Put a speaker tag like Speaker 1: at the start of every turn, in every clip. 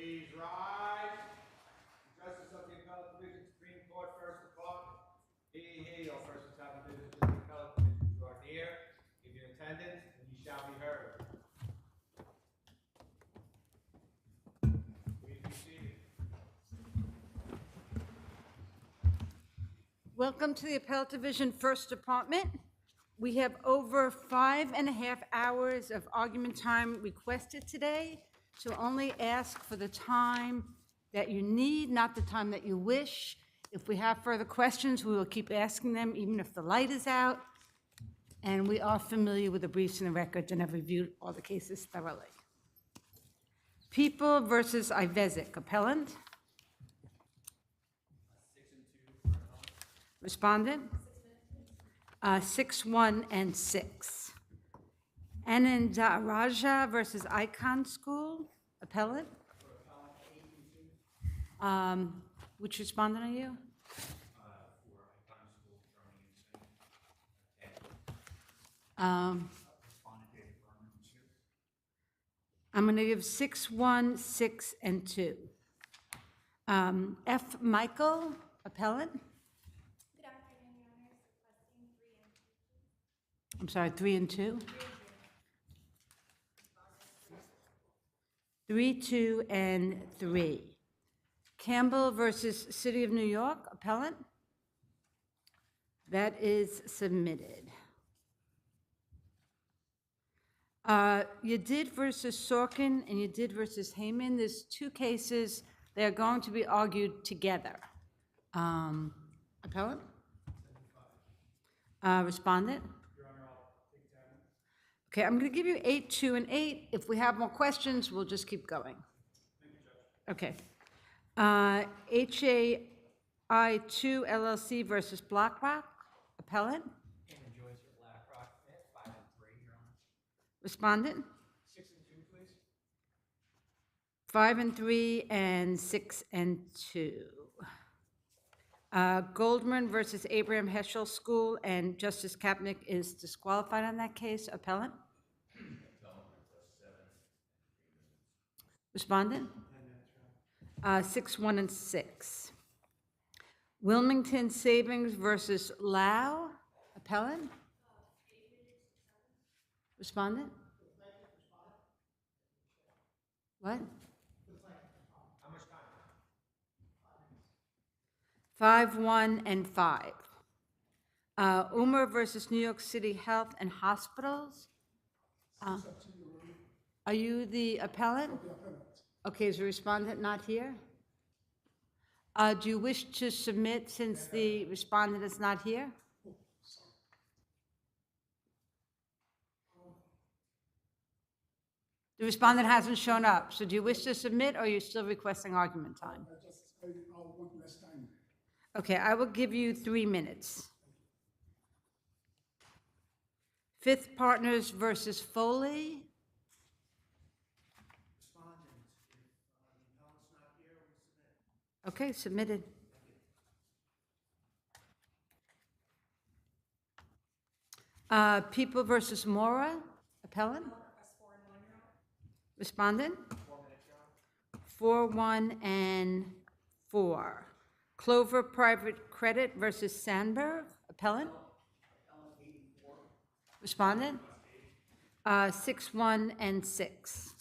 Speaker 1: Please rise. Justice of the Appellate Division, Supreme Court, First Department. Hear, your First Appellate Division, Supreme Appellate Division, draw near, give your attendance, and you shall be heard. Please be seated.
Speaker 2: Welcome to the Appellate Division First Department. We have over 5.5 hours of argument time requested today, so only ask for the time that you need, not the time that you wish. If we have further questions, we will keep asking them even if the light is out. And we are familiar with the briefs and the records and have reviewed all the cases thoroughly. People versus Izic, appellant.
Speaker 3: 6 and 2 for appellant.
Speaker 2: Respondent? 6, 1, and 6. Anandaraja versus Icon School, appellant.
Speaker 3: For appellant, 8 and 2.
Speaker 2: Which respondent are you?
Speaker 3: For Icon School, Germany and Respondent David Berman, 2.
Speaker 2: I'm going to give 6, 1, 6, and 2. F. Michael, appellant.
Speaker 4: Good afternoon, Your Honors. Requesting 3 and 2.
Speaker 2: I'm sorry, 3 and 2? 3, 2, and 3. Campbell versus City of New York, appellant. That is submitted. Yeed versus Sorin and Yeed versus Heyman. There's 2 cases. They're going to be argued together. Appellant? Respondent?
Speaker 3: Your Honor, I'll take 10.
Speaker 2: Okay, I'm going to give you 8, 2, and 8. If we have more questions, we'll just keep going.
Speaker 3: Thank you, Judge.
Speaker 2: Okay. HAI2 LLC versus BlackRock, appellant.
Speaker 3: Heyman Joyce for BlackRock, 5 and 3, Your Honor.
Speaker 2: Respondent?
Speaker 3: 6 and 2, please.
Speaker 2: 5 and 3, and 6 and 2. Goldman versus Abraham Heschel School, and Justice Kapnick is disqualified on that case. Appellant? Respondent? 6, 1, and 6. Wilmington Savings versus Lao. Appellant? Respondent? What?
Speaker 1: How much time?
Speaker 2: 5, 1, and 5. Yuma versus New York City Health and Hospitals. Are you the appellant? Okay, is the respondent not here? Do you wish to submit since the respondent is not here? The respondent hasn't shown up, so do you wish to submit, or are you still requesting argument time?
Speaker 5: I'll want less time.
Speaker 2: Okay, I will give you 3 minutes. Fifth Partners versus Foley.
Speaker 3: Respondent, if the appellant's not here, we submit.
Speaker 2: Okay, submitted. People versus Mora, appellant.
Speaker 4: Request 4 and 1, Your Honor.
Speaker 2: Respondent.
Speaker 3: 4 minutes, Your Honor.
Speaker 2: 4, 1, and 4. Clover Private Credit versus Sandberg, appellant.
Speaker 3: Appellant, 8 and 4.
Speaker 2: Respondent. 6, 1, and 6.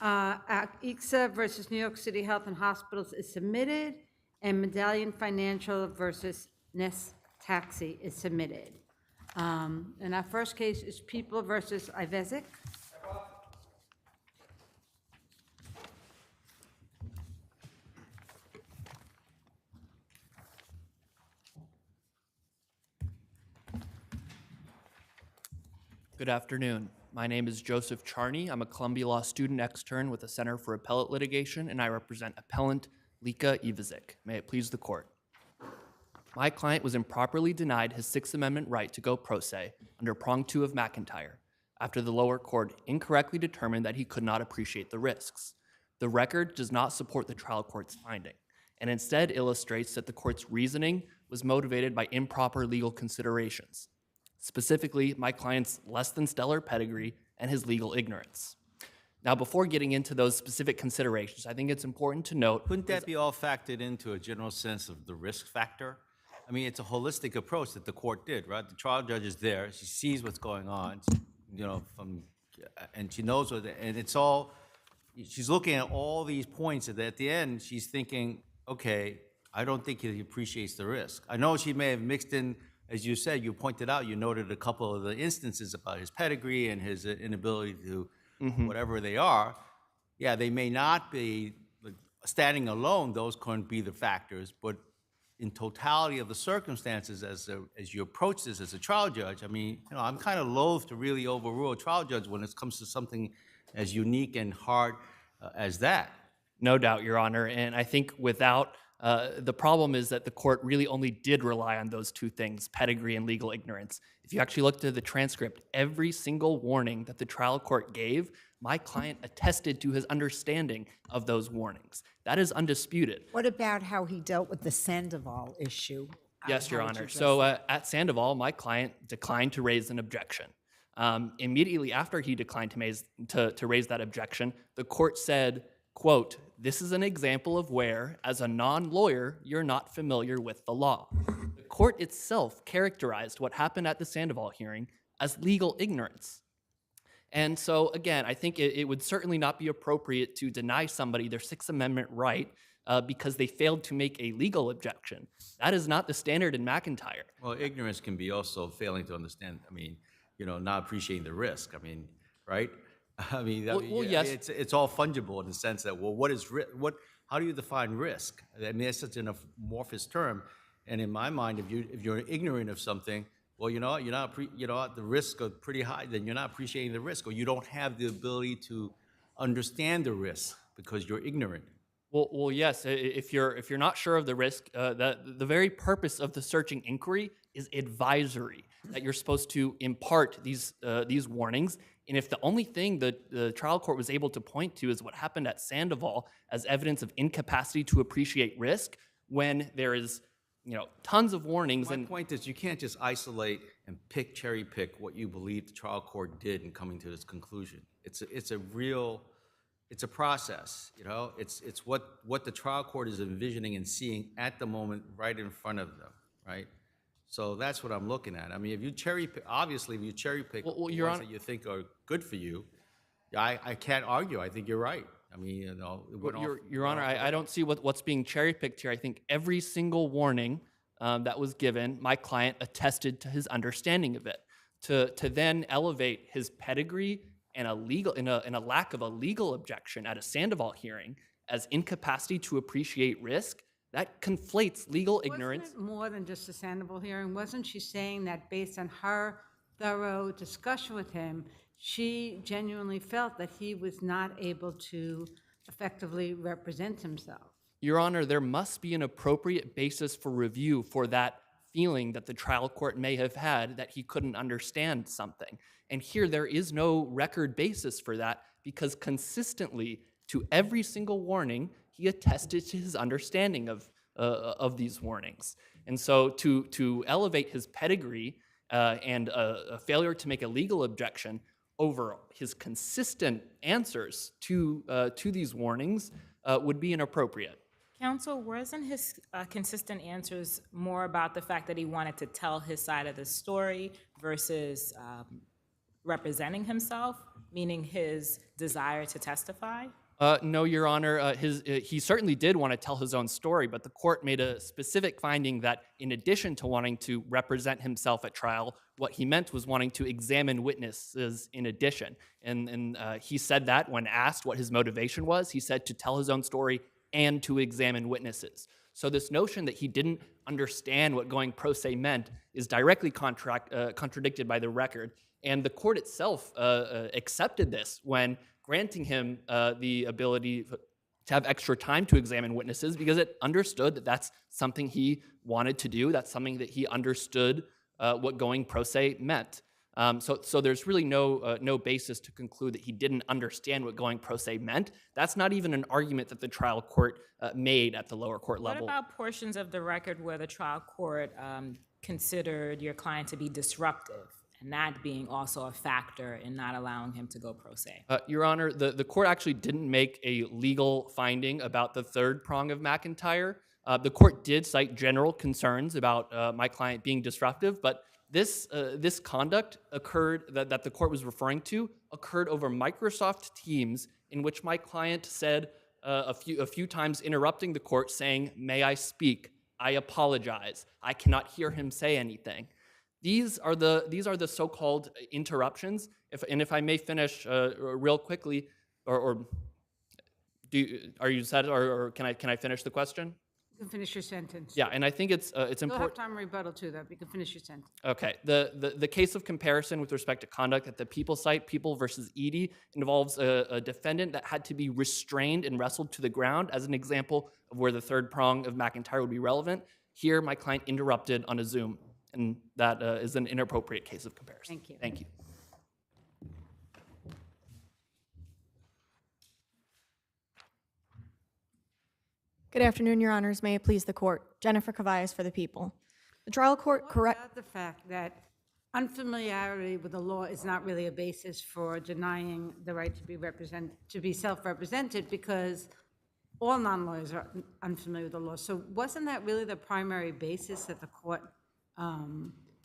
Speaker 2: ICSA versus New York City Health and Hospitals is submitted, and Medallion Financial versus Nest Taxi is submitted. And our first case is People versus Izic.
Speaker 6: Good afternoon. My name is Joseph Charney. I'm a Columbia Law student extern with the Center for Appellate Litigation, and I represent appellant Lika Izic. May it please the court. My client was improperly denied his Sixth Amendment right to go pro se under prong 2 of McIntyre after the lower court incorrectly determined that he could not appreciate the risks. The record does not support the trial court's finding, and instead illustrates that the court's reasoning was motivated by improper legal considerations, specifically my client's less than stellar pedigree and his legal ignorance. Now, before getting into those specific considerations, I think it's important to note.
Speaker 7: Couldn't that be all factored into a general sense of the risk factor? I mean, it's a holistic approach that the court did, right? The trial judge is there, she sees what's going on, and she knows what, and it's all, she's looking at all these points, and at the end, she's thinking, okay, I don't think he appreciates the risk. I know she may have mixed in, as you said, you pointed out, you noted a couple of the instances about his pedigree and his inability to, whatever they are. Yeah, they may not be, like, standing alone, those couldn't be the factors, but in totality of the circumstances, as you approach this as a trial judge, I mean, I'm kind of loath to really overrule a trial judge when it comes to something as unique and hard as that.
Speaker 6: No doubt, Your Honor, and I think without, the problem is that the court really only did rely on those two things, pedigree and legal ignorance. If you actually look to the transcript, every single warning that the trial court gave, my client attested to his understanding of those warnings. That is undisputed.
Speaker 8: What about how he dealt with the Sandoval issue?
Speaker 6: Yes, Your
Speaker 8: How would you
Speaker 6: Honor.
Speaker 8: address
Speaker 6: So
Speaker 8: that?
Speaker 6: at Sandoval, my client declined to raise an objection. Immediately after he declined to raise that objection, the court said, quote, "This is an example of where, as a non-lawyer, you're not familiar with the law." The court itself characterized what happened at the Sandoval hearing as legal ignorance. And so, again, I think it would certainly not be appropriate to deny somebody their Sixth Amendment right because they failed to make a legal objection. That is not the standard in McIntyre.
Speaker 7: Well, ignorance can be also failing to understand, I mean, not appreciating the risk, I mean, right? I mean,
Speaker 6: yes.
Speaker 7: it's all fungible in the sense that, well, what is how do you define risk? I mean, it's such an amorphous term, and in my mind, if you're ignorant of something, well, the risks are pretty high, then you're not appreciating the risk, or you don't have the ability to understand the risk because you're ignorant.
Speaker 6: Well, yes. If you're not sure of the risk, the very purpose of the searching inquiry is advisory. That you're supposed to impart these warnings, and if the only thing the trial court was able to point to is what happened at Sandoval as evidence of incapacity to appreciate risk, when there is tons of warnings.
Speaker 7: My
Speaker 6: and
Speaker 7: point is, you can't just isolate and cherry pick what you believe the trial court did in coming to this conclusion. It's a process, It's what the trial court is envisioning and seeing at the moment right in front of them, right? So that's what I'm looking at. I mean, if you cherry pick, obviously, if you cherry pick the
Speaker 6: Your
Speaker 7: ones
Speaker 6: Honor,
Speaker 7: that you think are good for you, I can't argue. I think you're right. I mean,
Speaker 6: Your Honor, I don't see what's being cherry picked here. I think every single warning that was given, my client attested to his understanding of it. To then elevate his pedigree and a lack of a legal objection at a Sandoval hearing as incapacity to appreciate risk, that conflates legal ignorance.
Speaker 2: Wasn't it more than just a Sandoval hearing? Wasn't she saying that based on her thorough discussion with him, she genuinely felt that he was not able to effectively represent himself?
Speaker 6: Your Honor, there must be an appropriate basis for review for that feeling that the trial court may have had that he couldn't understand something. And here there is no record basis for that because consistently to every single warning, he attested to his understanding of these warnings. And so to elevate his pedigree and a failure to make a legal objection over his consistent answers to these warnings would be inappropriate.
Speaker 9: Counsel, wasn't his consistent answers more about the fact that he wanted to tell his side of the story versus representing himself, meaning his desire to testify?
Speaker 6: No, Your Honor. He certainly did want to tell his own story, but the court made a specific finding that in addition to wanting to represent himself at trial, what he meant was wanting to examine witnesses in addition. And he said that when asked what his motivation was, he said to tell his own story and to examine witnesses. So this notion that he didn't understand what going pro se meant is directly contradicted by the record. And the court itself accepted this when granting him the ability to have extra time to examine witnesses because it understood that that's something he wanted to do. That's something that he understood what going pro se meant. So there's really no basis to conclude that he didn't understand what going pro se meant. That's not even an argument that the trial court made at the lower court level.
Speaker 9: What about portions of the record where the trial court considered your client to be disruptive and that being also a factor in not allowing him to go pro se.
Speaker 6: Your Honor, the court actually didn't make a legal finding about the third prong of McIntyre. The court did cite general concerns about my client being disruptive, but this conduct occurred, that the court was referring to, occurred over Microsoft Teams, in which my client said a few times, interrupting the court, saying, "May I speak? I apologize. I cannot hear him say anything." These are the so-called interruptions. If I may finish real quickly, are you satisfied, or can I finish the question?
Speaker 2: You can finish your sentence.
Speaker 6: Yeah, and I think it's
Speaker 2: You'll have
Speaker 6: important.
Speaker 2: time to rebuttal too, though. You can finish your sentence.
Speaker 6: Okay, the case of comparison with respect to conduct at the People site, People versus Yeed, involves a defendant that had to be restrained and wrestled to the ground as an example of where the third prong of McIntyre would be relevant. Here, my client interrupted on a Zoom, and that is an inappropriate case of comparison.
Speaker 2: Thank you.
Speaker 6: Thank you.
Speaker 10: Good afternoon, Your Honors. May it please the court. Jennifer Cavallas for the People. The trial court
Speaker 2: What
Speaker 10: correct.
Speaker 2: about the fact that unfamiliarity with the law is not really a basis for denying the right to be self-represented, because all non-lawyers are unfamiliar with the law. So wasn't that really the primary basis that the court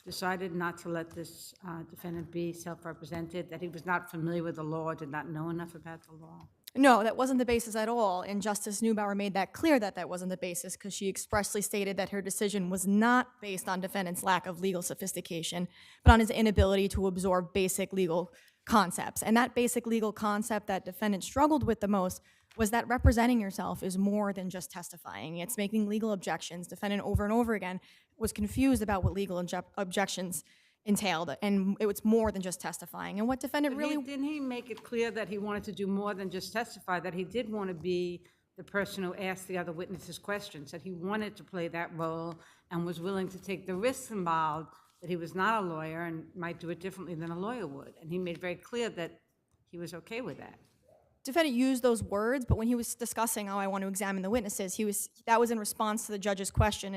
Speaker 2: decided not to let this defendant be self-represented, that he was not familiar with the law, did not know enough about the law?
Speaker 10: No, that wasn't the basis at all, and Justice Neubauer made that clear that that wasn't the basis, because she expressly stated that her decision was not based on defendant's lack of legal sophistication, but on his inability to absorb basic legal concepts. And that basic legal concept that defendant struggled with the most was that representing yourself is more than just testifying. It's making legal objections. Defendant over and over again was confused about what legal objections entailed, and it was more than just testifying. And what defendant really...
Speaker 2: Didn't he make it clear that he wanted to do more than just testify, that he did want to be the person who asked the other witnesses questions, that he wanted to play that role and was willing to take the risks involved, that he was not a lawyer and might do it differently than a lawyer would? And he made very clear that he was okay with that.
Speaker 10: Defendant used those words, but when he was discussing, I want to examine the witnesses, that was in response to the judge's question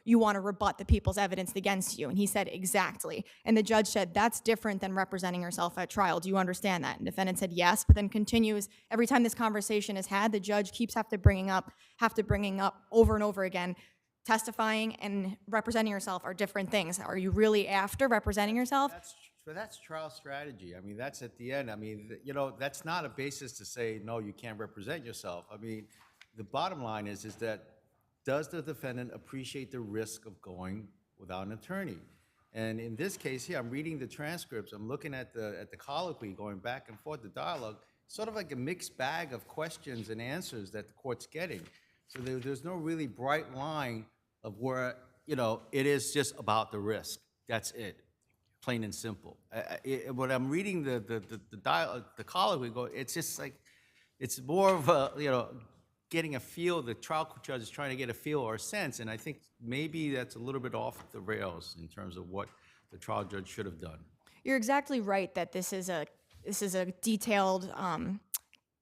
Speaker 10: you want to rebut the people's evidence against you. And he said, exactly. And the judge said, that's different than representing yourself at trial. Do you understand that? And defendant said yes, but then continues, every time this conversation is had, the judge keeps have to bringing up over and over again, testifying and representing yourself are different things. Are you really after representing yourself?
Speaker 7: That's trial strategy. I mean, that's at the end. I mean, that's not a basis to say, no, you can't represent yourself. I mean, the bottom line is that does the defendant appreciate the risk of going without an attorney? And in this case here, I'm reading the transcripts. I'm looking at the colloquy, going back and forth, the dialogue, sort of like a mixed bag of questions and answers that the court's getting. So there's no really bright line of where, it is just about the risk. That's it. Plain and simple. When I'm reading the colloquy, it's just like, it's more of a, getting a feel, the trial judge is trying to get a feel or a sense, and I think maybe that's a little bit off the rails in terms of what the trial judge should have done.
Speaker 10: You're exactly right that this is a detailed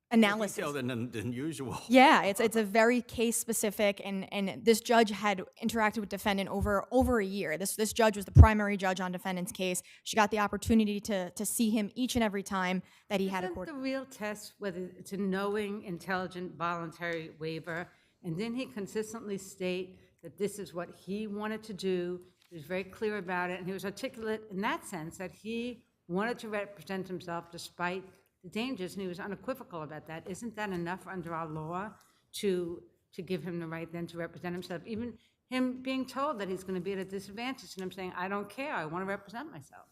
Speaker 10: analysis.
Speaker 7: More detailed than usual.
Speaker 10: Yeah, it's a very case specific, and this judge had interacted with defendant over a year. This judge was the primary judge on defendant's case. She got the opportunity to see him each and every time that he had a court.
Speaker 2: Isn't the real test whether it's a knowing, intelligent, voluntary waiver? And didn't he consistently state that this is what he wanted to do? He was very clear about it, and he was articulate in that sense that he wanted to represent himself despite the dangers, and he was unequivocal about that. Isn't that enough under our law to give him the right then to represent himself? Even him being told that he's going to be at a disadvantage, and him saying, I don't care, I want to represent myself.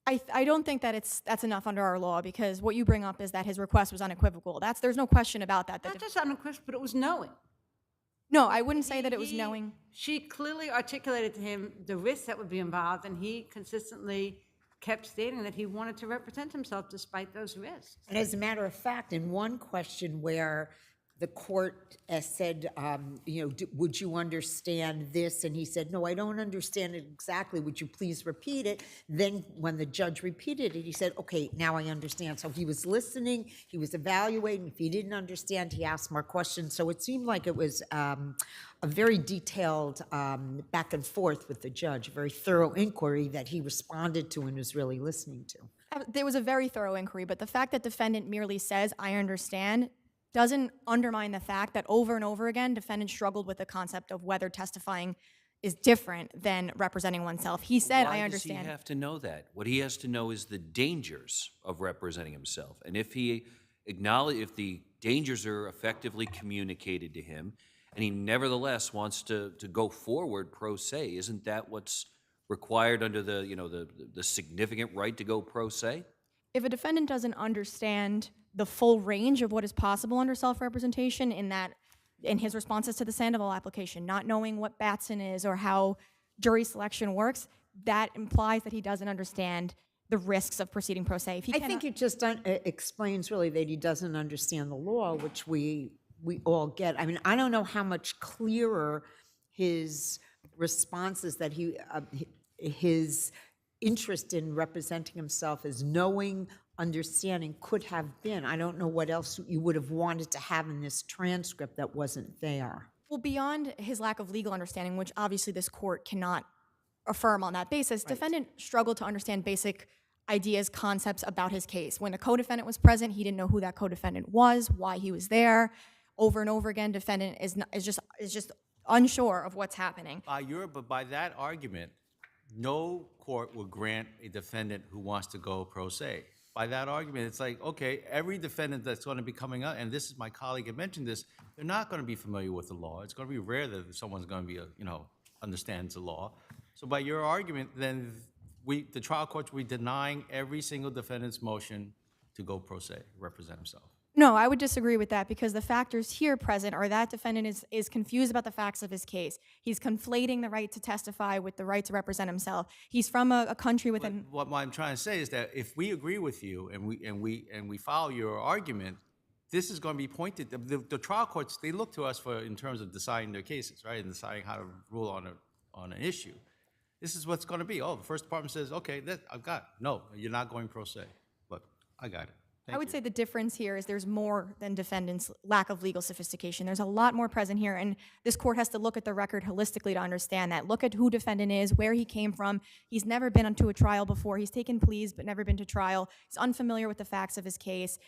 Speaker 10: I don't think that that's enough under our law, because what you bring up is that his request was unequivocal. There's no question about that.
Speaker 2: Not just unequivocal, but it was knowing.
Speaker 10: No, I wouldn't say that it was knowing.
Speaker 2: She clearly articulated to him the risks that would be involved, and he consistently kept stating that he wanted to represent himself despite those risks.
Speaker 8: And as a matter of fact, in one question where the court said, would you understand this? And he said, no, I don't understand it exactly. Would you please repeat it? Then when the judge repeated it, he said, okay, now I understand. So he was listening, he was evaluating. If he didn't understand, he asked more questions. So it seemed like it was a very detailed back and forth with the judge, a very thorough inquiry that he responded to and was really listening to.
Speaker 10: There was a very thorough inquiry, but the fact that defendant merely says, I understand, doesn't undermine the fact that over and over again, defendant struggled with the concept of whether testifying is different than representing oneself. He said, I understand.
Speaker 11: Why does he have to know that? What he has to know is the dangers of representing himself. And if he if the dangers are effectively communicated to him, and he nevertheless wants to go forward pro se, isn't that what's required under the significant right to go pro se?
Speaker 10: If a defendant doesn't understand the full range of what is possible under self-representation in his responses to the Sandoval application, not knowing what Batson is or how jury selection works, that implies that he doesn't understand the risks of proceeding pro se.
Speaker 8: I think it just explains really that he doesn't understand the law, which we all get. I mean, I don't know how much clearer his responses that his interest in representing himself as knowing, understanding could have been. I don't know what else you would have wanted to have in this transcript that wasn't there.
Speaker 10: Well, beyond his lack of legal understanding, which obviously this court cannot affirm on that basis, defendant struggled to understand basic ideas, concepts about his case. When a co-defendant was present, he didn't know who that co-defendant was, why he was there. Over and over again, defendant is just unsure of what's happening.
Speaker 7: But by that argument, no court will grant a defendant who wants to go pro se. By that argument, it's like, okay, every defendant that's going to be coming out, and this is my colleague had mentioned this, they're not going to be familiar with the law. It's going to be rare that someone's going to be, understands the law. So by your argument, then the trial courts will be denying every single defendant's motion to go pro se, represent himself.
Speaker 10: No, I would disagree with that because the factors here present are that defendant is confused about the facts of his case. He's conflating the right to testify with the right to represent himself. He's from a country with an...
Speaker 7: What I'm trying to say is that if we agree with you and we follow your argument, this is going to be pointed. The trial courts, they look to us in terms of deciding their cases, right, and deciding how to rule on an issue. This is what's going to be. Oh, the first department says, okay, I've got it. No, you're not going pro se, but I got it.
Speaker 10: I would say the difference here is there's more than defendant's lack of legal sophistication. There's a lot more present here, and this court has to look at the record holistically to understand that. Look at who defendant is, where he came from. He's never been onto a trial before. He's taken pleas but never been to trial. He's unfamiliar with the facts of his case.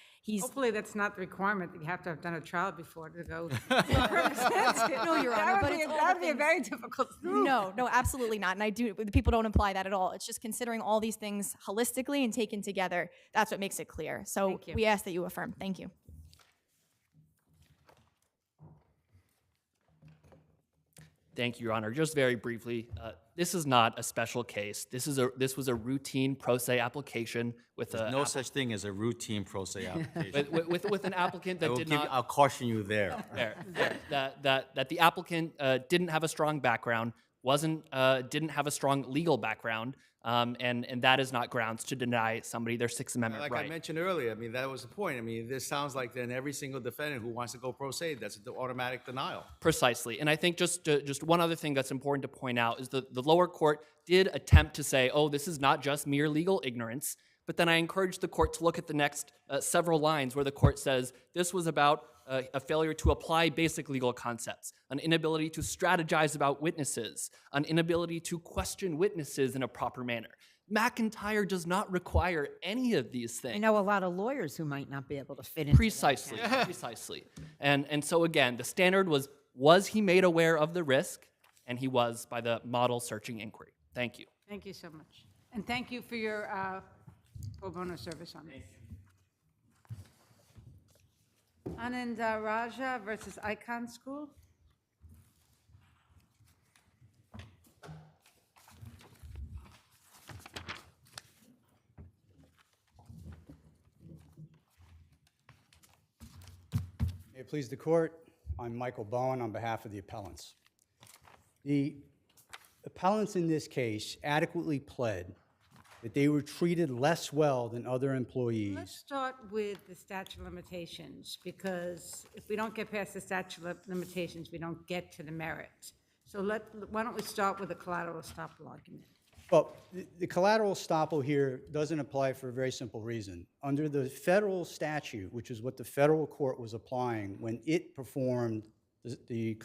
Speaker 2: Hopefully that's not the requirement, that you have to have done a trial before to go.
Speaker 10: No, Your Honor, but
Speaker 2: that would be a very difficult thing.
Speaker 10: No, absolutely not. And the people don't imply that at all. It's just considering all these things holistically and taken together. That's what makes it clear. So we ask that you affirm. Thank you.
Speaker 6: Thank you, Your Honor. Just very briefly, this is not a special case. This was a routine pro se application with
Speaker 7: There's no such thing as a routine pro se application.
Speaker 6: with an applicant that did not.
Speaker 7: I'll caution you there.
Speaker 6: That the applicant didn't have a strong background, didn't have a strong legal background, and that is not grounds to deny somebody their Sixth Amendment right.
Speaker 7: Like I mentioned earlier, I mean, that was the point. I mean, this sounds like then every single defendant who wants to go pro se, that's an automatic denial.
Speaker 6: Precisely. And I think just one other thing that's important to point out is the lower court did attempt to say, oh, this is not just mere legal ignorance, but then I encourage the court to look at the next several lines where the court says this was about a failure to apply basic legal concepts, an inability to strategize about witnesses, an inability to question witnesses in a proper manner. McIntyre does not require any of these things.
Speaker 8: I know a lot of lawyers who might not be able to fit in.
Speaker 6: Precisely. And so again, the standard was he made aware of the risk? And he was by the model searching inquiry. Thank you.
Speaker 2: Thank you so much. And thank you for your pro bono service on this. Anand Raja versus Icon School.
Speaker 3: May it please the court, I'm Michael Bowen on behalf of the appellants. The appellants in this case adequately pled that they were treated less well than other
Speaker 2: Let's
Speaker 3: employees.
Speaker 2: start with the statute of limitations, because if we don't get past the statute of limitations, we don't get to the merits. So why don't we start with the collateral estoppel argument?
Speaker 3: Well, the collateral estoppel here doesn't apply for a very simple reason. Under the federal statute, which is what the federal court was applying when it performed the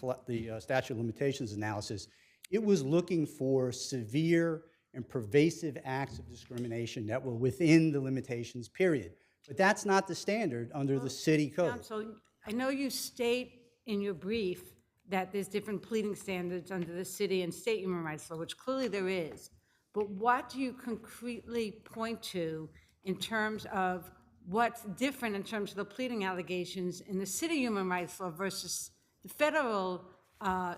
Speaker 3: statute of limitations analysis, it was looking for severe and pervasive acts of discrimination that were within the limitations period. But that's not the standard under the city code.
Speaker 2: Counsel, I know you state in your brief that there's different pleading standards under the city and state human rights law, which clearly there is. But what do you concretely point to in terms of what's different in terms of the pleading allegations in the city human rights law versus the federal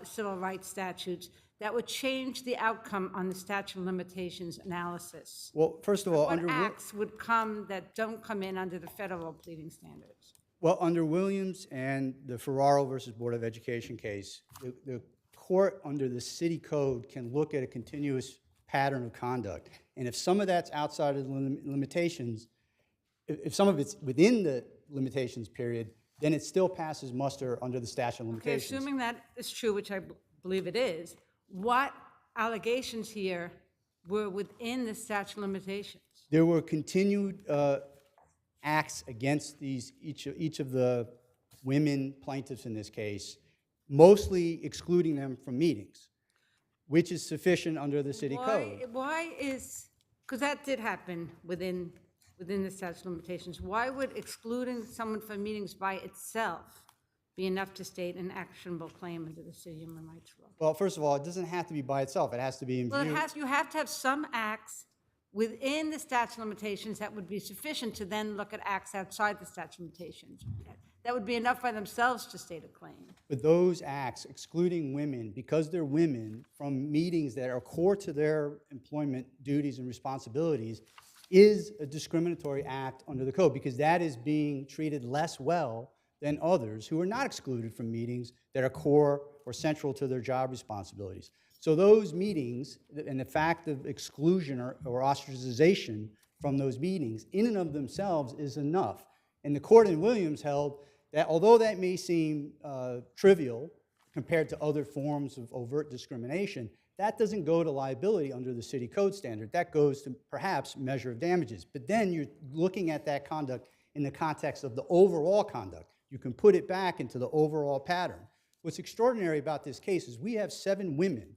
Speaker 2: civil rights statutes that would change the outcome on the statute of limitations analysis?
Speaker 3: Well, first of all,
Speaker 2: What
Speaker 3: under
Speaker 2: acts would come that don't come in under the federal pleading standards?
Speaker 3: Well, under Williams and the Ferraro versus Board of Education case, the court under the city code can look at a continuous pattern of conduct. And if some of that's outside of the limitations, if some of it's within the limitations period, then it still passes muster under the statute of
Speaker 2: Okay,
Speaker 3: limitations.
Speaker 2: assuming that is true, which I believe it is, what allegations here were within the statute of limitations?
Speaker 3: There were continued acts against each of the women plaintiffs in this case, mostly excluding them from meetings, which is sufficient under the city code.
Speaker 2: Why is, because that did happen within the statute of limitations, why would excluding someone from meetings by itself be enough to state an actionable claim under the city human rights law?
Speaker 3: Well, first of all, it doesn't have to be by itself. It has to be in
Speaker 2: Well,
Speaker 3: view.
Speaker 2: you have to have some acts within the statute of limitations that would be sufficient to then look at acts outside the statute of limitations. That would be enough by themselves to state a claim.
Speaker 3: But those acts excluding women, because they're women, from meetings that are core to their employment duties and responsibilities, is a discriminatory act under the code, because that is being treated less well than others who are not excluded from meetings that are core or central to their job responsibilities. So those meetings and the fact of exclusion or ostracization from those meetings in and of themselves is enough. And the court in Williams held that although that may seem trivial compared to other forms of overt discrimination, that doesn't go to liability under the city code standard. That goes to perhaps measure of damages. But then you're looking at that conduct in the context of the overall conduct. You can put it back into the overall pattern. What's extraordinary about this case is we have 7 women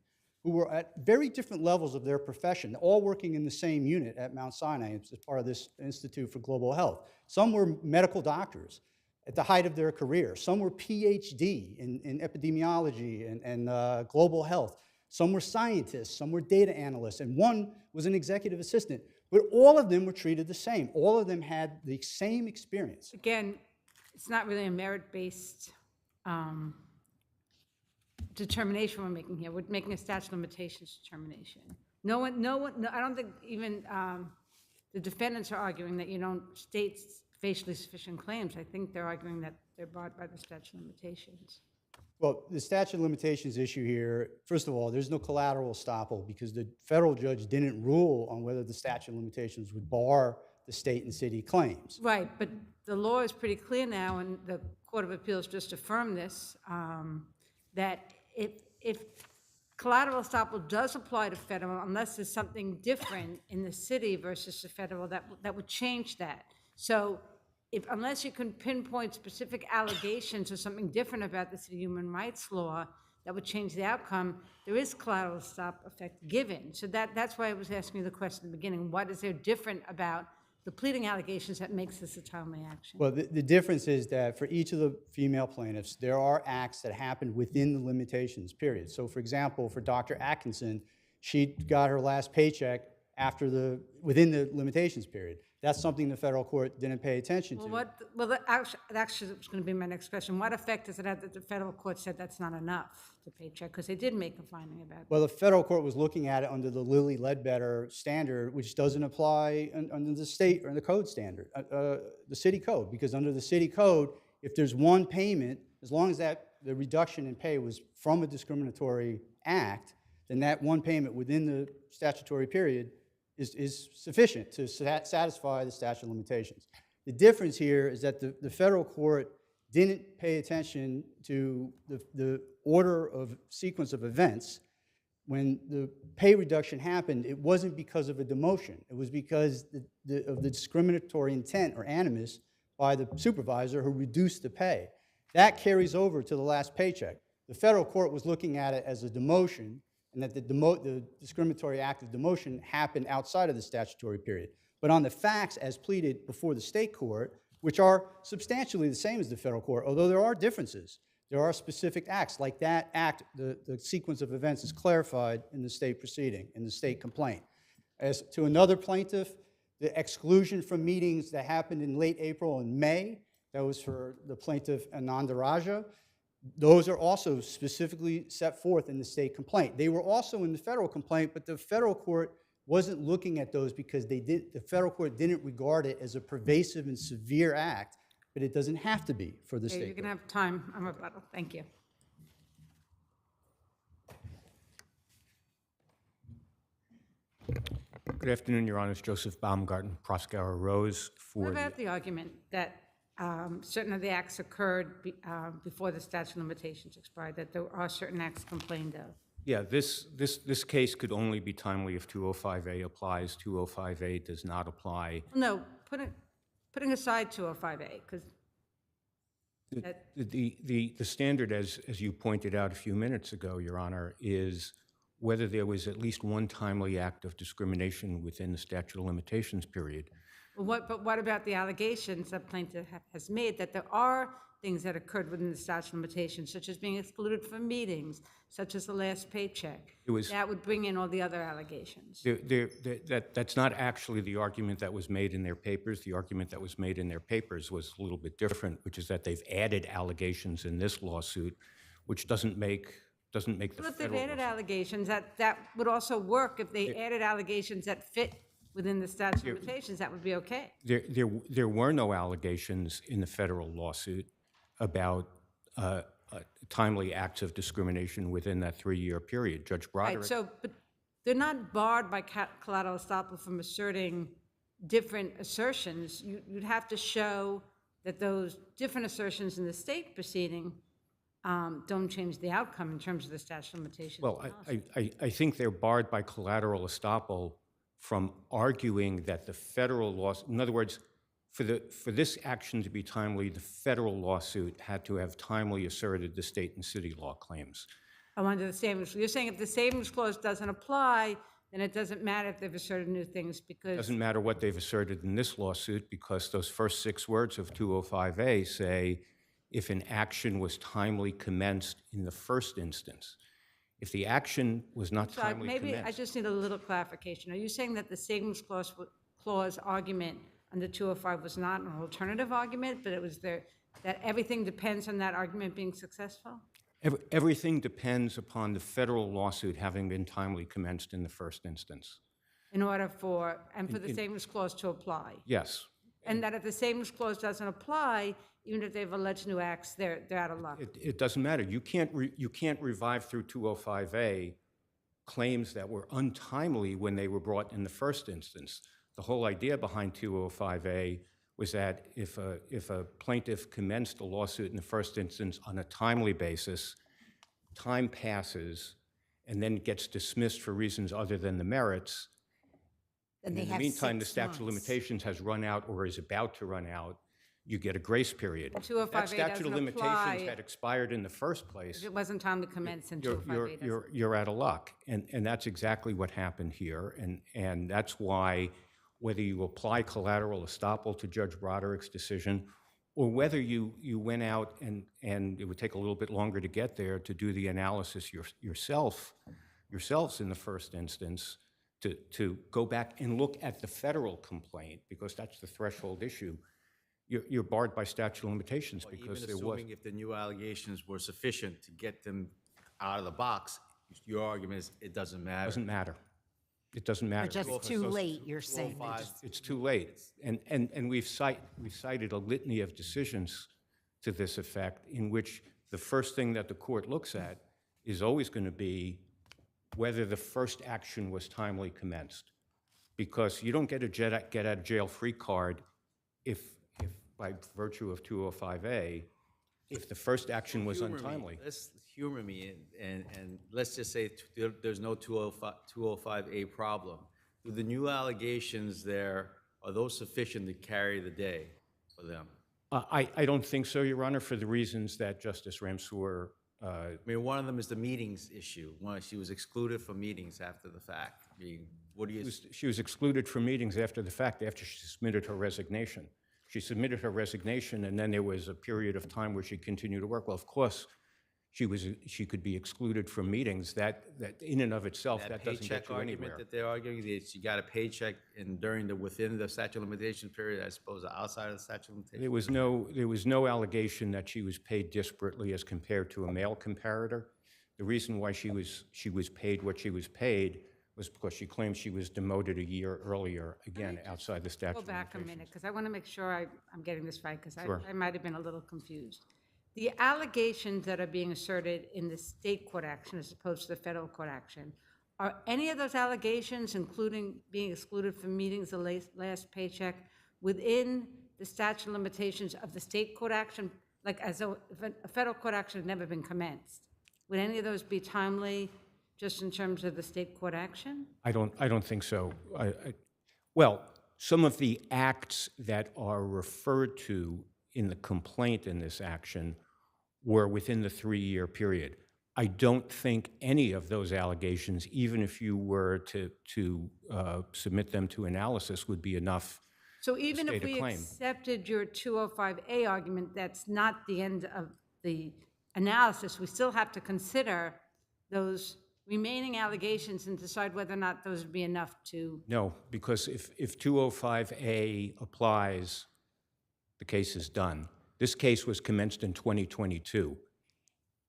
Speaker 3: who were at very different levels of their profession, all working in the same unit at Mount Sinai as part of this Institute for Global Health. Some were medical doctors at the height of their career. Some were PhD in epidemiology and global health. Some were scientists, some were data analysts, and one was an executive assistant. But all of them were treated the same. All of them had the same experience.
Speaker 2: Again, it's not really a merit-based determination we're making here. We're making a statute of limitations determination. No, I don't think even the defendants are arguing that you don't state facially sufficient claims. I think they're arguing that they're barred by the statute of limitations.
Speaker 3: Well, the statute of limitations issue here, first of all, there's no collateral estoppel because the federal judge didn't rule on whether the statute of limitations would bar the state and city claims.
Speaker 2: Right, but the law is pretty clear now, and the Court of Appeals just affirmed this, that if collateral estoppel does apply to federal, unless there's something different in the city versus the federal, that would change that. So unless you can pinpoint specific allegations or something different about the city human rights law that would change the outcome, there is collateral estoppel effect given. So that's why I was asking you the question at the beginning, what is there different about the pleading allegations that makes this a timely action?
Speaker 3: Well, the difference is that for each of the female plaintiffs, there are acts that happened within the limitations period. So for example, for Dr. Atkinson, she got her last paycheck within the limitations period. That's something the federal court didn't pay attention to.
Speaker 2: That actually was going to be my next question. What effect does it have that the federal court said that's not enough to paycheck? Because they did make a finding about it.
Speaker 3: Well, the federal court was looking at it under the Lilly Ledbetter standard, which doesn't apply under the state or the code standard, the city code. Because under the city code, if there's one payment, as long as the reduction in pay was from a discriminatory act, then that one payment within the statutory period is sufficient to satisfy the statute of limitations. The difference here is that the federal court didn't pay attention to the order of sequence of events. When the pay reduction happened, it wasn't because of a demotion. It was because of the discriminatory intent or animus by the supervisor who reduced the pay. That carries over to the last paycheck. The federal court was looking at it as a demotion, and that the discriminatory act of demotion happened outside of the statutory period. But on the facts as pleaded before the state court, which are substantially the same as the federal court, although there are differences, there are specific acts. Like that act, the sequence of events is clarified in the state proceeding, in the state complaint. As to another plaintiff, the exclusion from meetings that happened in late April and May, that was for the plaintiff Ananda Raja, those are also specifically set forth in the state complaint. They were also in the federal complaint, but the federal court wasn't looking at those because the federal court didn't regard it as a pervasive and severe act, but it doesn't have to be for the
Speaker 2: Okay,
Speaker 3: state
Speaker 2: you're
Speaker 3: court.
Speaker 2: going to have time on rebuttal. Thank you.
Speaker 12: Good afternoon, Your Honors. Joseph Baumgarten, Proskauer Rose for
Speaker 2: What
Speaker 12: the...
Speaker 2: about the argument that certain of the acts occurred before the statute of limitations expired, that there are certain acts complained of?
Speaker 12: Yeah, this case could only be timely if 205A applies. 205A does not apply.
Speaker 2: No, putting aside 205A, because
Speaker 12: The standard, as you pointed out a few minutes ago, Your Honor, is whether there was at least one timely act of discrimination within the statute of limitations period.
Speaker 2: but what about the allegations that plaintiff has made that there are things that occurred within the statute of limitations, such as being excluded from meetings, such as the last paycheck? That would bring in all the other allegations.
Speaker 12: That's not actually the argument that was made in their papers. The argument that was made in their papers was a little bit different, which is that they've added allegations in this lawsuit, which doesn't make the
Speaker 2: Well, if they've
Speaker 12: federal
Speaker 2: added
Speaker 12: lawsuit.
Speaker 2: allegations, that would also work. If they added allegations that fit within the statute of limitations, that would be okay.
Speaker 12: There were no allegations in the federal lawsuit about timely acts of discrimination within that 3-year period. Judge Broderick...
Speaker 2: Right, so, but they're not barred by collateral estoppel from asserting different assertions. You'd have to show that those different assertions in the state proceeding don't change the outcome in terms of the statute of limitations.
Speaker 12: Well, I think they're barred by collateral estoppel from arguing that the federal law, in other words, for this action to be timely, the federal lawsuit had to have timely asserted the state and city law claims.
Speaker 2: Under the savings, you're saying if the savings clause doesn't apply, then it doesn't matter if they've asserted new things because...
Speaker 12: It doesn't matter what they've asserted in this lawsuit because those first 6 words of 205A say if an action was timely commenced in the first instance. If the action was not
Speaker 2: So
Speaker 12: timely
Speaker 2: maybe
Speaker 12: commenced...
Speaker 2: I just need a little clarification. Are you saying that the savings clause argument under 205 was not an alternative argument, but it was that everything depends on that argument being successful?
Speaker 12: Everything depends upon the federal lawsuit having been timely commenced in the first instance.
Speaker 2: In order for the savings clause to apply?
Speaker 12: Yes.
Speaker 2: And that if the savings clause doesn't apply, even if they've alleged new acts, they're out of luck?
Speaker 12: It doesn't matter. You can't revive through 205A claims that were untimely when they were brought in the first instance. The whole idea behind 205A was that if a plaintiff commenced a lawsuit in the first instance on a timely basis, time passes and then gets dismissed for reasons other than the merits. And in the meantime, the statute of limitations has run out or is about to run out. You get a grace period.
Speaker 2: 205A
Speaker 12: that statute of
Speaker 2: doesn't
Speaker 12: limitations
Speaker 2: apply
Speaker 12: had expired in the first place.
Speaker 2: if it wasn't timely commenced in 205A.
Speaker 12: You're out of luck. And that's exactly what happened here. And that's why whether you apply collateral estoppel to Judge Broderick's decision or whether you went out and it would take a little bit longer to get there to do the analysis yourselves in the first instance, to go back and look at the federal complaint, because that's the threshold issue, you're barred by statute of limitations because
Speaker 7: Even
Speaker 12: there was...
Speaker 7: assuming if the new allegations were sufficient to get them out of the box, your argument is it doesn't matter.
Speaker 12: It doesn't matter. It doesn't matter.
Speaker 8: They're just too late, you're saying.
Speaker 12: It's too late. And we've cited a litany of decisions to this effect in which the first thing that the court looks at is always going to be whether the first action was timely commenced. because you don't get a get out of jail free card if by virtue of 205A, if the first action was
Speaker 7: Humor me.
Speaker 12: untimely.
Speaker 7: Let's humor me, and let's just say there's no 205A problem. Do the new allegations there, are those sufficient to carry the day for them?
Speaker 12: I don't think so, Your Honor, for the reasons that Justice Ramsour.
Speaker 7: I mean, one of them is the meetings issue. She was excluded from meetings after the fact. I mean, what do you?
Speaker 12: She was excluded from meetings after the fact, after she submitted her resignation. She submitted her resignation, and then there was a period of time where she continued to work. Well, of course, she could be excluded from meetings. That in and of itself, that doesn't get
Speaker 7: paycheck
Speaker 12: you
Speaker 7: argument
Speaker 12: anywhere.
Speaker 7: that they're arguing that she got a paycheck within the statute of limitations period, I suppose, outside of the statute of limitations.
Speaker 12: There was no allegation that she was paid disparately as compared to a male comparator. The reason why she was paid what she was paid was because she claimed she was demoted a year earlier, again, outside the statute
Speaker 2: Go
Speaker 12: of
Speaker 2: back a
Speaker 12: limitations.
Speaker 2: minute, because I want to make sure I'm getting this right, because
Speaker 12: Sure.
Speaker 2: I might have been a little confused. The allegations that are being asserted in the state court action as opposed to the federal court action, are any of those allegations, including being excluded from meetings, the last paycheck, within the statute of limitations of the state court action, like as though if a federal court action had never been commenced? Would any of those be timely just in terms of the state court action?
Speaker 12: I don't think so. Well, some of the acts that are referred to in the complaint in this action were within the 3-year period. I don't think any of those allegations, even if you were to submit them to analysis, would be enough.
Speaker 2: So even if
Speaker 12: state a
Speaker 2: we
Speaker 12: claim.
Speaker 2: accepted your 205A argument, that's not the end of the analysis. We still have to consider those remaining allegations and decide whether or not those would be enough to.
Speaker 12: No, because if 205A applies, the case is done. This case was commenced in 2022.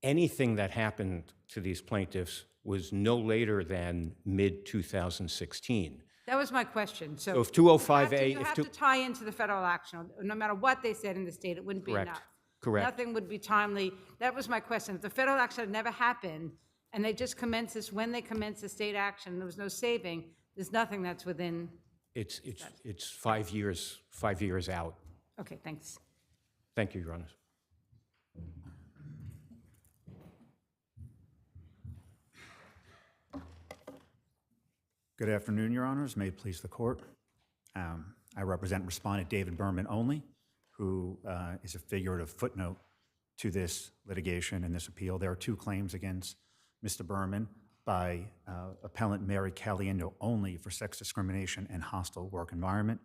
Speaker 12: Anything that happened to these plaintiffs was no later than mid-2016.
Speaker 2: That was my question.
Speaker 12: So if 205A,
Speaker 2: You have to tie into the federal action. No matter what they said in the state, it wouldn't be
Speaker 12: Correct.
Speaker 2: enough.
Speaker 12: Correct.
Speaker 2: Nothing would be timely. That was my question. If the federal action had never happened, and they just commenced this when they commenced the state action, there was no saving, there's nothing that's within.
Speaker 12: It's 5 years out.
Speaker 2: Okay, thanks.
Speaker 12: Thank you, Your Honor.
Speaker 13: Good afternoon, Your Honors. May it please the court. I represent Respondent David Berman only, who is a figurative footnote to this litigation and this appeal. There are 2 claims against Mr. Berman by Appellant Mary Caliendo only for sex discrimination and hostile work environment.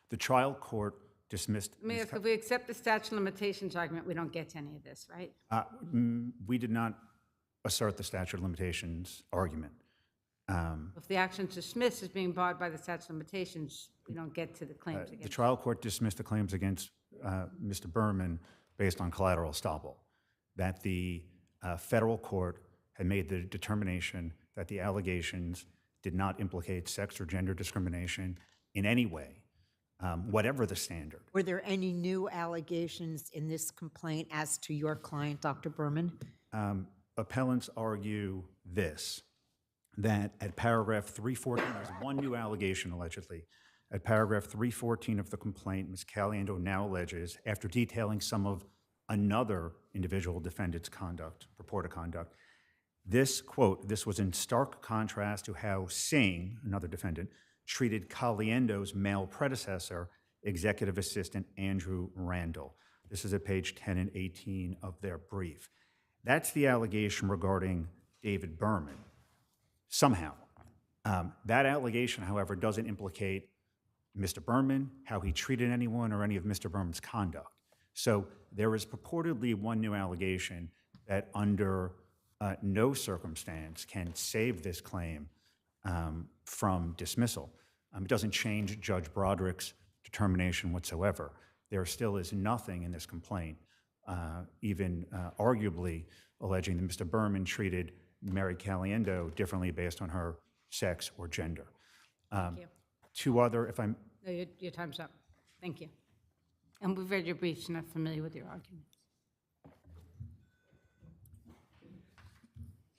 Speaker 13: The trial court dismissed.
Speaker 2: If we accept the statute of limitations argument, we don't get to any of this, right?
Speaker 13: We did not assert the statute of limitations argument.
Speaker 2: If the action dismissed as being barred by the statute of limitations, we don't get to the claims
Speaker 13: The
Speaker 2: against.
Speaker 13: trial court dismissed the claims against Mr. Berman based on collateral estoppel, that the federal court had made the determination that the allegations did not implicate sex or gender discrimination in any way, whatever the standard.
Speaker 8: Were there any new allegations in this complaint as to your client, Dr. Berman?
Speaker 13: Appellants argue this, that at paragraph 314, there's one new allegation allegedly. At paragraph 314 of the complaint, Ms. Caliendo now alleges, after detailing some of another individual defendant's conduct, purported conduct, this, quote, this was in stark contrast to how Singh, another defendant, treated Caliendo's male predecessor, executive assistant Andrew Randall. This is at page 10 and 18 of their brief. That's the allegation regarding David Berman. Somehow. That allegation, however, doesn't implicate Mr. Berman, how he treated anyone, or any of Mr. Berman's conduct. So there is purportedly one new allegation that under no circumstance can save this claim from dismissal. It doesn't change Judge Broderick's determination whatsoever. There still is nothing in this complaint, even arguably alleging that Mr. Berman treated Mary Caliendo differently based on her sex or gender.
Speaker 2: Thank you.
Speaker 13: 2 other, if I'm...
Speaker 2: No, your time's up. Thank you. And we've read your briefs and are familiar with your arguments.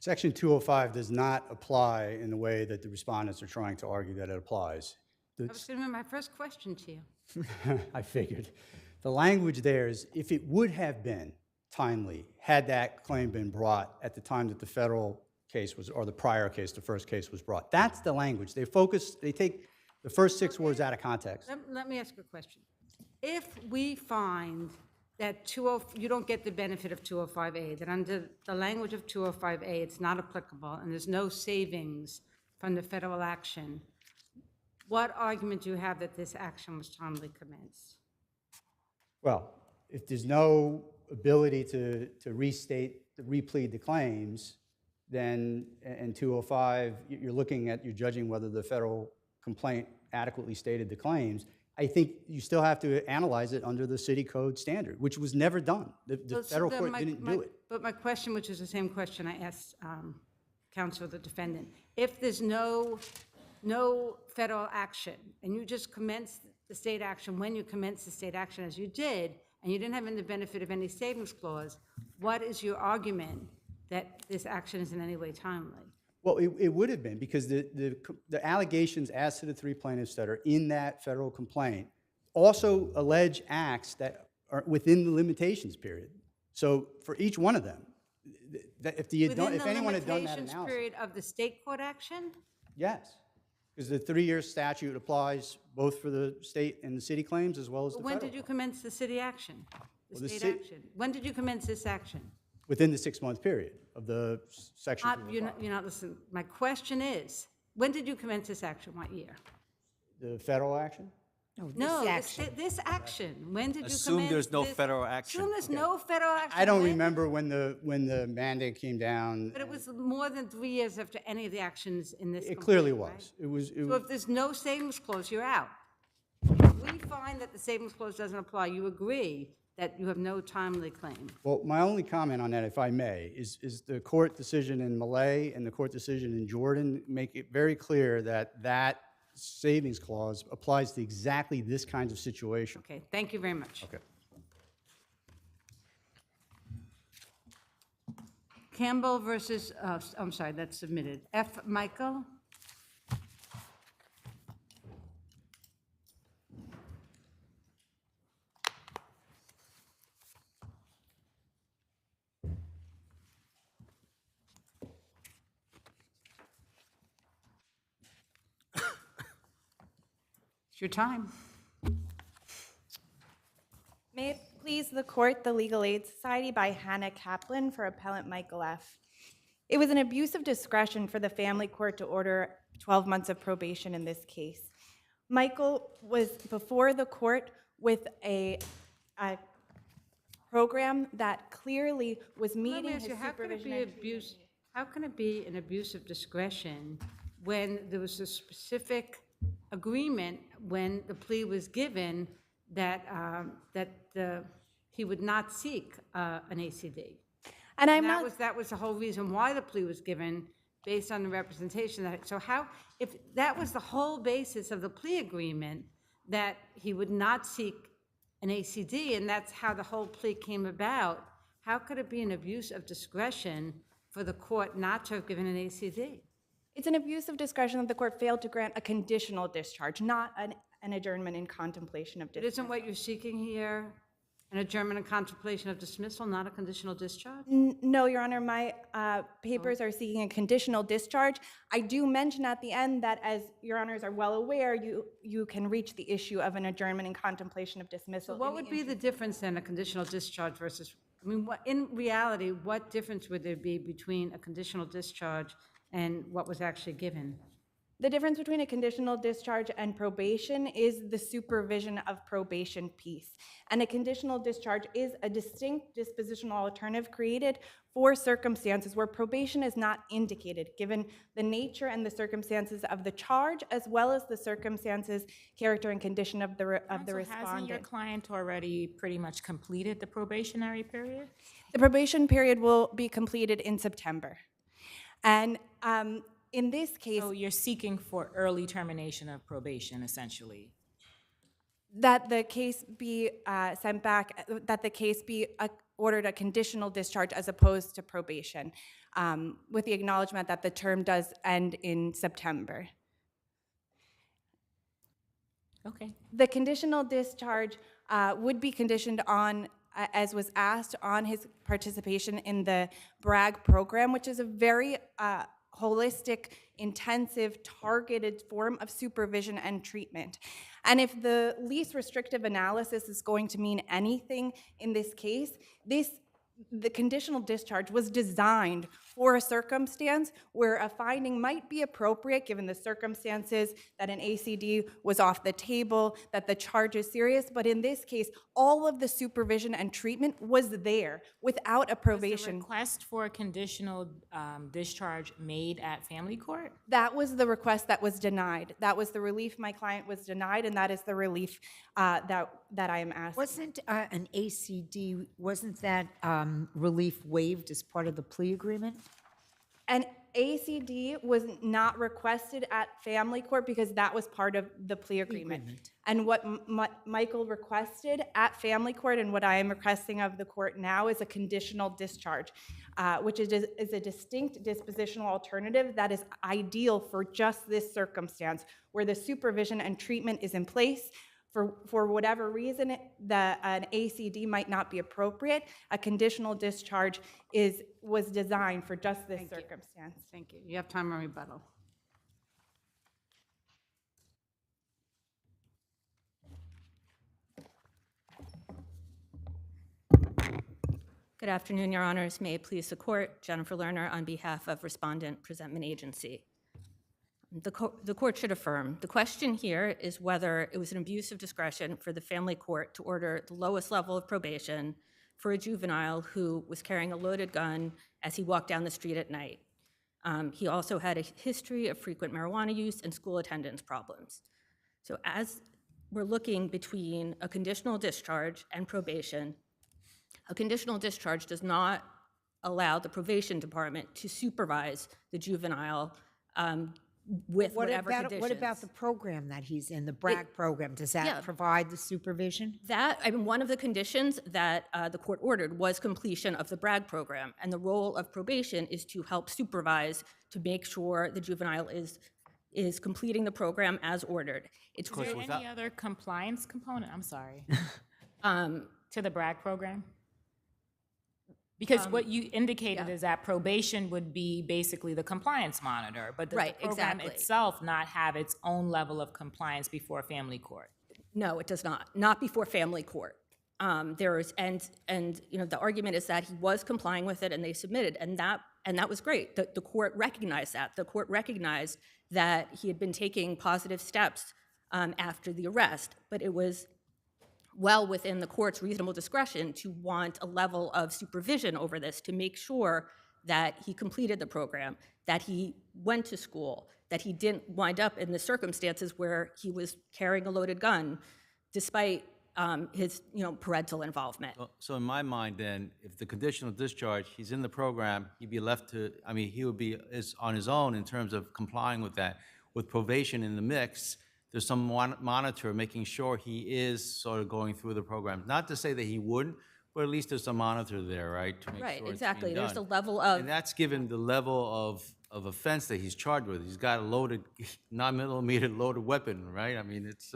Speaker 3: Section 205 does not apply in the way that the respondents are trying to argue that it applies.
Speaker 2: That was going to be my first question to you.
Speaker 3: I figured. The language there is, if it would have been timely, had that claim been brought at the time that the federal case was, or the prior case, the first case was brought. That's the language. They focus, they take the first 6 words out of context.
Speaker 2: Let me ask you a question. If we find that you don't get the benefit of 205A, that under the language of 205A, it's not applicable, and there's no savings from the federal action, what argument do you have that this action was timely commenced?
Speaker 3: Well, if there's no ability to replead the claims, then in 205, you're judging whether the federal complaint adequately stated the claims. I think you still have to analyze it under the city code standard, which was never done. The federal court didn't do it.
Speaker 2: But my question, which is the same question I asked counsel the defendant, if there's no federal action, and you just commence the state action when you commence the state action, as you did, and you didn't have the benefit of any savings clause, what is your argument that this action is in any way timely?
Speaker 3: Well, it would have been, because the allegations as to the 3 plaintiffs that are in that federal complaint also allege acts that are within the limitations period. So for each one of them, if anyone had done that analysis.
Speaker 2: Within the limitations period of the state court action?
Speaker 3: Yes, because the 3-year statute applies both for the state and the city claims as well as the federal.
Speaker 2: When did you commence the city action? The state action? When did you commence this action?
Speaker 3: Within the 6-month period of the section.
Speaker 2: You're not listening. My question is, when did you commence this action? What year?
Speaker 3: The federal action?
Speaker 2: No, this action. When did you commence?
Speaker 7: Assume there's no federal action.
Speaker 2: Assume there's no federal action.
Speaker 3: I don't remember when the mandate came down.
Speaker 2: But it was more than 3 years after any of the actions in this.
Speaker 3: It clearly
Speaker 2: complaint,
Speaker 3: was.
Speaker 2: right? So if there's no savings clause, you're out. If we find that the savings clause doesn't apply, you agree that you have no timely claim.
Speaker 3: Well, my only comment on that, if I may, is the court decision in Malay and the court decision in Jordan make it very clear that that savings clause applies to exactly this kind of situation.
Speaker 2: Okay, thank you very much.
Speaker 3: Okay.
Speaker 2: Campbell versus, I'm sorry, that's submitted. F. Michael? It's your time.
Speaker 14: May it please the court, the Legal Aid Society by Hannah Kaplan for Appellant Michael F. It was an abuse of discretion for the family court to order 12 months of probation in this case. Michael was before the court with a program that clearly was meeting his supervision.
Speaker 2: How can it be an abuse of discretion when there was a specific agreement when the plea was given that he would not seek an ACD?
Speaker 14: And
Speaker 2: that was the whole reason why the plea was given, based on the representation that. So how, if that was the whole basis of the plea agreement, that he would not seek an ACD, and that's how the whole plea came about, how could it be an abuse of discretion for the court not to have given an ACD?
Speaker 14: It's an abuse of discretion that the court failed to grant a conditional discharge, not an adjournment in contemplation of dismissal.
Speaker 2: But isn't what you're seeking here an adjournment in contemplation of dismissal, not a conditional discharge?
Speaker 14: No, Your Honor, my papers are seeking a conditional discharge. I do mention at the end that, as Your Honors are well aware, you can reach the issue of an adjournment in contemplation of dismissal.
Speaker 2: So what would be the difference then, a conditional discharge versus, I mean, in reality, what difference would there be between a conditional discharge and what was actually given?
Speaker 14: The difference between a conditional discharge and probation is the supervision of probation piece. And a conditional discharge is a distinct dispositional alternative created for circumstances where probation is not indicated, given the nature and the circumstances of the charge, as well as the circumstances, character, and condition of the respondent.
Speaker 9: Hasn't your client already pretty much completed the probationary period?
Speaker 14: The probation period will be completed in September. And in this case—
Speaker 9: So you're seeking for early termination of probation, essentially?
Speaker 14: That the case be sent back, that the case be ordered a conditional discharge as opposed to probation. with the acknowledgement that the term does end in September.
Speaker 9: Okay.
Speaker 14: The conditional discharge would be conditioned on, as was asked, on his participation in the BRAG program, which is a very holistic, intensive, targeted form of supervision and treatment. And if the least restrictive analysis is going to mean anything in this case, the conditional discharge was designed for a circumstance where a finding might be appropriate given the circumstances, that an ACD was off the table, that the charge is serious. But in this case, all of the supervision and treatment was there without a
Speaker 9: Was
Speaker 14: probation.
Speaker 9: the request for a conditional discharge made at family court?
Speaker 14: That was the request that was denied. That was the relief my client was denied, and that is the relief that I am asking.
Speaker 8: Wasn't an ACD, wasn't that relief waived as part of the plea agreement?
Speaker 14: An ACD was not requested at family court because that was part of the plea agreement. And what Michael requested at family court and what I am requesting of the court now is a conditional discharge, which is a distinct dispositional alternative that is ideal for just this circumstance where the supervision and treatment is in place. For whatever reason, an ACD might not be appropriate. A conditional discharge was designed for just this circumstance.
Speaker 2: Thank you. You have time on rebuttal.
Speaker 15: Good afternoon, Your Honors. May it please the Court, Jennifer Lerner on behalf of Respondent Presentment Agency. The court should affirm. The question here is whether it was an abuse of discretion for the family court to order the lowest level of probation for a juvenile who was carrying a loaded gun as he walked down the street at night. He also had a history of frequent marijuana use and school attendance problems. So as we're looking between a conditional discharge and probation, a conditional discharge does not allow the probation department to supervise the juvenile with whatever conditions.
Speaker 8: What about the program that he's in, the BRAG program? Does that provide the supervision?
Speaker 15: One of the conditions that the court ordered was completion of the BRAG program, and the role of probation is to help supervise to make sure the juvenile is completing the program as ordered.
Speaker 9: Is there any other compliance component, I'm sorry, to the BRAG program? Because what you indicated is that probation would be basically the compliance monitor, but does the program itself not have its own level of compliance before family court?
Speaker 15: No, it does not. Not before family court. The argument is that he was complying with it and they submitted, and that was great. The court recognized that. The court recognized that he had been taking positive steps after the arrest, but it was well within the court's reasonable discretion to want a level of supervision over this to make sure that he completed the program, that he went to school, that he didn't wind up in the circumstances where he was carrying a loaded gun despite his parental involvement.
Speaker 7: So in my mind then, if the conditional discharge, he's in the program, he'd be left to, he would be on his own in terms of complying with that. With probation in the mix, there's some monitor making sure he is sort of going through the program. Not to say that he wouldn't, but at least there's some monitor there, right? To make sure it's
Speaker 15: exactly.
Speaker 7: being
Speaker 15: There's
Speaker 7: done.
Speaker 15: a level of...
Speaker 7: And that's given the level of offense that he's charged with. He's got a loaded, 9mm loaded weapon, right? It's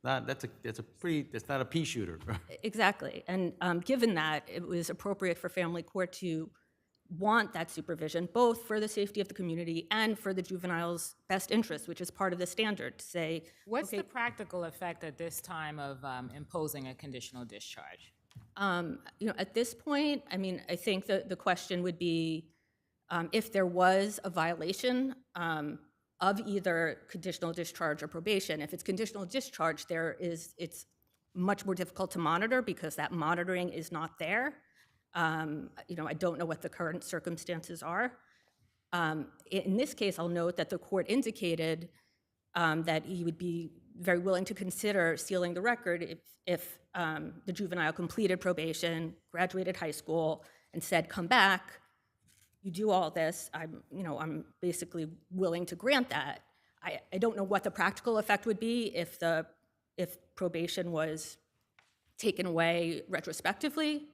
Speaker 7: that's not a pea shooter.
Speaker 15: Exactly. And given that, it was appropriate for family court to want that supervision, both for the safety of the community and for the juvenile's best interest, which is part of the standard, to say...
Speaker 9: What's the practical effect at this time of imposing a conditional discharge?
Speaker 15: At this point, I think the question would be if there was a violation of either conditional discharge or probation. If it's conditional discharge, it's much more difficult to monitor because that monitoring is not there. I don't know what the current circumstances are. In this case, I'll note that the court indicated that he would be very willing to consider sealing the record if the juvenile completed probation, graduated high school, and said, come back, you do all this, I'm basically willing to grant that. I don't know what the practical effect would be if probation was taken away retrospectively.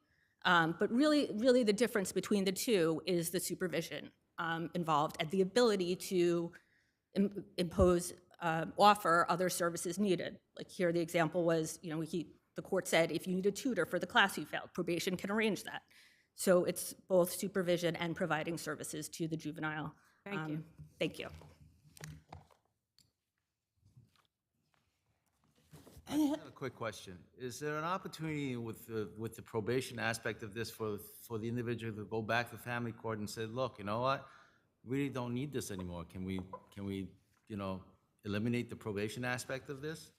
Speaker 15: But really the difference between the two is the supervision involved and the ability to impose, offer other services needed. Like here, the example was, the court said, if you need a tutor for the class you failed, probation can arrange that. So it's both supervision and providing services to the juvenile.
Speaker 2: Thank you.
Speaker 15: Thank you.
Speaker 7: I have a quick question. Is there an opportunity with the probation aspect of this for the individual to go back to family court and say, look, you know what? We really don't need this anymore. Can we eliminate the probation aspect of this?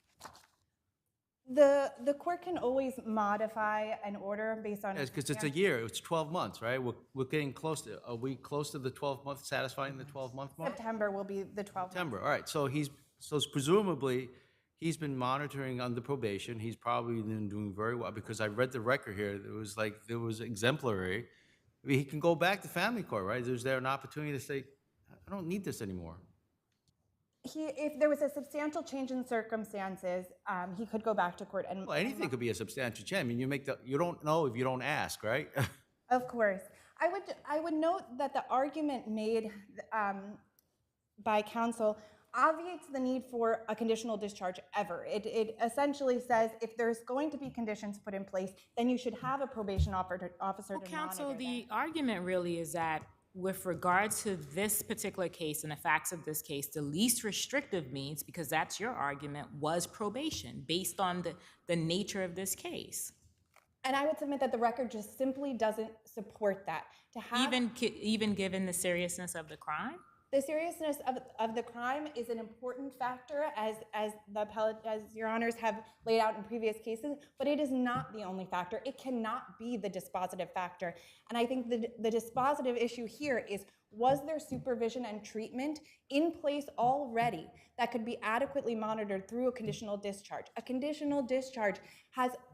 Speaker 14: The court can always modify an order based on.
Speaker 7: Yes, because it's a year. It's 12 months, right? We're getting close to. Are we close to the 12-month, satisfying the 12-month mark?
Speaker 14: September will be the 12th.
Speaker 7: September. All right. So presumably he's been monitoring under probation. He's probably been doing very well because I read the record here. It was exemplary. I mean, he can go back to family court, right? Is there an opportunity to say, I don't need this anymore?
Speaker 14: If there was a substantial change in circumstances, he could go back to court and.
Speaker 7: Well, anything could be a substantial change. I mean, you don't know if you don't ask, right?
Speaker 14: Of course. I would note that the argument made by counsel obviates the need for a conditional discharge ever. It essentially says if there's going to be conditions put in place, then you should have a probation officer to
Speaker 9: Counsel,
Speaker 14: monitor
Speaker 9: the argument really is that with regard to this particular case and the facts of this case, the least restrictive means, because that's your argument, was probation based on the nature of this case.
Speaker 14: And I would submit that the record just simply doesn't support that. To have
Speaker 9: Even given the seriousness of the crime?
Speaker 14: the seriousness of the crime is an important factor, as your honors have laid out in previous cases, but it is not the only factor. It cannot be the dispositive factor. And I think the dispositive issue here is, was there supervision and treatment in place already that could be adequately monitored through a conditional discharge? A conditional discharge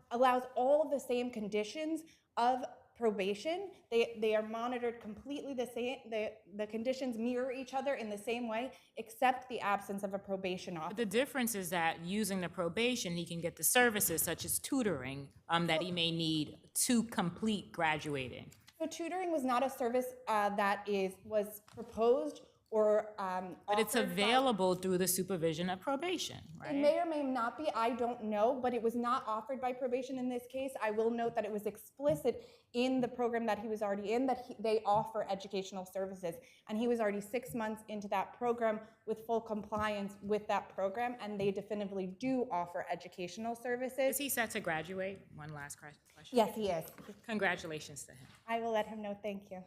Speaker 14: allows all of the same conditions of probation. They are monitored completely the same. The conditions mirror each other in the same way, except the absence of a probation officer.
Speaker 9: But the difference is that using the probation, he can get the services such as tutoring that he may need to complete graduating.
Speaker 14: So tutoring was not a service that was proposed or
Speaker 9: but it's available through the supervision of probation, right?
Speaker 14: It may or may not be, I don't know, but it was not offered by probation in this case. I will note that it was explicit in the program that he was already in that they offer educational services. And he was already 6 months into that program with full compliance with that program, and they definitively do offer educational services.
Speaker 9: Is he set to graduate? One last question.
Speaker 14: Yes, he is.
Speaker 9: Congratulations to him.
Speaker 14: I will let him know. Thank you.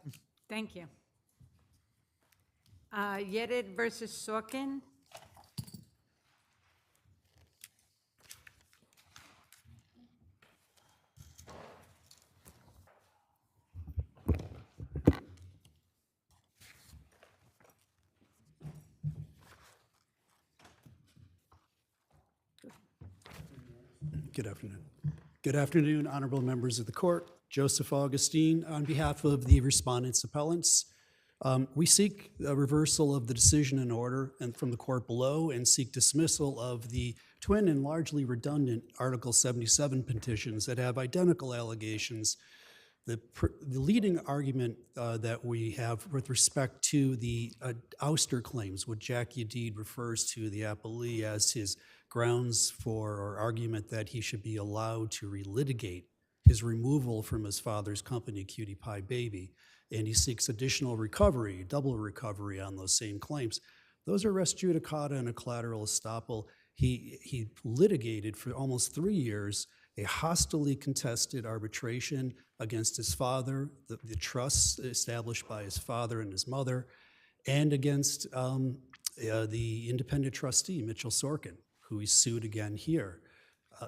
Speaker 2: Thank you. Yeed versus Sorin.
Speaker 16: Good afternoon. Good afternoon, honorable members of the court. Joseph Augustine on behalf of the respondents appellants. We seek a reversal of the decision and order and from the court below and seek dismissal of the twin and largely redundant Article 77 petitions that have identical allegations. The leading argument that we have with respect to the ouster claims, what Jack Yeed refers to the appellee as his grounds for or argument that he should be allowed to relitigate his removal from his father's company, Cutie Pie Baby, and he seeks additional recovery, double recovery on those same claims. Those are res judicata and a collateral estoppel. He litigated for almost 3 years a hostilely contested arbitration against his father, the trusts established by his father and his mother, and against the independent trustee, Mitchell Sorin, who he sued again here.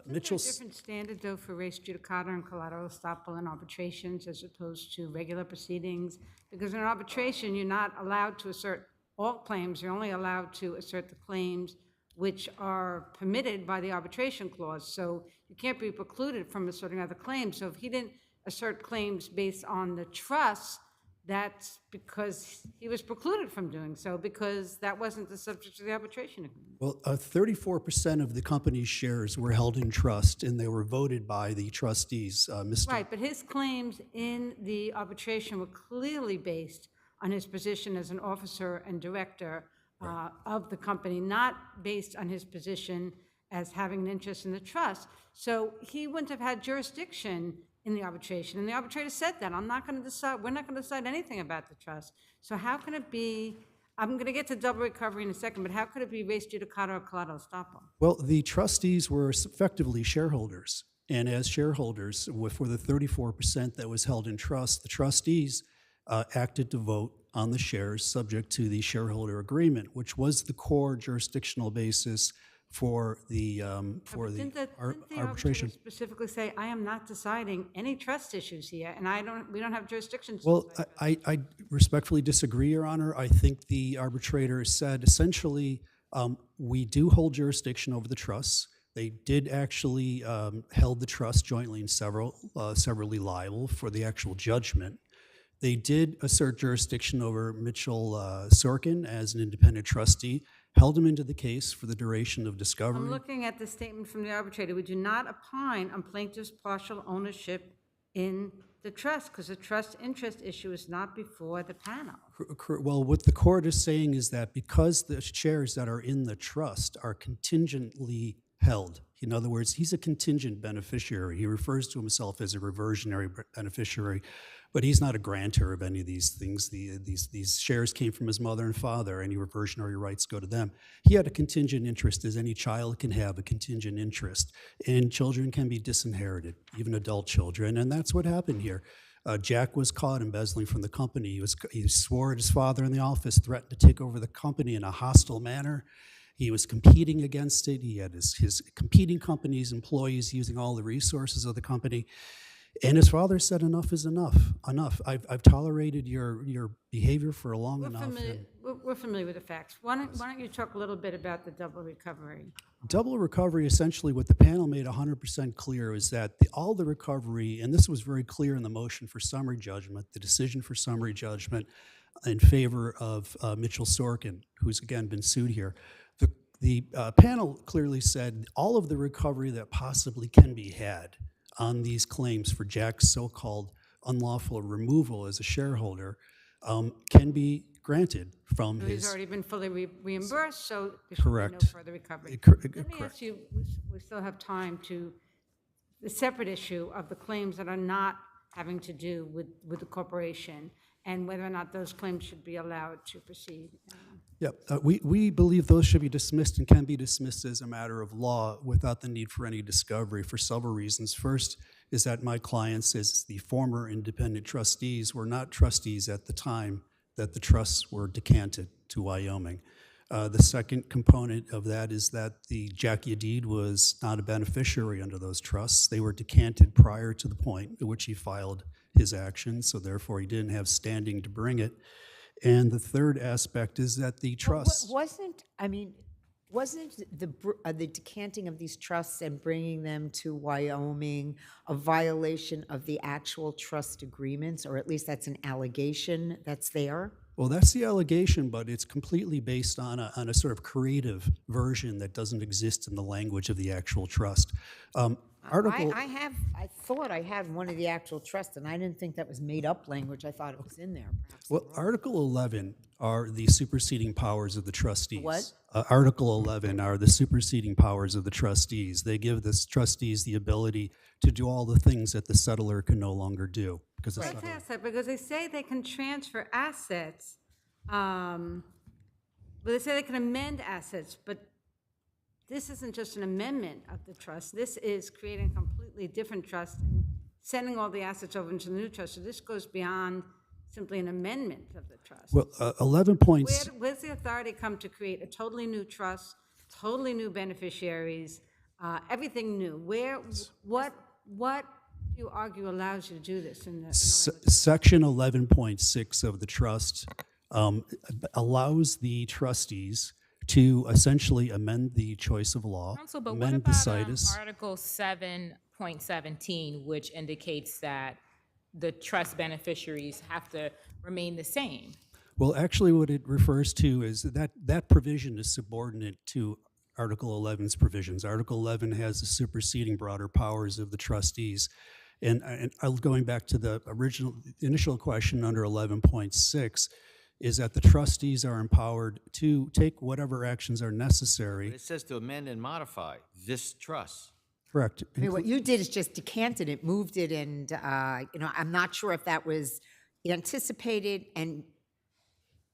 Speaker 2: Mitchell's a different standard, though, for res judicata and collateral estoppel in arbitrations as opposed to regular proceedings, because in arbitration, you're not allowed to assert all claims. You're only allowed to assert the claims which are permitted by the arbitration clause. So you can't be precluded from asserting other claims. So if he didn't assert claims based on the trust, that's because he was precluded from doing so, because that wasn't the subject of the arbitration agreement.
Speaker 16: Well, 34% of the company's shares were held in trust, and they were voted by the trustees. Mr.
Speaker 2: Right, but his claims in the arbitration were clearly based on his position as an officer and director of the company, not based on his position as having an interest in the trust. So he wouldn't have had jurisdiction in the arbitration, and the arbitrator said that. I'm not going to decide, we're not going to decide anything about the trust. So how can it be, I'm going to get to double recovery in a second, but how could it be res judicata or collateral estoppel?
Speaker 16: Well, the trustees were effectively shareholders, and as shareholders, for the 34% that was held in trust, the trustees acted to vote on the shares subject to the shareholder agreement, which was the core jurisdictional basis for the
Speaker 2: Didn't the
Speaker 16: arbitration.
Speaker 2: arbitrator specifically say, I am not deciding any trust issues here, and we don't have jurisdiction to
Speaker 16: Well,
Speaker 2: decide.
Speaker 16: I respectfully disagree, Your Honor. I think the arbitrator said essentially, we do hold jurisdiction over the trusts. They did actually held the trust jointly and severally liable for the actual judgment. They did assert jurisdiction over Mitchell Sorin as an independent trustee, held him into the case for the duration of discovery.
Speaker 2: I'm looking at the statement from the arbitrator. We do not opine on plaintiff's partial ownership in the trust, because the trust interest issue is not before the panel.
Speaker 16: Well, what the court is saying is that because the shares that are in the trust are contingently held, in other words, he's a contingent beneficiary. He refers to himself as a reversionary beneficiary, but he's not a grantor of any of these things. These shares came from his mother and father. Any reversionary rights go to them. He had a contingent interest, as any child can have a contingent interest, and children can be disinherited, even adult children, and that's what happened here. Jack was caught embezzling from the company. He swore at his father in the office, threatened to take over the company in a hostile manner. He was competing against it. He had his competing company's employees using all the resources of the company. And his father said, enough is enough, enough. I've tolerated your behavior for long enough.
Speaker 2: We're familiar with the facts. Why don't you talk a little bit about the double recovery?
Speaker 16: Double recovery, essentially what the panel made 100% clear is that all the recovery, and this was very clear in the motion for summary judgment, the decision for summary judgment in favor of Mitchell Sorin, who's again been sued here. The panel clearly said all of the recovery that possibly can be had on these claims for Jack's so-called unlawful removal as a shareholder can be granted from
Speaker 2: So
Speaker 16: his...
Speaker 2: he's already been fully reimbursed, so there should be
Speaker 16: Correct.
Speaker 2: no further recovery. Let me
Speaker 16: Correct.
Speaker 2: ask you, we still have time to, the separate issue of the claims that are not having to do with the corporation, and whether or not those claims should be allowed to proceed.
Speaker 16: Yep, we believe those should be dismissed and can be dismissed as a matter of law without the need for any discovery for several reasons. First is that my clients, as the former independent trustees, were not trustees at the time that the trusts were decanted to Wyoming. The second component of that is that the Jack Yeed was not a beneficiary under those trusts. They were decanted prior to the point at which he filed his action, so therefore he didn't have standing to bring it. And the third aspect is that the trust...
Speaker 8: Wasn't the decanting of these trusts and bringing them to Wyoming a violation of the actual trust agreements, or at least that's an allegation that's there?
Speaker 16: Well, that's the allegation, but it's completely based on a sort of creative version that doesn't exist in the language of the actual trust.
Speaker 8: I thought I had one of the actual trusts, and I didn't think that was made-up language. I thought it was in there.
Speaker 16: Well, Article 11 are the superseding powers of the trustees.
Speaker 8: What?
Speaker 16: Article 11 are the superseding powers of the trustees. They give the trustees the ability to do all the things that the settler can no longer do. Because
Speaker 2: Let's ask that, because they say they can transfer assets, but they say they can amend assets, but this isn't just an amendment of the trust. This is creating a completely different trust and sending all the assets over into the new trust. So this goes beyond simply an amendment of the trust.
Speaker 16: Well, 11 points.
Speaker 2: Where's the authority come to create a totally new trust, totally new beneficiaries, everything new? What do you argue allows you to do this?
Speaker 16: Section 11.6 of the trust allows the trustees to essentially amend the choice of law,
Speaker 9: Counsel, but
Speaker 16: amend
Speaker 9: what
Speaker 16: the
Speaker 9: about
Speaker 16: situs.
Speaker 9: Article 7.17, which indicates that the trust beneficiaries have to remain the same.
Speaker 16: Well, actually, what it refers to is that provision is subordinate to Article 11's provisions. Article 11 has the superseding broader powers of the trustees. And going back to the initial question under 11.6, is that the trustees are empowered to take whatever actions are necessary.
Speaker 7: It says to amend and modify this trust.
Speaker 16: Correct.
Speaker 8: I mean, what you did is just decanted it, moved it, and, I'm not sure if that was anticipated, and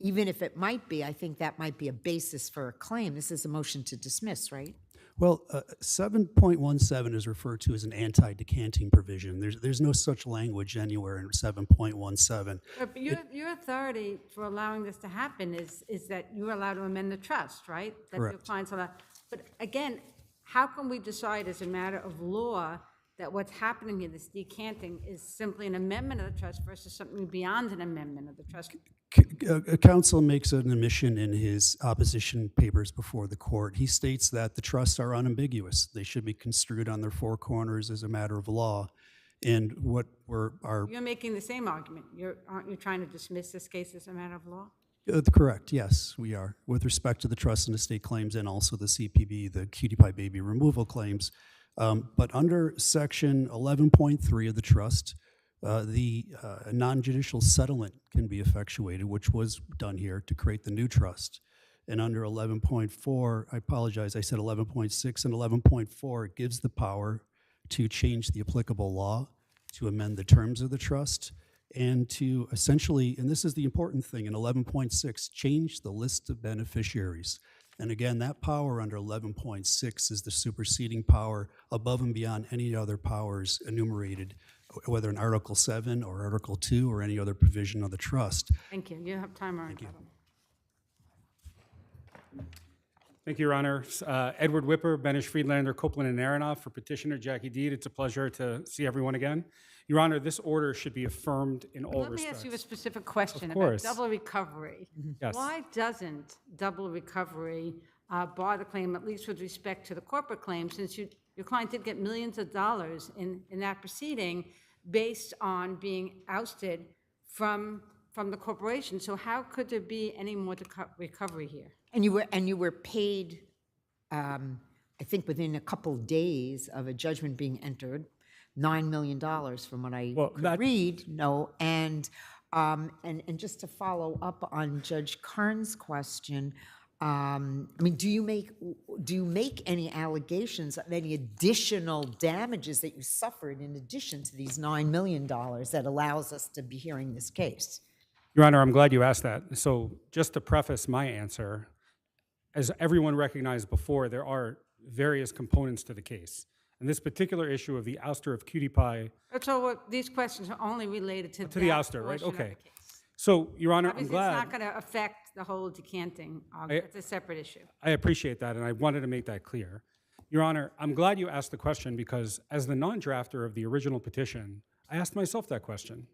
Speaker 8: even if it might be, I think that might be a basis for a claim. This is a motion to dismiss, right?
Speaker 16: Well, 7.17 is referred to as an anti-decanting provision. There's no such language anywhere in 7.17.
Speaker 2: But your authority for allowing this to happen is that you're allowed to amend the trust, right? That your
Speaker 16: Correct.
Speaker 2: client's allowed. But again, how can we decide as a matter of law that what's happening here, this decanting, is simply an amendment of the trust versus something beyond an amendment of the trust?
Speaker 16: Counsel makes an admission in his opposition papers before the court. He states that the trusts are unambiguous. They should be construed on their four corners as a matter of law. And what
Speaker 2: You're making the same argument. Aren't you trying to dismiss this case as a matter of law?
Speaker 16: Correct, yes, we are, with respect to the trust and estate claims and also the CPB, the cutie pie baby removal claims. But under section 11.3 of the trust, the non-judicial settlement can be effectuated, which was done here to create the new trust. And under 11.4, I apologize, I said 11.6 and 11.4, it gives the power to change the applicable law, to amend the terms of the trust, and to essentially, and this is the important thing, in 11.6, change the list of beneficiaries. And again, that power under 11.6 is the superseding power above and beyond any other powers enumerated, whether in Article 7 or Article 2 or any other provision of the trust.
Speaker 2: Thank you. You have time, Thank you.
Speaker 17: Thank you, Your Honor. Edward Whipper, Benish, Friedlander, Copeland, and Aronoff for petitioner Jackie Deed. It's a pleasure to see everyone again. Your Honor, this order should be affirmed in all respects.
Speaker 2: Let me ask you a specific question
Speaker 17: Of
Speaker 2: about
Speaker 17: course.
Speaker 2: double recovery.
Speaker 17: Yes.
Speaker 2: Why doesn't double recovery bar the claim, at least with respect to the corporate claim, since your client did get millions of dollars in that proceeding based on being ousted from the corporation? So how could there be any more recovery here?
Speaker 8: And you were paid, I think within a couple days of a judgment being entered, $9 million from what I could read. No, and just to follow up on Judge Karn's question, I mean, do you make any allegations of any additional damages that you suffered in addition to these $9 million that allows us to be hearing this case?
Speaker 17: Your Honor, I'm glad you asked that. So just to preface my answer, as everyone recognized before, there are various components to the case. And this particular issue of the ouster of Cutie Pie.
Speaker 2: So these questions are only related to
Speaker 17: the ouster, right?
Speaker 2: portion of the
Speaker 17: Okay.
Speaker 2: case.
Speaker 17: So, Your Honor,
Speaker 2: Obviously,
Speaker 17: I'm glad.
Speaker 2: it's not going to affect the whole decanting. It's a separate issue.
Speaker 17: I appreciate that, and I wanted to make that clear. Your Honor, I'm glad you asked the question because as the non-drafter of the original petition, I asked myself that question.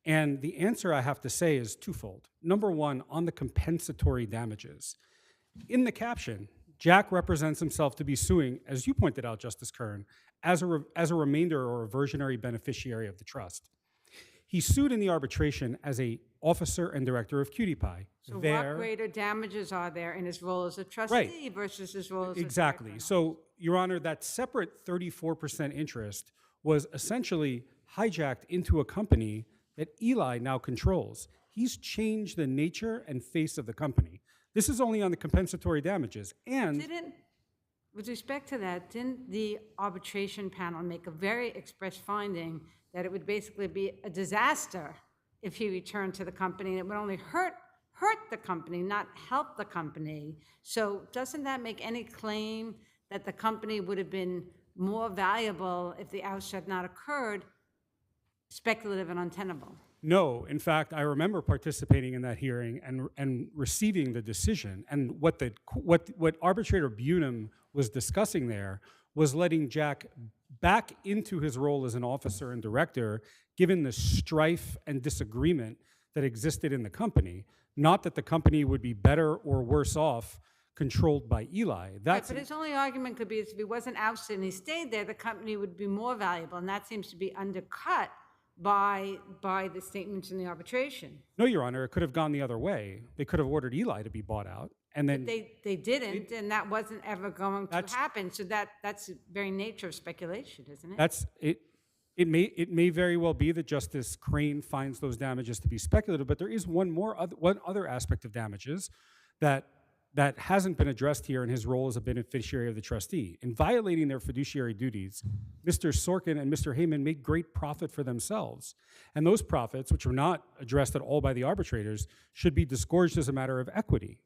Speaker 17: And the answer I have to say is twofold. Number one, on the compensatory damages. In the caption, Jack represents himself to be suing, as you pointed out, Justice Kern, as a remainder or reversionary beneficiary of the trust. He sued in the arbitration as a officer and director of Cutie Pie.
Speaker 2: So what greater damages are there in his role as a trustee versus his role as a
Speaker 17: Exactly.
Speaker 2: director?
Speaker 17: So, Your Honor, that separate 34% interest was essentially hijacked into a company that Eli now controls. He's changed the nature and face of the company. This is only on the compensatory damages. And
Speaker 2: With respect to that, didn't the arbitration panel make a very express finding that it would basically be a disaster if he returned to the company, and it would only hurt the company, not help the company? So doesn't that make any claim that the company would have been more valuable if the ouster had not occurred speculative and untenable?
Speaker 17: no, in fact, I remember participating in that hearing and receiving the decision. And what Arbitrator Bunham was discussing there was letting Jack back into his role as an officer and director, given the strife and disagreement that existed in the company. Not that the company would be better or worse off controlled by Eli.
Speaker 2: Right, but his only argument could be is if he wasn't ousted and he stayed there, the company would be more valuable, and that seems to be undercut by the statements in the arbitration.
Speaker 17: No, Your Honor, it could have gone the other way. They could have ordered Eli to be bought out, and then
Speaker 2: They didn't, and that wasn't ever going to happen. So that's the very nature of speculation, isn't it?
Speaker 17: that's it. It may very well be that Justice Crane finds those damages to be speculative, but there is one other aspect of damages that hasn't been addressed here in his role as a beneficiary of the trustee. In violating their fiduciary duties, Mr. Sorkin and Mr. Heyman made great profit for themselves. And those profits, which were not addressed at all by the arbitrators, should be disgorged as a matter of equity.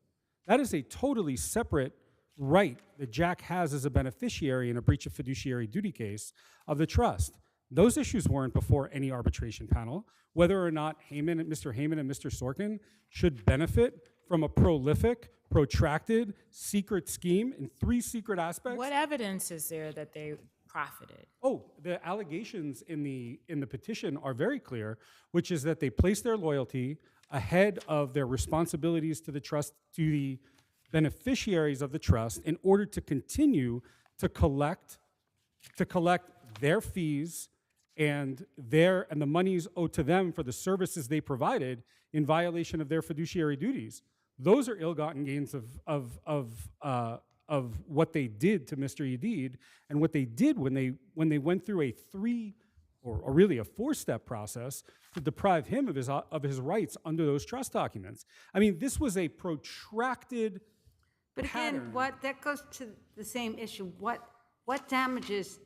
Speaker 17: That is a totally separate right that Jack has as a beneficiary in a breach of fiduciary duty case of the trust. Those issues weren't before any arbitration panel. Whether or not Mr. Heyman and Mr. Sorkin should benefit from a prolific, protracted, secret scheme in 3 secret aspects.
Speaker 9: What evidence is there that they profited?
Speaker 17: Oh, the allegations in the petition are very clear, which is that they placed their loyalty ahead of their responsibilities to the trust, to the beneficiaries of the trust, in order to continue to collect their fees and the monies owed to them for the services they provided in violation of their fiduciary duties. Those are ill-gotten gains of what they did to Mr. Yeed, and what they did when they went through a 3 or really a 4-step process to deprive him of his rights under those trust documents. I mean, this was a protracted
Speaker 2: But again, that goes to the same issue. What damages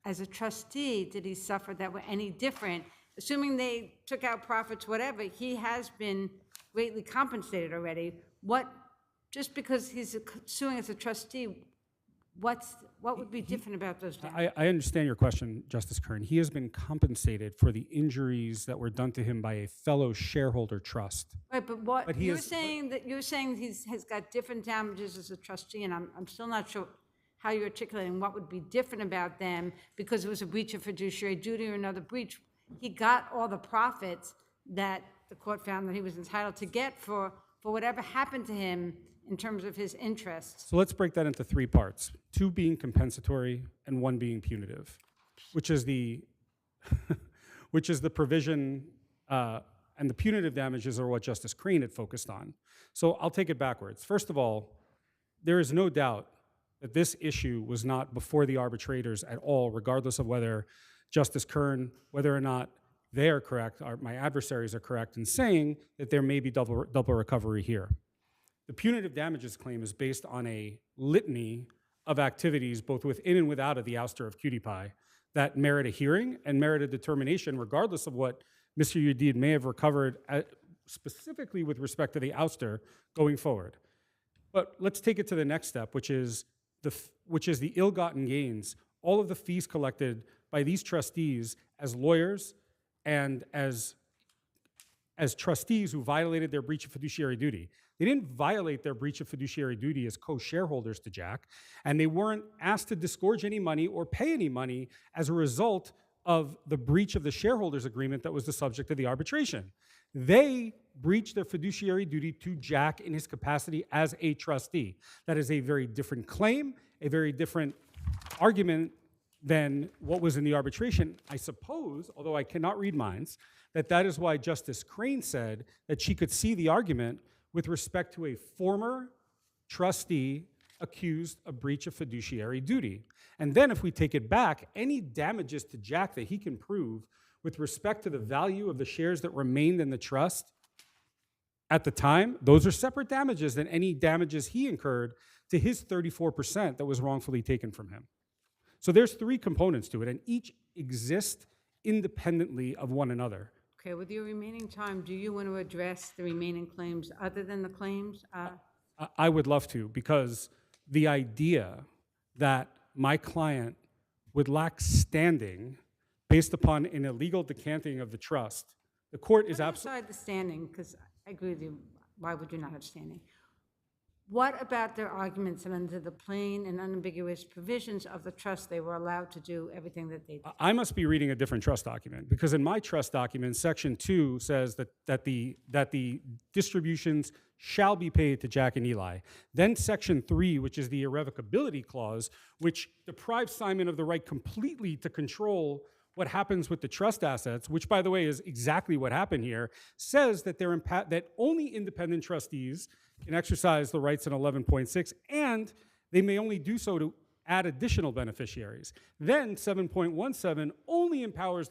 Speaker 2: as a trustee did he suffer that were any different? Assuming they took out profits, whatever, he has been greatly compensated already. Just because he's suing as a trustee, what would be different about those damages?
Speaker 17: I understand your question, Justice Kern. He has been compensated for the injuries that were done to him by a fellow shareholder trust.
Speaker 2: Right, but you're saying he's got different damages as a trustee, and I'm still not sure how you're articulating what would be different about them because it was a breach of fiduciary duty or another breach. He got all the profits that the court found that he was entitled to get for whatever happened to him in terms of his interests.
Speaker 17: So let's break that into 3 parts, 2 being compensatory and 1 being punitive, which is the provision, and the punitive damages are what Justice Crane had focused on. So I'll take it backwards. First of all, there is no doubt that this issue was not before the arbitrators at all, regardless of whether Justice Kern, whether or not they are correct, or my adversaries are correct in saying that there may be double recovery here. The punitive damages claim is based on a litany of activities, both within and without of the ouster of Cutie Pie, that merit a hearing and merit a determination, regardless of what Mr. Yeed may have recovered, specifically with respect to the ouster going forward. But let's take it to the next step, which is the ill-gotten gains, all of the fees collected by these trustees as lawyers and as trustees who violated their breach of fiduciary duty. They didn't violate their breach of fiduciary duty as co-shareholders to Jack, and they weren't asked to disgorge any money or pay any money as a result of the breach of the shareholders agreement that was the subject of the arbitration. They breached their fiduciary duty to Jack in his capacity as a trustee. That is a very different claim, a very different argument than what was in the arbitration. I suppose, although I cannot read minds, that is why Justice Crane said that she could see the argument with respect to a former trustee accused of breach of fiduciary duty. And then if we take it back, any damages to Jack that he can prove with respect to the value of the shares that remained in the trust at the time, those are separate damages than any damages he incurred to his 34% that was wrongfully taken from him. So there's 3 components to it, and each exist independently of one another.
Speaker 2: Okay, with your remaining time, do you want to address the remaining claims other than the claims?
Speaker 17: I would love to, because the idea that my client would lack standing based upon an illegal decanting of the trust, the court is absolutely...
Speaker 2: Outside the standing, because I agree with you, why would you not have standing? What about their arguments that under the plain and unambiguous provisions of the trust, they were allowed to do everything that they did?
Speaker 17: I must be reading a different trust document, because in my trust document, Section 2 says that the distributions shall be paid to Jack and Eli. Then Section 3, which is the irrevocability clause, which deprives Simon of the right completely to control what happens with the trust assets, which by the way is exactly what happened here, says that that only independent trustees can exercise the rights in 11.6, and they may only do so to add additional beneficiaries. Then 7.17 only empowers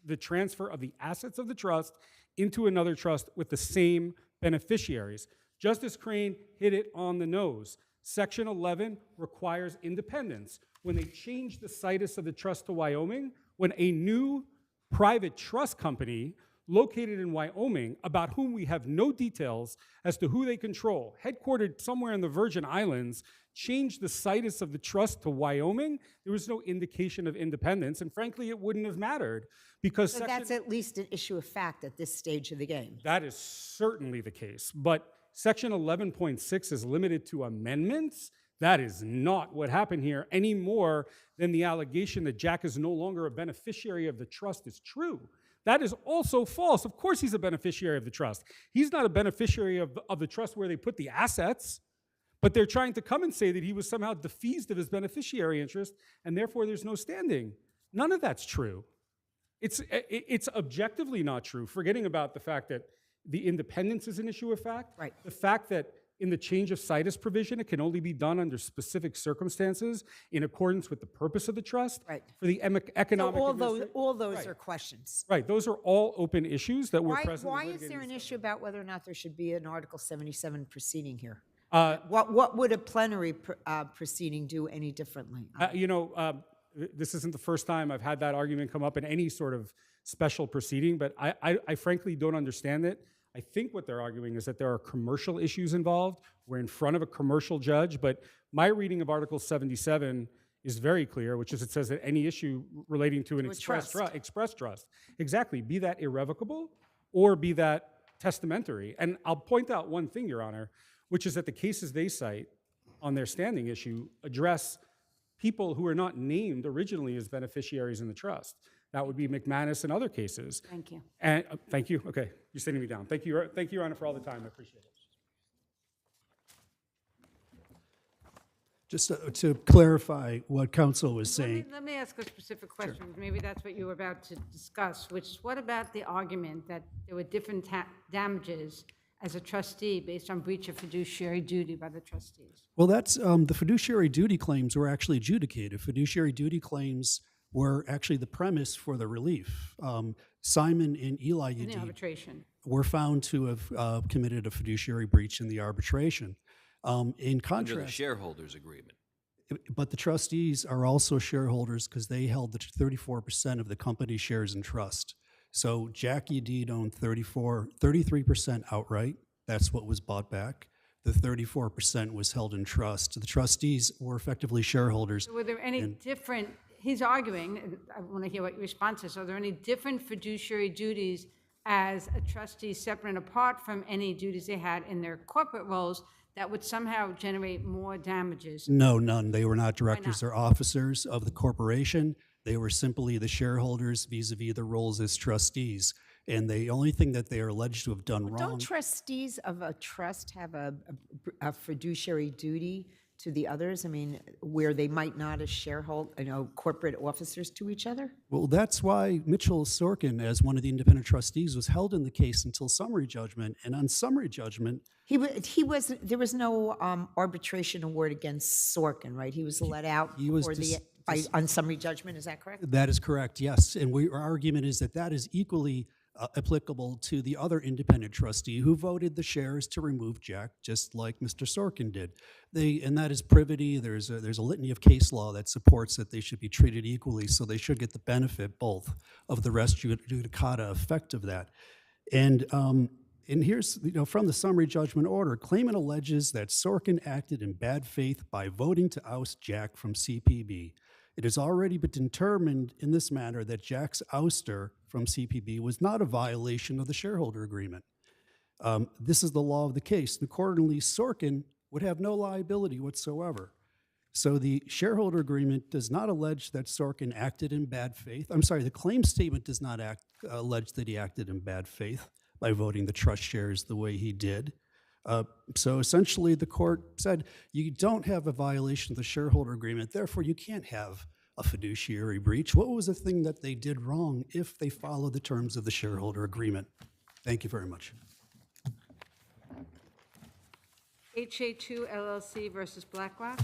Speaker 17: the transfer of the assets of the trust into another trust with the same beneficiaries. Justice Crane hit it on the nose. Section 11 requires independence. When they changed the situs of the trust to Wyoming, when a new private trust company located in Wyoming, about whom we have no details as to who they control, headquartered somewhere in the Virgin Islands, changed the situs of the trust to Wyoming, there was no indication of independence, and frankly, it wouldn't have mattered, because
Speaker 8: So that's at least an issue of fact at this stage of the game.
Speaker 17: that is certainly the case. But Section 11.6 is limited to amendments. That is not what happened here, any more than the allegation that Jack is no longer a beneficiary of the trust is true. That is also false. Of course he's a beneficiary of the trust. He's not a beneficiary of the trust where they put the assets, but they're trying to come and say that he was somehow defeased of his beneficiary interest, and therefore there's no standing. None of that's true. It's objectively not true, forgetting about the fact that the independence is an issue of fact.
Speaker 8: Right.
Speaker 17: The fact that in the change of situs provision, it can only be done under specific circumstances in accordance with the purpose of the trust.
Speaker 8: Right.
Speaker 17: For the economic.
Speaker 8: So all those are questions.
Speaker 17: Right. Those are all open issues that were presently
Speaker 8: Why is
Speaker 17: litigated.
Speaker 8: there an issue about whether or not there should be an Article 77 proceeding here?
Speaker 17: Uh,
Speaker 8: What would a plenary proceeding do any differently?
Speaker 17: This isn't the first time I've had that argument come up in any sort of special proceeding, but I frankly don't understand it. I think what they're arguing is that there are commercial issues involved. We're in front of a commercial judge, but my reading of Article 77 is very clear, which is it says that any issue relating to an express trust, exactly, be that irrevocable or be that testamentary. And I'll point out one thing, Your Honor, which is that the cases they cite on their standing issue address people who are not named originally as beneficiaries in the trust. That would be McManus and other cases.
Speaker 2: Thank you.
Speaker 17: And thank you. Okay, you're sitting me down. Thank you, Your Honor, for all the time. I appreciate it.
Speaker 16: Just to clarify what counsel was saying.
Speaker 2: Let me ask a specific question. Maybe that's what you were about to discuss, which is what about the argument that there were different damages as a trustee based on breach of fiduciary duty by the trustees?
Speaker 16: Well, that's the fiduciary duty claims were actually adjudicated. Fiduciary duty claims were actually the premise for the relief. Simon and Eli
Speaker 2: In the
Speaker 16: Yeed
Speaker 2: arbitration.
Speaker 16: were found to have committed a fiduciary breach in the arbitration. In
Speaker 11: Under the
Speaker 16: contrast,
Speaker 11: shareholders agreement.
Speaker 16: but the trustees are also shareholders because they held the 34% of the company shares in trust. So Jack Yeed owned 33% outright. That's what was bought back. The 34% was held in trust. The trustees were effectively shareholders.
Speaker 2: So were there any different, he's arguing, and I want to hear what your response is, are there any different fiduciary duties as a trustee separate and apart from any duties they had in their corporate roles that would somehow generate more damages?
Speaker 16: No, none. They were not directors
Speaker 2: not?
Speaker 16: or officers of the corporation. They were simply the shareholders vis-a-vis their roles as trustees. And the only thing that they are alleged to have done wrong.
Speaker 8: Don't trustees of a trust have a fiduciary duty to the others? I mean, where they might not as corporate officers to each other?
Speaker 16: Well, that's why Mitchell Sorkin, as one of the independent trustees, was held in the case until summary judgment. And on summary judgment,
Speaker 8: there was no arbitration award against Sorkin, right? He was let out on summary judgment, is that correct?
Speaker 16: that is correct, yes. And our argument is that that is equally applicable to the other independent trustee who voted the shares to remove Jack, just like Mr. Sorkin did. And that is privity. There's a litany of case law that supports that they should be treated equally, so they should get the benefit both of the res judicata effect of that. And here's, from the summary judgment order, claimant alleges that Sorkin acted in bad faith by voting to oust Jack from CPB. It has already been determined in this matter that Jack's ouster from CPB was not a violation of the shareholder agreement. This is the law of the case. And accordingly, Sorkin would have no liability whatsoever. So the shareholder agreement does not allege that Sorkin acted in bad faith. I'm sorry, the claim statement does not allege that he acted in bad faith by voting the trust shares the way he did. So essentially, the court said, you don't have a violation of the shareholder agreement, therefore you can't have a fiduciary breach? What was the thing that they did wrong if they followed the terms of the shareholder agreement? Thank you very much.
Speaker 2: HA2 LLC versus BlackRock.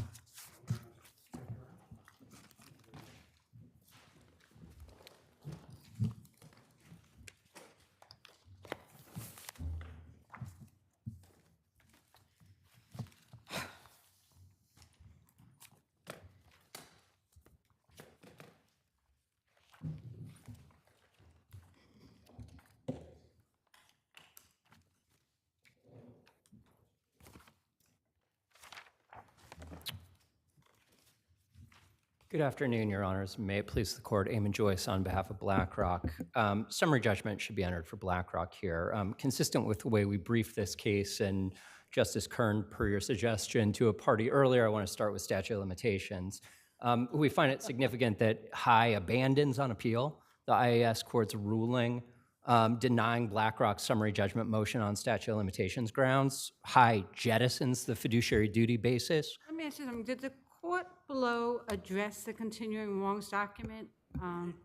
Speaker 18: Good afternoon, Your Honors. May it please the Court, Eamon Joyce on behalf of BlackRock. Summary judgment should be entered for BlackRock here. Consistent with the way we briefed this case, and Justice Kern, per your suggestion to a party earlier, I want to start with statute of limitations. We find it significant that High abandons on appeal the IAS Court's ruling denying BlackRock's summary judgment motion on statute of limitations grounds. High jettisons the fiduciary duty basis.
Speaker 2: Let me ask you something. Did the court below address the continuing wrongs document?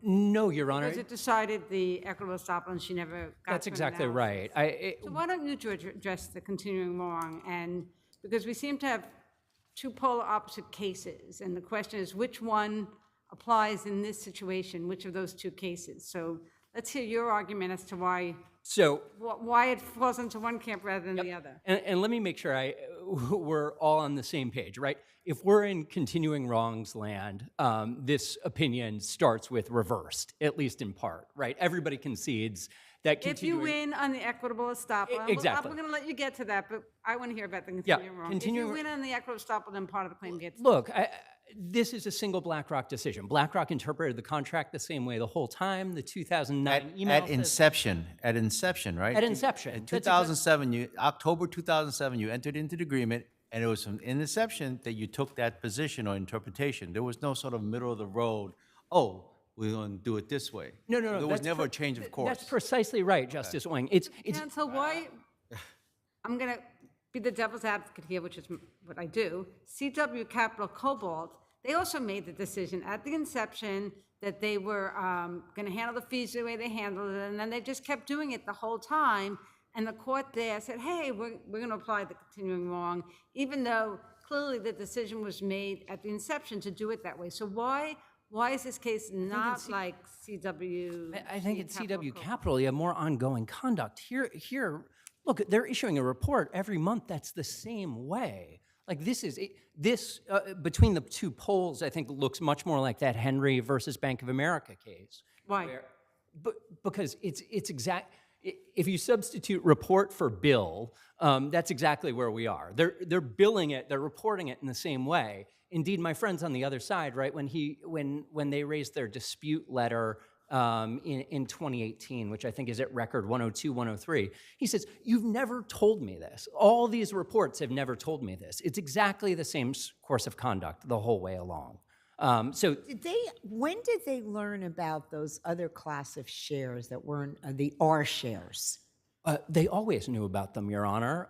Speaker 18: No, Your Honor.
Speaker 2: Because it decided the equitable estoppel and she never got
Speaker 18: That's
Speaker 2: to an
Speaker 18: exactly
Speaker 2: analysis.
Speaker 18: right.
Speaker 2: So why don't you address the continuing wrong? And because we seem to have two polar opposite cases, and the question is which one applies in this situation, which of those two cases? So let's hear your argument as to why it falls into one camp rather than the other.
Speaker 18: And let me make sure we're all on the same page, right? If we're in continuing wrongs land, this opinion starts with reversed, at least in part, right? Everybody concedes that
Speaker 2: If you win on the equitable estoppel,
Speaker 18: Exactly.
Speaker 2: we're going to let you get to that, but I want to hear about the continuing wrong. If you win on the equitable estoppel, then part of the claim gets.
Speaker 18: Look, this is a single BlackRock decision. BlackRock interpreted the contract the same way the whole time. The 2009 email
Speaker 7: At inception, right?
Speaker 18: At inception.
Speaker 7: In 2007, October 2007, you entered into the agreement, and it was from inception that you took that position or interpretation. There was no sort of middle of the road, we're going to do it this way.
Speaker 18: No.
Speaker 7: There was never a change of course.
Speaker 18: That's precisely right, Justice Wing. It's
Speaker 2: So why, I'm going to be the devil's advocate here, which is what I do. CW Capital Cobalt, they also made the decision at the inception that they were going to handle the fees the way they handled it, and then they just kept doing it the whole time. And the court there said, hey, we're going to apply the continuing wrong, even though clearly the decision was made at the inception to do it that way. So why is this case not like CW?
Speaker 18: I think it's CW Capital. You have more ongoing conduct. Here, look, they're issuing a report every month that's the same way. Like between the two polls, I think looks much more like that Henry versus Bank of America case.
Speaker 2: Why?
Speaker 18: Because it's exact. If you substitute report for bill, that's exactly where we are. They're billing it, they're reporting it in the same way. Indeed, my friends on the other side, right, when they raised their dispute letter in 2018, which I think is at record 102, 103, he says, you've never told me this. All these reports have never told me this. It's exactly the same course of conduct the whole way along.
Speaker 8: When did they learn about those other class of shares that weren't the R shares?
Speaker 18: They always knew about them, Your Honor.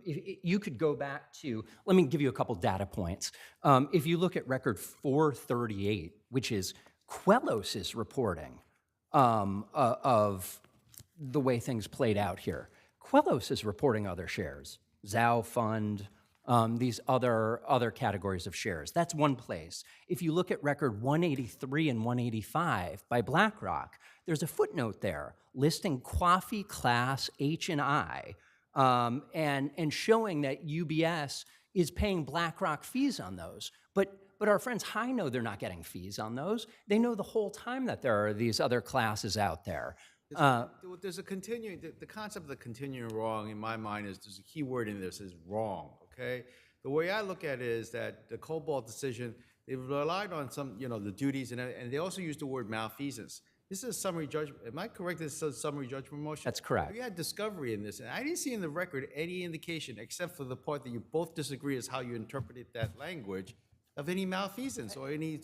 Speaker 18: You could go back to, let me give you a couple data points. If you look at record 438, which is Quelos's reporting of the way things played out here. Quelos is reporting other shares, Zhao Fund, these other categories of shares. That's one place. If you look at record 183 and 185 by BlackRock, there's a footnote there listing Quaffy class H and I and showing that UBS is paying BlackRock fees on those. But our friends High know they're not getting fees on those. They know the whole time that there are these other classes out there.
Speaker 7: There's a continuing, the concept of the continuing wrong in my mind is, there's a key word in this, is wrong, okay? The way I look at it is that the Cobalt decision, they relied on some, the duties, and they also used the word malfeasance. This is a summary judgment. Am I correct? This is a summary judgment motion?
Speaker 18: That's correct.
Speaker 7: We had discovery in this, and I didn't see in the record any indication, except for the part that you both disagree as how you interpreted that language, of any malfeasance or any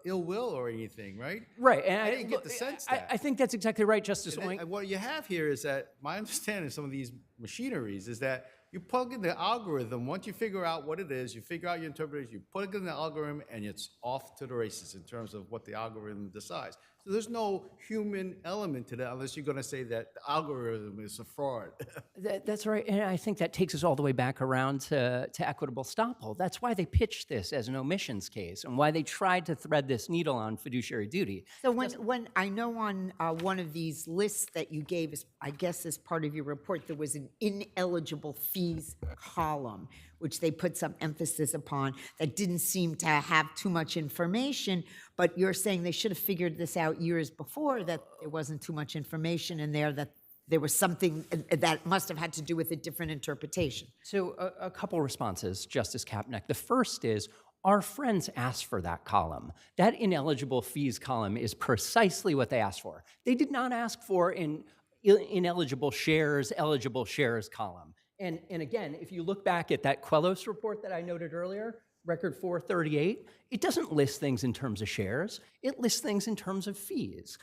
Speaker 7: ill will or anything, right?
Speaker 18: Right. And
Speaker 7: I didn't get the sense that.
Speaker 18: I think that's exactly right, Justice Wing.
Speaker 7: What you have here is that my understanding of some of these machineries is that You plug in the algorithm. Once you figure out what it is, you figure out your interpretation, you plug in the algorithm, and it's off to the races in terms of what the algorithm decides. So there's no human element to that unless you're going to say that the algorithm is a fraud.
Speaker 18: That's right, and I think that takes us all the way back around to equitable estoppel. That's why they pitched this as an omissions case and why they tried to thread this needle on fiduciary duty.
Speaker 8: So when I know on one of these lists that you gave, I guess as part of your report, there was an ineligible fees column, which they put some emphasis upon, that didn't seem to have too much information, but you're saying they should have figured this out years before, that there wasn't too much information in there, that there was something that must have had to do with a different interpretation.
Speaker 18: So a couple responses, Justice Kapnick. The first is, our friends asked for that column. That ineligible fees column is precisely what they asked for. They did not ask for an ineligible shares, eligible shares column. And again, if you look back at that Quellos report that I noted earlier, record 438, it doesn't list things in terms of shares. It lists things in terms of fees.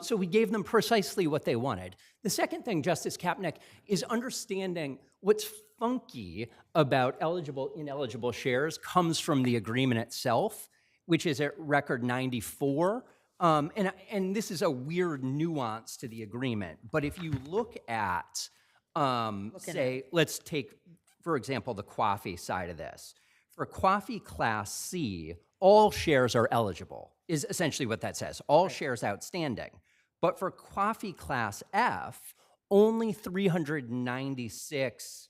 Speaker 18: So we gave them precisely what they wanted. The second thing, Justice Kapnick, is understanding what's funky about eligible, ineligible shares comes from the agreement itself, which is at record 94. And this is a weird nuance to the agreement. But if you look at, let's take, for example, the Coffee side of this. For Coffee Class C, all shares are eligible, is essentially what that says. All shares outstanding. But for Coffee Class F, only 396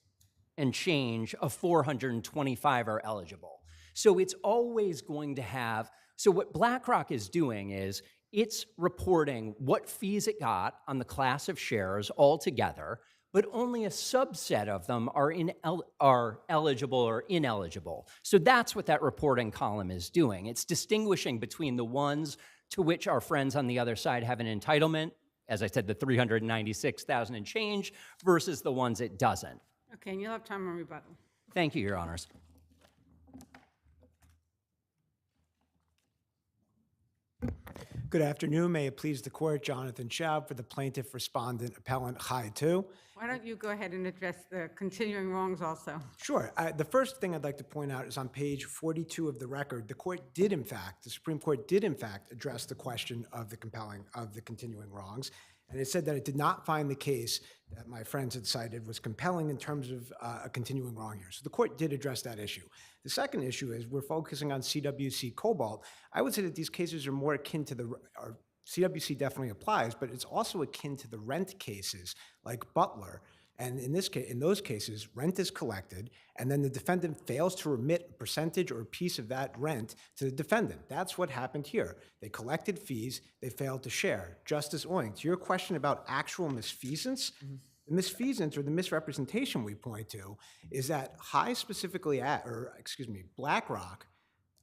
Speaker 18: and change of 425 are eligible. So it's always going to have, so what BlackRock is doing is it's reporting what fees it got on the class of shares altogether, but only a subset of them are eligible or ineligible. So that's what that reporting column is doing. It's distinguishing between the ones to which our friends on the other side have an entitlement, as I said, the 396,000 and change, versus the ones it doesn't.
Speaker 2: Okay, and you'll have time on rebuttal.
Speaker 18: Thank you, Your Honors.
Speaker 19: Good afternoon. May it please the court, Jonathan Schaub for the plaintiff respondent appellant Chai 2.
Speaker 2: Why don't you go ahead and address the continuing wrongs also?
Speaker 19: Sure. The first thing I'd like to point out is on page 42 of the record, the Supreme Court did in fact address the question of the continuing wrongs. And it said that it did not find the case that my friends had cited was compelling in terms of a continuing wrong here. So the court did address that issue. The second issue is we're focusing on CWC Cobalt. I would say that these cases are more akin to CWC definitely applies, but it's also akin to the rent cases like Butler. And in those cases, rent is collected, and then the defendant fails to remit a percentage or a piece of that rent to the defendant. That's what happened here. They collected fees, they failed to share. Justice Oing, to your question about actual misfeasance, the misfeasance or the misrepresentation we point to is that BlackRock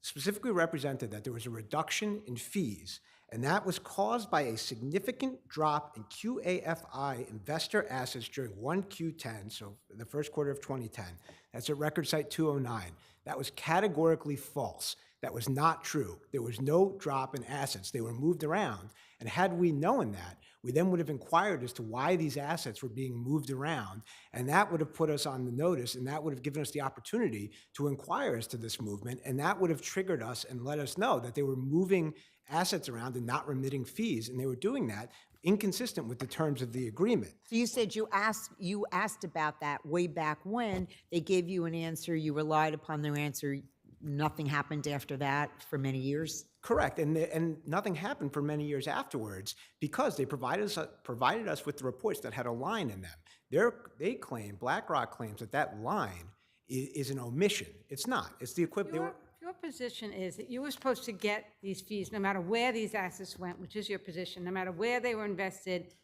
Speaker 19: specifically represented that there was a reduction in fees, and that was caused by a significant drop in QAFI investor assets during 1Q10, so the first quarter of 2010. That's at record site 209. That was categorically false. That was not true. There was no drop in assets. They were moved around. And had we known that, we then would have inquired as to why these assets were being moved around, and that would have put us on the notice, and that would have given us the opportunity to inquire as to this movement, and that would have triggered us and let us know that they were moving assets around and not remitting fees, and they were doing that inconsistent with the terms of the agreement.
Speaker 8: So you said you asked about that way back when. They gave you an answer, you relied upon their answer, nothing happened after that for many years?
Speaker 19: Correct, and nothing happened for many years afterwards because they provided us with the reports that had a line in them. BlackRock claims that line is an omission. It's not. It's the equivalent.
Speaker 2: Your position is that you were supposed to get these fees no matter where these assets went, which is your position, no matter where they were invested.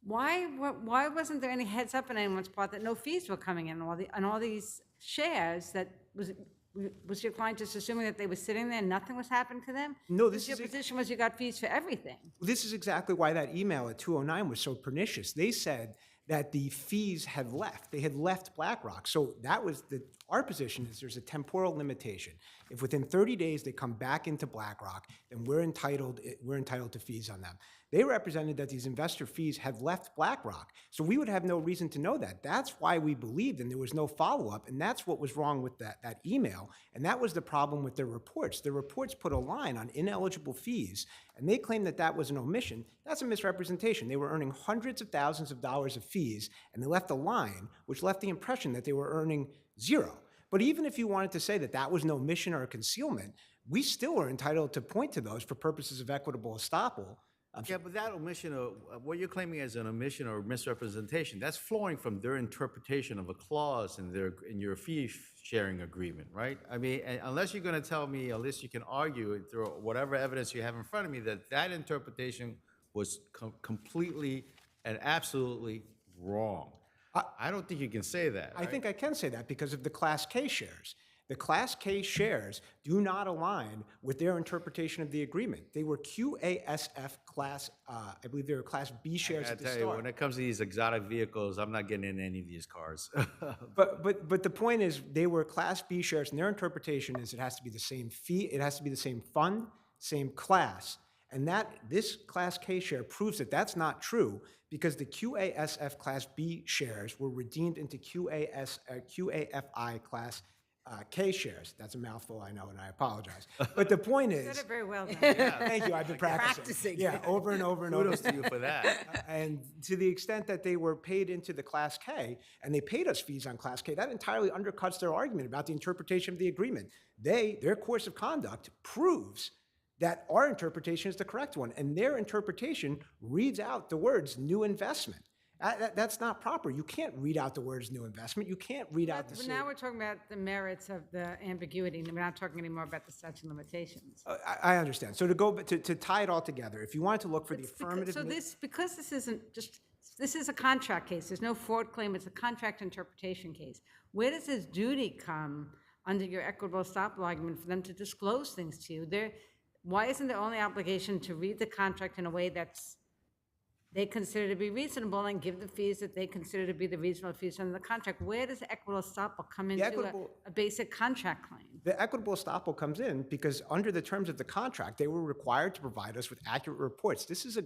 Speaker 2: Why wasn't there any heads up on anyone's part that no fees were coming in on all these shares? That was your client just assuming that they were sitting there and nothing was happening to them?
Speaker 19: No,
Speaker 2: your position was you got fees for everything.
Speaker 19: This is exactly why that email at 209 was so pernicious. They said that the fees had left. They had left BlackRock. So that was the Our position is there's a temporal limitation. If within 30 days they come back into BlackRock, then we're entitled to fees on them. They represented that these investor fees have left BlackRock, so we would have no reason to know that. That's why we believed, and there was no follow-up, and that's what was wrong with that email, and that was the problem with their reports. Their reports put a line on ineligible fees, and they claimed that that was an omission. That's a misrepresentation. They were earning hundreds of thousands of dollars of fees, and they left a line which left the impression that they were earning zero. But even if you wanted to say that that was an omission or a concealment, we still are entitled to point to those for purposes of equitable estoppel.
Speaker 7: Yeah, but that omission, or what you're claiming as an omission or misrepresentation, that's flowing from their interpretation of a clause in your fee-sharing agreement, right? I mean, unless you're going to tell me, unless you can argue through whatever evidence you have in front of me, that interpretation was completely and absolutely wrong. I don't think you can say that.
Speaker 19: I think I can say that because of the Class K shares. The Class K shares do not align with their interpretation of the agreement. They were QASF Class, I believe they were Class B shares at the
Speaker 7: tell you,
Speaker 19: start.
Speaker 7: when it comes to these exotic vehicles, I'm not getting in any of these cars.
Speaker 19: But the point is, they were Class B shares, and their interpretation is it has to be the same fee, it has to be the same fund, same class. And this Class K share proves that that's not true because the QASF Class B shares were redeemed into QAFI Class K shares. That's a mouthful, I know, and I apologize. But the point is...
Speaker 2: You said it very well, though.
Speaker 19: Yeah, thank you. I've been practicing. Yeah, over and over and over.
Speaker 7: Kudos to you for that.
Speaker 19: And to the extent that they were paid into the Class K, and they paid us fees on Class K, that entirely undercuts their argument about the interpretation of the agreement. Their course of conduct proves that our interpretation is the correct one, and their interpretation reads out the words new investment. That's not proper. You can't read out the words new investment. You can't read out the...
Speaker 2: But now we're talking about the merits of the ambiguity, and we're not talking anymore about the statute of limitations.
Speaker 19: I understand. So to tie it all together, if you wanted to look for the affirmative...
Speaker 2: Because this isn't just, this is a contract case. There's no fraud claim. It's a contract interpretation case. Where does this duty come under your equitable estoppel argument for them to disclose things to you? Why isn't their only obligation to read the contract in a way that's they consider to be reasonable and give the fees that they consider to be the reasonable fees under the contract? Where does equitable estoppel come into a basic contract claim?
Speaker 19: The equitable estoppel comes in because under the terms of the contract, they were required to provide us with accurate reports. This is a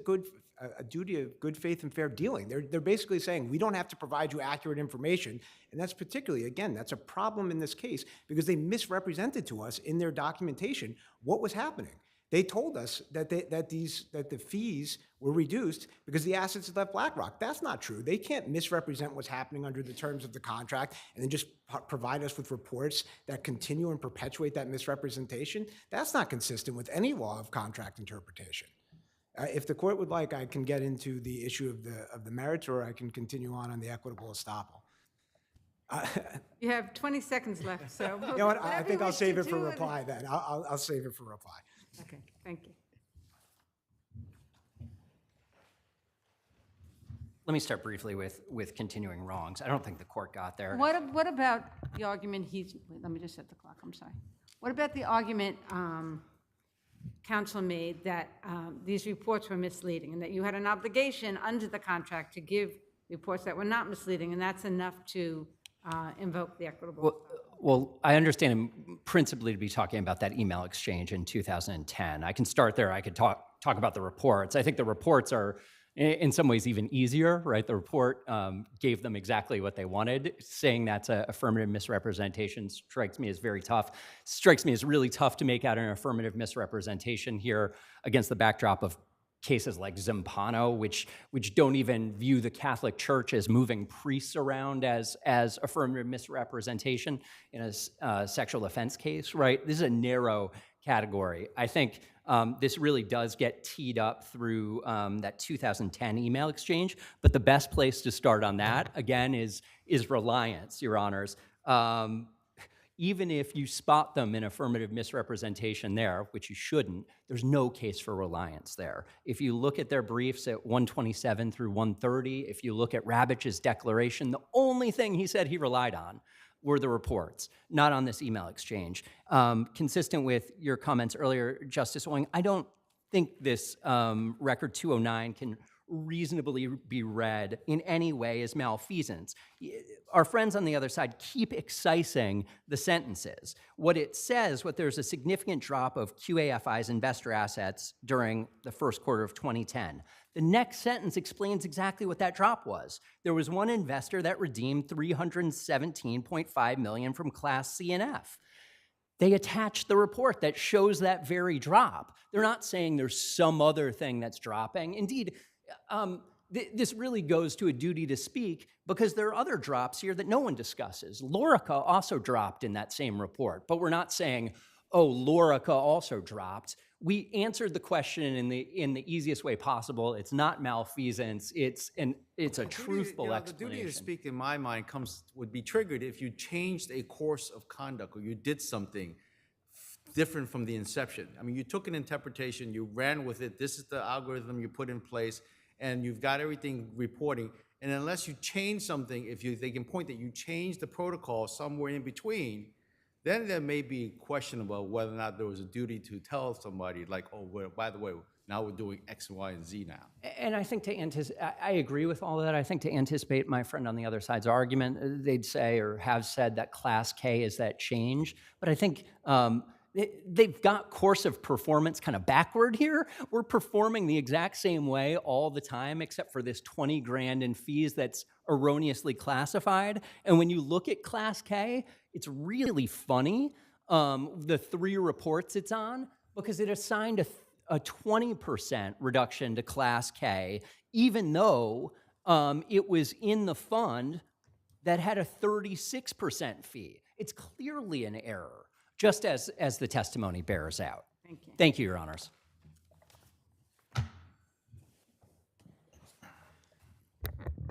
Speaker 19: duty of good faith and fair dealing. They're basically saying we don't have to provide you accurate information, and that's particularly, again, that's a problem in this case because they misrepresented to us in their documentation what was happening. They told us that the fees were reduced because the assets had left BlackRock. That's not true. They can't misrepresent what's happening under the terms of the contract and then just provide us with reports that continue and perpetuate that misrepresentation. That's not consistent with any law of contract interpretation. If the court would like, I can get into the issue of the merits, or I can continue on the equitable estoppel.
Speaker 2: You have 20 seconds left, so...
Speaker 19: You know what? I think I'll save it for reply then. I'll save it for reply.
Speaker 2: Okay, thank you.
Speaker 18: Let me start briefly with continuing wrongs. I don't think the court got there.
Speaker 2: What about the argument wait, let me just set the clock, I'm sorry. What about the argument counsel made that these reports were misleading and that you had an obligation under the contract to give reports that were not misleading, and that's enough to invoke the equitable...
Speaker 18: Well, I understand him principally to be talking about that email exchange in 2010. I can start there. I could talk about the reports. I think the reports are, in some ways, even easier, right? The report gave them exactly what they wanted. Saying that's an affirmative misrepresentation strikes me as very tough. Strikes me as really tough to make out an affirmative misrepresentation here against the backdrop of cases like Zampano, which don't even view the Catholic Church as moving priests around as affirmative misrepresentation in a sexual offense case, right? This is a narrow category. I think this really does get teed up through that 2010 email exchange, but the best place to start on that, again, is reliance, Your Honors. Even if you spot them in affirmative misrepresentation there, which you shouldn't, there's no case for reliance there. If you look at their briefs at 127 through 130, if you look at Rabich's declaration, the only thing he said he relied on were the reports, not on this email exchange. Consistent with your comments earlier, Justice Owing, I don't think this Record 209 can reasonably be read in any way as malfeasance. Our friends on the other side keep excising the sentences. What it says, there's a significant drop of QAFI's investor assets during the first quarter of 2010. The next sentence explains exactly what that drop was. There was one investor that redeemed $317.5 million from Class C and F. They attached the report that shows that very drop. They're not saying there's some other thing that's dropping. Indeed, this really goes to a duty to speak because there are other drops here that no one discusses. Lorica also dropped in that same report, but we're not saying, oh, Lorica also dropped. We answered the question in the easiest way possible. It's not malfeasance. It's a truthful explanation.
Speaker 7: The duty to speak, in my mind, would be triggered if you changed a course of conduct or you did something different from the inception. I mean, you took an interpretation, you ran with it. This is the algorithm you put in place, and you've got everything reporting. And unless you change something, they can point that you changed the protocol somewhere in between, then there may be question about whether or not there was a duty to tell somebody, like, oh, well, by the way, now we're doing X, Y, and Z now.
Speaker 18: And I think I agree with all of that. I think to anticipate my friend on the other side's argument, they'd say or have said that Class K is that change. But I think they've got course of performance kind of backward here. We're performing the exact same way all the time, except for this 20 grand in fees that's erroneously classified. And when you look at Class K, it's really funny, the 3 reports it's on, because it assigned a 20% reduction to Class K, even though it was in the fund that had a 36% fee. It's clearly an error, just as the testimony bears out.
Speaker 2: Thank you.
Speaker 18: Thank you, Your Honors.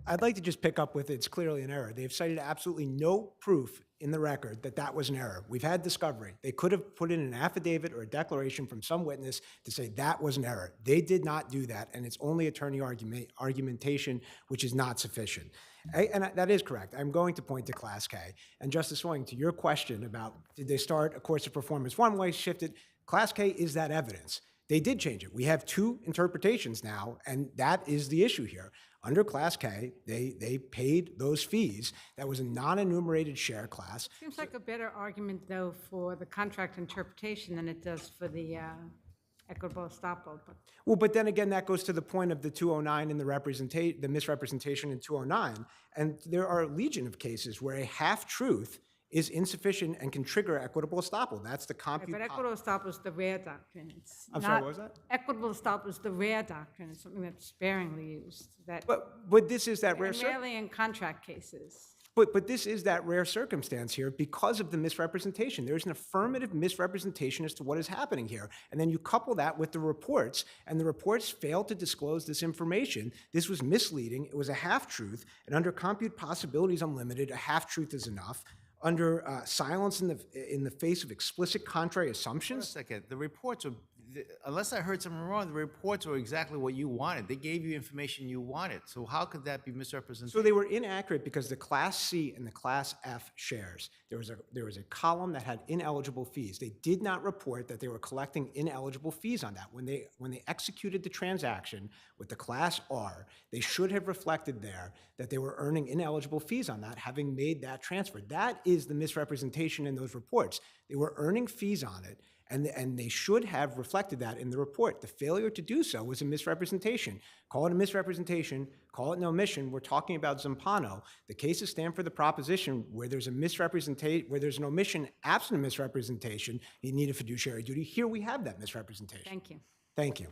Speaker 19: I'd like to just pick up with it's clearly an error. They've cited absolutely no proof in the record that that was an error. We've had discovery. They could have put in an affidavit or a declaration from some witness to say that was an error. They did not do that, and it's only attorney argumentation, which is not sufficient. And that is correct. I'm going to point to Class K. And Justice Swing, to your question about did they start a course of performance one way, shifted, Class K is that evidence. They did change it. We have 2 interpretations now, and that is the issue here. Under Class K, they paid those fees. That was a non-enumerated share class.
Speaker 2: Seems like a better argument, though, for the contract interpretation than it does for the equitable estoppel.
Speaker 19: Well, but then again, that goes to the point of the 209 and the misrepresentation in 209. And there are a legion of cases where a half-truth is insufficient and can trigger equitable estoppel. That's the compute.
Speaker 2: But equitable estoppel is the rare doctrine.
Speaker 19: I'm sorry, what was that?
Speaker 2: Equitable estoppel is the rare doctrine. It's something that's sparingly used.
Speaker 19: But this is that rare
Speaker 2: rarely in contract cases.
Speaker 19: But this is that rare circumstance here because of the misrepresentation. There's an affirmative misrepresentation as to what is happening here. And then you couple that with the reports, and the reports failed to disclose this information. This was misleading. It was a half-truth. And under compute possibilities unlimited, a half-truth is enough. Under silence in the face of explicit contrary assumptions.
Speaker 7: Wait a second. The reports are, unless I heard something wrong, the reports were exactly what you wanted. They gave you information you wanted. So how could that be misrepresentation?
Speaker 19: So they were inaccurate because the Class C and the Class F shares, there was a column that had ineligible fees. They did not report that they were collecting ineligible fees on that. When they executed the transaction with the Class R, they should have reflected there that they were earning ineligible fees on that, having made that transfer. That is the misrepresentation in those reports. They were earning fees on it, and they should have reflected that in the report. The failure to do so was a misrepresentation. Call it a misrepresentation, call it an omission. We're talking about Zampano. The cases stand for the proposition where there's a misrepresentation, where there's an omission absent a misrepresentation, you need a fiduciary duty. Here we have that misrepresentation.
Speaker 2: Thank you.
Speaker 19: Thank you.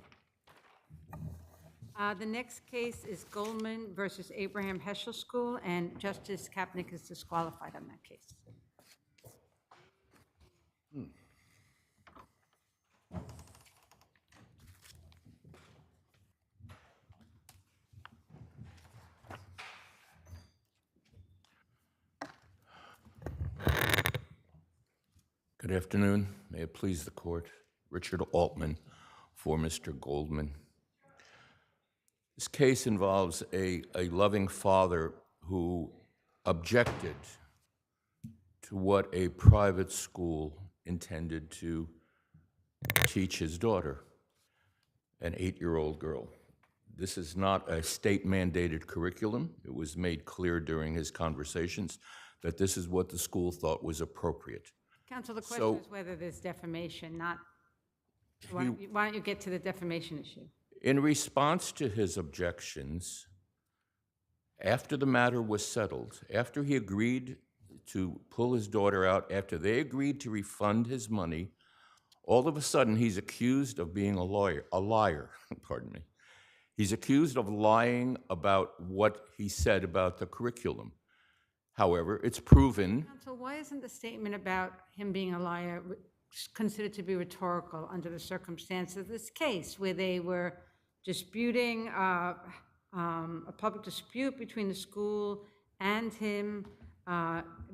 Speaker 2: The next case is Goldman versus Abraham Heschel School, and Justice Kapnick is disqualified on that case.
Speaker 20: Good afternoon. May it please the court. Richard Altman for Mr. Goldman. This case involves a loving father who objected to what a private school intended to teach his daughter, an 8-year-old girl. this is not a state-mandated curriculum. It was made clear during his conversations that this is what the school thought was appropriate.
Speaker 2: Counsel, the
Speaker 20: So-
Speaker 2: question is whether there's defamation, not, why don't you get to the defamation issue?
Speaker 20: In response to his objections, after the matter was settled, after he agreed to pull his daughter out, after they agreed to refund his money, all of a sudden he's accused of being a liar, pardon me. He's accused of lying about what he said about the curriculum. However, it's proven.
Speaker 2: Counsel, why isn't the statement about him being a liar considered to be rhetorical under the circumstances of this case, where they were disputing a public dispute between the school and him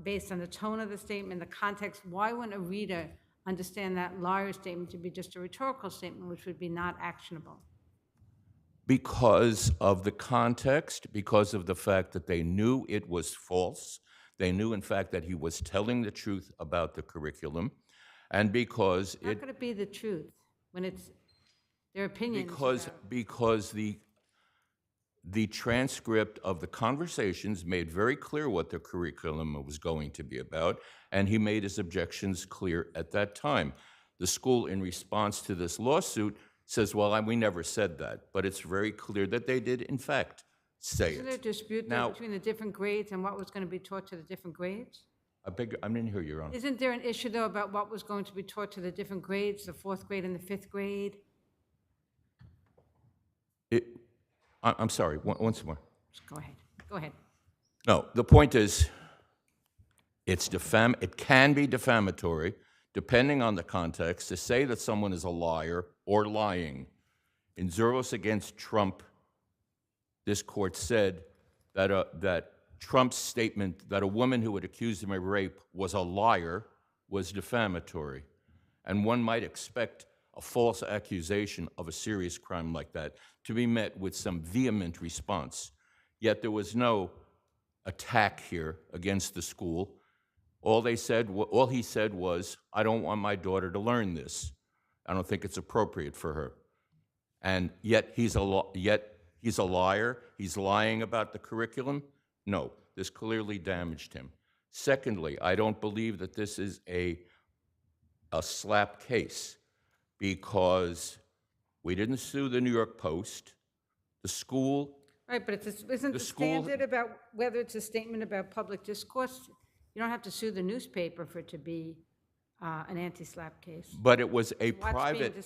Speaker 2: based on the tone of the statement, the context? Why wouldn't a reader understand that liar statement to be just a rhetorical statement, which would be not actionable?
Speaker 20: Because of the context, because of the fact that they knew it was false. They knew, in fact, that he was telling the truth about the curriculum. And because
Speaker 2: How could it be the truth when it's their opinions?
Speaker 20: Because the transcript of the conversations made very clear what the curriculum was going to be about, and he made his objections clear at that time. The school, in response to this lawsuit, says, well, we never said that, but it's very clear that they did, in fact, say
Speaker 2: Isn't there a
Speaker 20: it.
Speaker 2: dispute
Speaker 20: Now-
Speaker 2: between the different grades and what was going to be taught to the different grades?
Speaker 20: I didn't hear you, Your Honor.
Speaker 2: Isn't there an issue, though, about what was going to be taught to the different grades, the fourth grade and the fifth grade?
Speaker 20: I'm sorry, once more.
Speaker 2: Just go ahead. Go ahead.
Speaker 20: No, the point is, it can be defamatory, depending on the context, to say that someone is a liar or lying. In Zervos against Trump, this court said that Trump's statement that a woman who had accused him of rape was a liar was defamatory. And one might expect a false accusation of a serious crime like that to be met with some vehement response. Yet there was no attack here against the school. All he said was, I don't want my daughter to learn this. I don't think it's appropriate for her. And yet he's a liar. He's lying about the curriculum. No, this clearly damaged him. Secondly, I don't believe that this is a slap case, because we didn't sue the New York Post. The school.
Speaker 2: Right, but isn't the standard about whether it's a statement about public discourse? You don't have to sue the newspaper for it to be an anti-slap case.
Speaker 20: But it was a private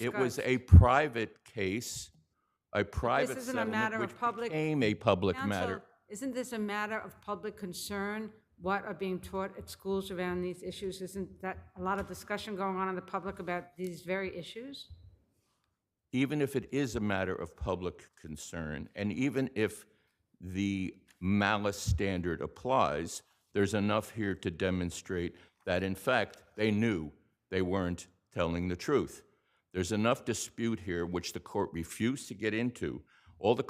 Speaker 20: case, a private
Speaker 2: This isn't a matter
Speaker 20: settlement,
Speaker 2: of public.
Speaker 20: which became a public
Speaker 2: Counsel,
Speaker 20: matter.
Speaker 2: Isn't this a matter of public concern? What are being taught at schools around these issues? Isn't that a lot of discussion going on in the public about these very issues?
Speaker 20: Even if it is a matter of public concern, and even if the malice standard applies, there's enough here to demonstrate that, in fact, they knew they weren't telling the truth. There's enough dispute here, which the court refused to get into. All the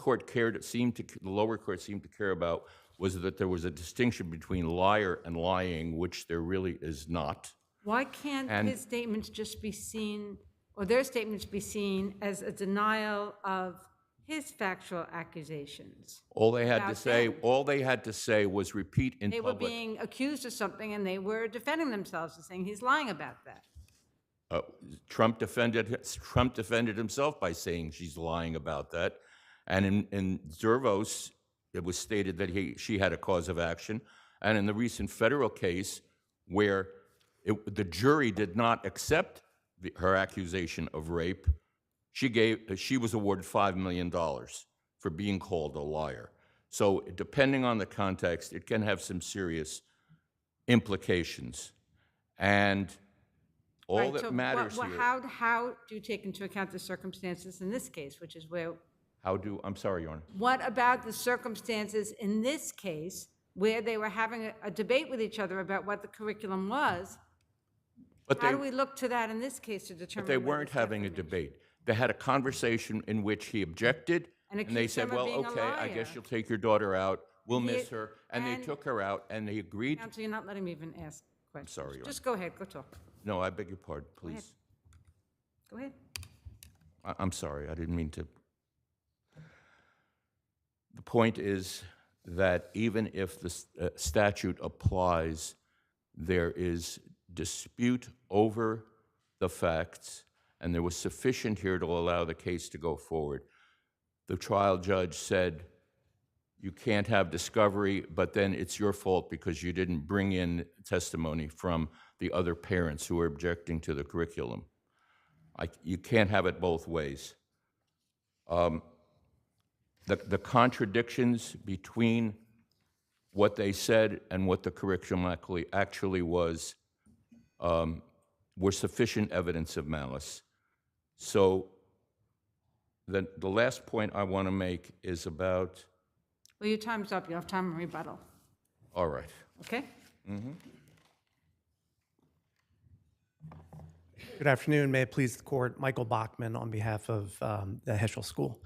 Speaker 20: lower court seemed to care about was that there was a distinction between liar and lying, which there really is not.
Speaker 2: Why can't his statements just be seen, or their statements be seen as a denial of his factual accusations?
Speaker 20: All they had to say was repeat in
Speaker 2: They
Speaker 20: public.
Speaker 2: were being accused of something, and they were defending themselves and saying he's lying about that.
Speaker 20: Trump defended himself by saying she's lying about that. And in Zervos, it was stated that she had a cause of action. And in the recent federal case, where the jury did not accept her accusation of rape, she was awarded $5 million for being called a liar. So depending on the context, it can have some serious implications. And all that matters here.
Speaker 2: How do you take into account the circumstances in this case, which is where...
Speaker 20: I'm sorry, Your Honor.
Speaker 2: What about the circumstances in this case where they were having a debate with each other about what the curriculum was? How do we look to that in this case to determine?
Speaker 20: But they weren't having a debate. They had a conversation in which he objected, and they said, well, okay, I guess you'll take your daughter out. We'll miss her. And they took her out, and they agreed.
Speaker 2: Counsel, you're not letting me even ask questions.
Speaker 20: I'm sorry, Your Honor.
Speaker 2: Just go ahead, go talk.
Speaker 20: No, I beg your pardon, please.
Speaker 2: Go ahead.
Speaker 20: I'm sorry, I didn't mean to. point is that even if the statute applies, there is dispute over the facts, and there was sufficient here to allow the case to go forward. The trial judge said, you can't have discovery, but then it's your fault because you didn't bring in testimony from the other parents who are objecting to the curriculum. You can't have it both ways. The contradictions between what they said and what the curriculum actually was were sufficient evidence of malice. So the last point I want to make is about...
Speaker 2: Well, your time's up. You have time to rebuttal.
Speaker 20: All right.
Speaker 2: Okay?
Speaker 21: Good afternoon. May it please the court. Michael Bachman on behalf of the Heschel School.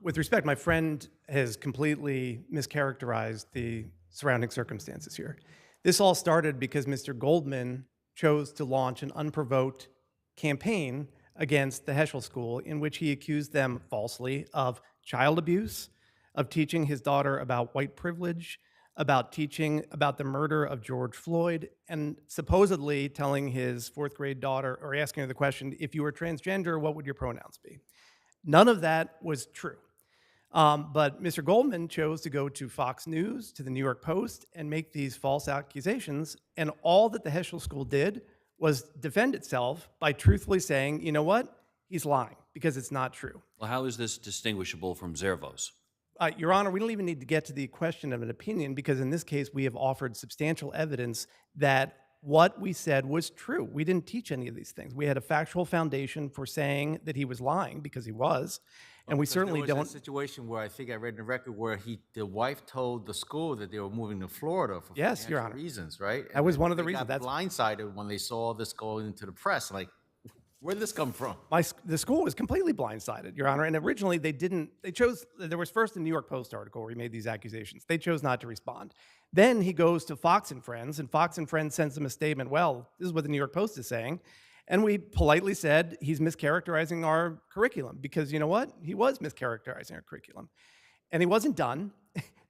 Speaker 21: With respect, my friend has completely mischaracterized the surrounding circumstances here. This all started because Mr. Goldman chose to launch an unprovoked campaign against the Heschel School in which he accused them falsely of child abuse, of teaching his daughter about white privilege, about teaching about the murder of George Floyd, and supposedly telling his fourth grade daughter, or asking her the question, if you were transgender, what would your pronouns be? None of that was true. But Mr. Goldman chose to go to Fox News, to the New York Post, and make these false accusations, and all that the Heschel School did was defend itself by truthfully saying, you know what, he's lying, because it's not true.
Speaker 11: Well, how is this distinguishable from Zervos?
Speaker 21: Your Honor, we don't even need to get to the question of an opinion, because in this case, we have offered substantial evidence that what we said was true. We didn't teach any of these things. We had a factual foundation for saying that he was lying, because he was, and we certainly
Speaker 7: There was
Speaker 21: don't...
Speaker 7: a situation where I think I read in the record where the wife told the school that they were moving to Florida for
Speaker 21: Yes, Your
Speaker 7: financial
Speaker 21: Honor.
Speaker 7: reasons, right?
Speaker 21: That was one of the
Speaker 7: they
Speaker 21: reasons.
Speaker 7: got blindsided when they saw this going into the press. Like, where did this come from?
Speaker 21: The school was completely blindsided, Your Honor, and originally they chose, there was first a New York Post article where he made these accusations. They chose not to respond. Then he goes to Fox and Friends, and Fox and Friends sends him a statement, well, this is what the New York Post is saying, and we politely said he's mischaracterizing our curriculum, because you know what? He was mischaracterizing our curriculum. And he wasn't done.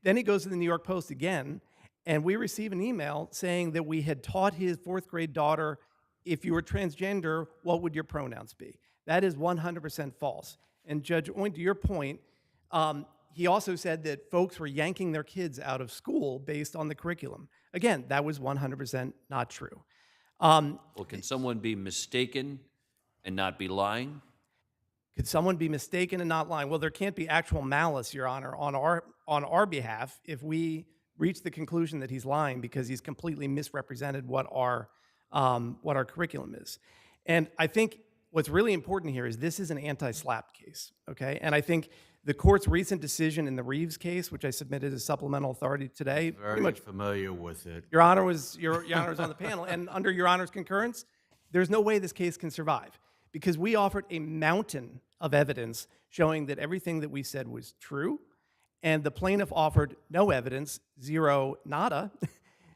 Speaker 21: Then he goes to the New York Post again, and we receive an email saying that we had taught his fourth grade daughter, if you were transgender, what would your pronouns be? That is 100% false. And Judge Owen, to your point, he also said that folks were yanking their kids out of school based on the curriculum. Again, that was 100% not true.
Speaker 11: Well, can someone be mistaken and not be lying?
Speaker 21: Could someone be mistaken and not lying? Well, there can't be actual malice, Your Honor, on our behalf if we reach the conclusion that he's lying because he's completely misrepresented what our curriculum is. And I think what's really important here is this is an anti-SLAPP case, okay? And I think the court's recent decision in the Reeves case, which I submitted as supplemental authority today,
Speaker 7: Very much familiar with it.
Speaker 21: Your Honor was on the panel, and under Your Honor's concurrence, there's no way this case can survive because we offered a mountain of evidence showing that everything that we said was true, and the plaintiff offered no evidence, zero, nada,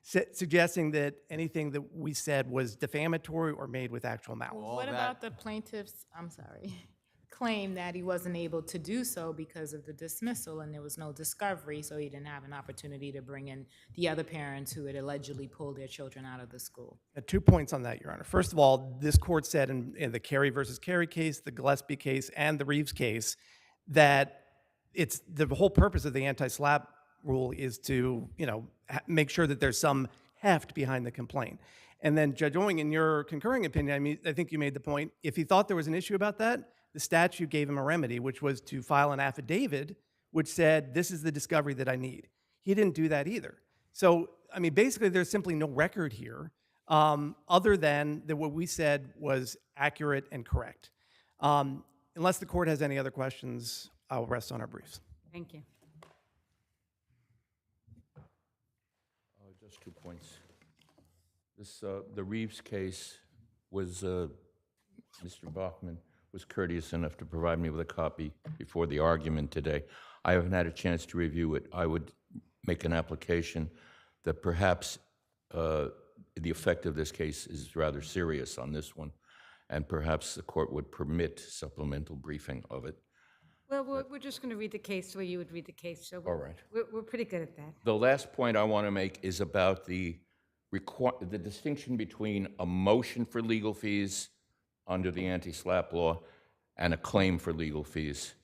Speaker 21: suggesting that anything that we said was defamatory or made with actual malice.
Speaker 9: What about the plaintiff's, claim that he wasn't able to do so because of the dismissal and there was no discovery, so he didn't have an opportunity to bring in the other parents who had allegedly pulled their children out of the school? 2
Speaker 21: points on that, Your Honor. First of all, this court said in the Carey versus Carey case, the Gillespie case, and the Reeves case that it's the whole purpose of the anti-SLAPP rule is to, make sure that there's some heft behind the complaint. And then Judge Owing, in your concurring opinion, I think you made the point, if he thought there was an issue about that, the statute gave him a remedy, which was to file an affidavit which said, this is the discovery that I need. He didn't do that either. So, basically there's simply no record here other than that what we said was accurate and correct. Unless the court has any other questions, I'll rest on our briefs.
Speaker 2: Thank you.
Speaker 20: Just 2 points. The Reeves case was, Mr. Bachman was courteous enough to provide me with a copy before the argument today. I haven't had a chance to review it. I would make an application that perhaps the effect of this case is rather serious on this one, and perhaps the court would permit supplemental briefing of it.
Speaker 2: Well, we're just going to read the case the way you would read the case, so
Speaker 20: All right.
Speaker 2: we're pretty good at that.
Speaker 20: The last point I want to make is about the distinction between a motion for legal fees under the anti-SLAPP law and a claim for legal fees.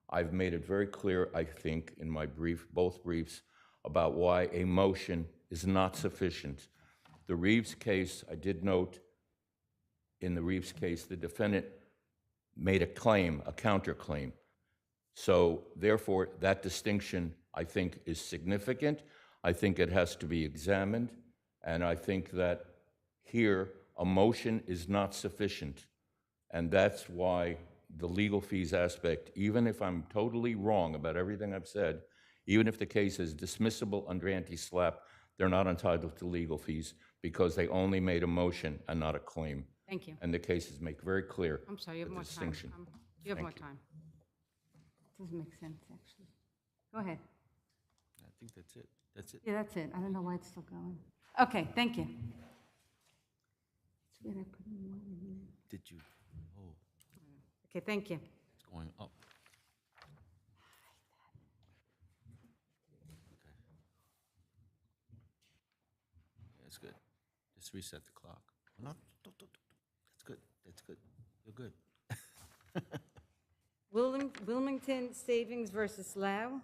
Speaker 20: I've made it very clear, I think, in my both briefs, about why a motion is not sufficient. The Reeves case, I did note in the Reeves case, the defendant made a claim, a counterclaim. So therefore, that distinction, I think, is significant. I think it has to be examined. And I think that here, a motion is not sufficient. And that's why the legal fees aspect, even if I'm totally wrong about everything I've said, even if the case is dismissible under anti-SLAPP, they're not entitled to legal fees because they only made a motion and not a claim.
Speaker 2: Thank you.
Speaker 20: And the cases make very clear
Speaker 2: I'm sorry, you have
Speaker 20: the
Speaker 2: more
Speaker 20: distinction.
Speaker 2: time. You have more time. Doesn't make sense, actually. Go ahead.
Speaker 7: I think that's it. That's it.
Speaker 2: Yeah, that's it. I don't know why it's still going. Okay, thank you. It's weird I put in one in there.
Speaker 7: Did you? Oh,
Speaker 2: Okay, thank you.
Speaker 7: it's going up. Okay. That's good. Just reset the clock. No, don't. That's good. That's good. You're good.
Speaker 2: Wilmington Savings versus Lau.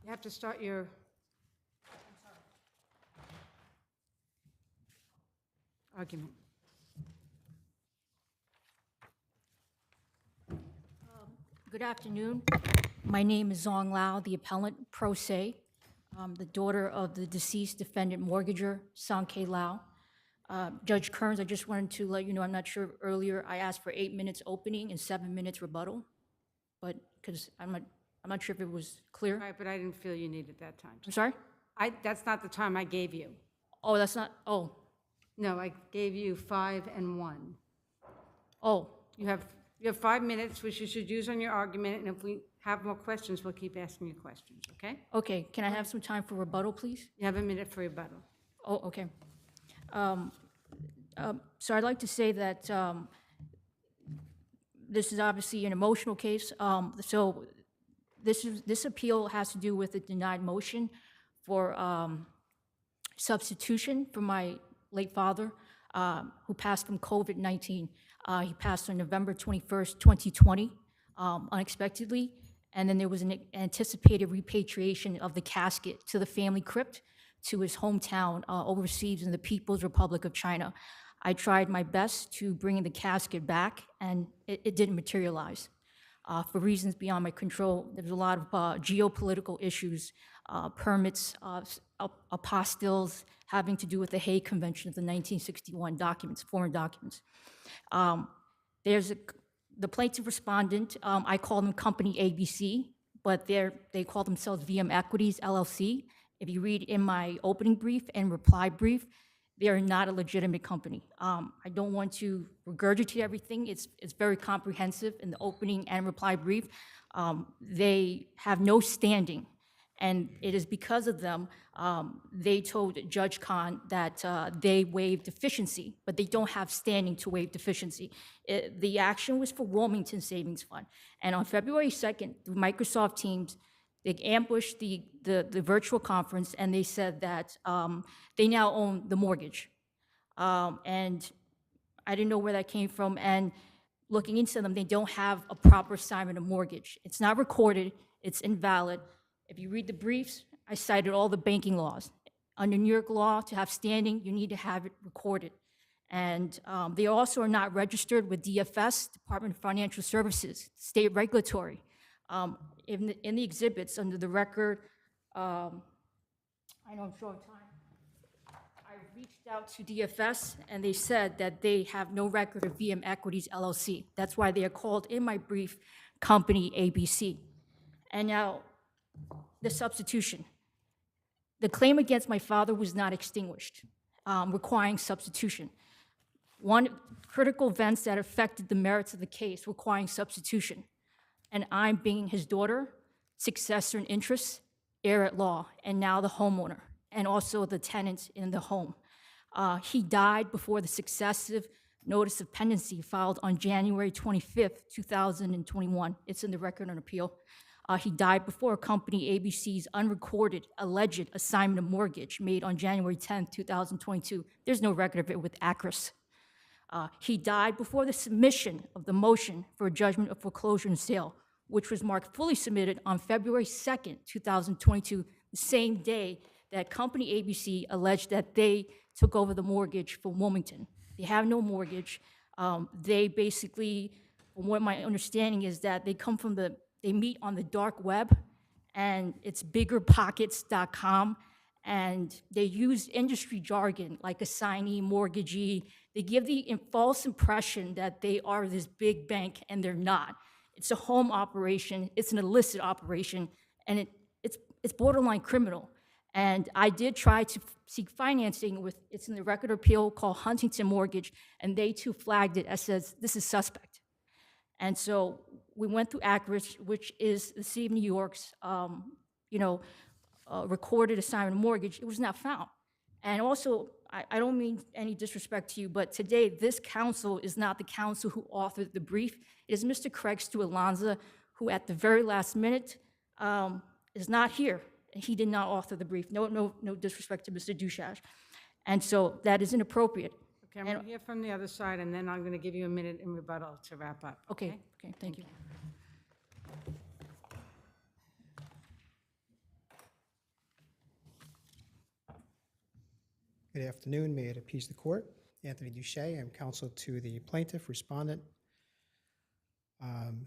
Speaker 2: You have to start your argument.
Speaker 1: Good afternoon. My name is Zong Lao, the appellant pro se, the daughter of the deceased defendant mortgager, Sang K. Lao. Judge Kearns, I just wanted to let you know, I'm not sure, earlier I asked for 8 minutes opening and 7 minutes rebuttal, but because I'm not sure if it was clear.
Speaker 2: Right, but I didn't feel you needed that time.
Speaker 1: I'm sorry?
Speaker 2: That's not the time I gave you.
Speaker 1: Oh, that's not, oh,
Speaker 2: No, I gave you 5 and 1.
Speaker 1: oh,
Speaker 2: You have 5 minutes, which you should use on your argument, and if we have more questions, we'll keep asking you questions, okay?
Speaker 1: okay. Can I have some time for rebuttal, please?
Speaker 2: You have a minute for rebuttal.
Speaker 1: Oh, okay. So I'd like to say that this is obviously an emotional case. So this appeal has to do with a denied motion for substitution for my late father, who passed from COVID-19. He passed on November 21st, 2020, unexpectedly. And then there was an anticipated repatriation of the casket to the family crypt to his hometown overseas in the People's Republic of China. I tried my best to bring the casket back, and it didn't materialize. For reasons beyond my control, there was a lot of geopolitical issues, permits, apostilles having to do with the Hague Convention of the 1961 documents, foreign documents. The plaintiff respondent, I call them Company ABC, but they call themselves VM Equities LLC. If you read in my opening brief and reply brief, they are not a legitimate company. I don't want to regurgitate everything. It's very comprehensive in the opening and reply brief. They have no standing, and it is because of them they told Judge Khan that they waived deficiency, but they don't have standing to waive deficiency. The action was for Wilmington Savings Fund, and on February 2nd, through Microsoft Teams, they ambushed the virtual conference, and they said that they now own the mortgage. And I didn't know where that came from, and looking into them, they don't have a proper assignment of mortgage. It's not recorded, it's invalid. If you read the briefs, I cited all the banking laws. Under New York law, to have standing, you need to have it recorded. And they also are not registered with DFS, Department of Financial Services, state regulatory. In the exhibits under the record, I know I'm short on time. I reached out to DFS, and they said that they have no record of VM Equities LLC. That's why they are called in my brief Company ABC. And now the substitution. The claim against my father was not extinguished, requiring substitution. One critical events that affected the merits of the case requiring substitution, and I'm being his daughter, successor in interest, heir at law, and now the homeowner, and also the tenant in the home. He died before the successive notice of pendency filed on January 25th, 2021. It's in the record on appeal. He died before company ABC's unrecorded alleged assignment of mortgage made on January 10th, 2022. There's no record of it with ACRIS. He died before the submission of the motion for a judgment of foreclosure and sale, which was marked fully submitted on February 2nd, 2022, the same day that company ABC alleged that they took over the mortgage for Wilmington. They have no mortgage. They basically, from what my understanding is, that they meet on the dark web, and it's biggerpockets.com, and they use industry jargon like assignee, mortgagee. They give the false impression that they are this big bank, and they're not. It's a home operation, it's an illicit operation, and it's borderline criminal. And I did try to seek financing with, it's in the record of appeal called Huntington Mortgage, and they too flagged it as says, this is suspect. And so we went through ACRIS, which is the city of New York's, recorded assignment of mortgage. It was not found. And also, I don't mean any disrespect to you, but today this counsel is not the counsel who authored the brief. It is Mr. Craig Stewart-Lanza, who at the very last minute is not here. He did not author the brief. No disrespect to Mr. Duchash. And so that is inappropriate.
Speaker 2: Okay, I'm going to hear from the other side, and then I'm going to give you a minute in rebuttal to wrap up.
Speaker 1: Okay, thank you.
Speaker 5: Good afternoon. May it appease the court. Anthony Duché, I'm counsel to the plaintiff, respondent.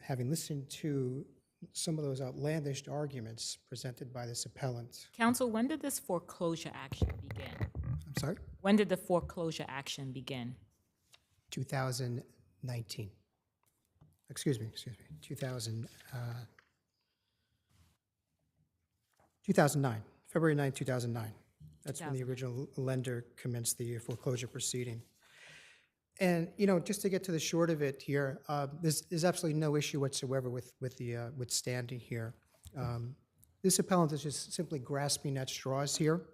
Speaker 5: Having listened to some of those outlandish arguments presented by this appellant.
Speaker 9: Counsel, when did this foreclosure action begin?
Speaker 5: I'm sorry?
Speaker 9: When did the foreclosure action begin?
Speaker 5: 2019. Excuse me, 2009, February 9, 2009. That's when the original lender commenced the foreclosure proceeding. And, just to get to the short of it here, there's absolutely no issue whatsoever with standing here. This appellant is just simply grasping at straws here.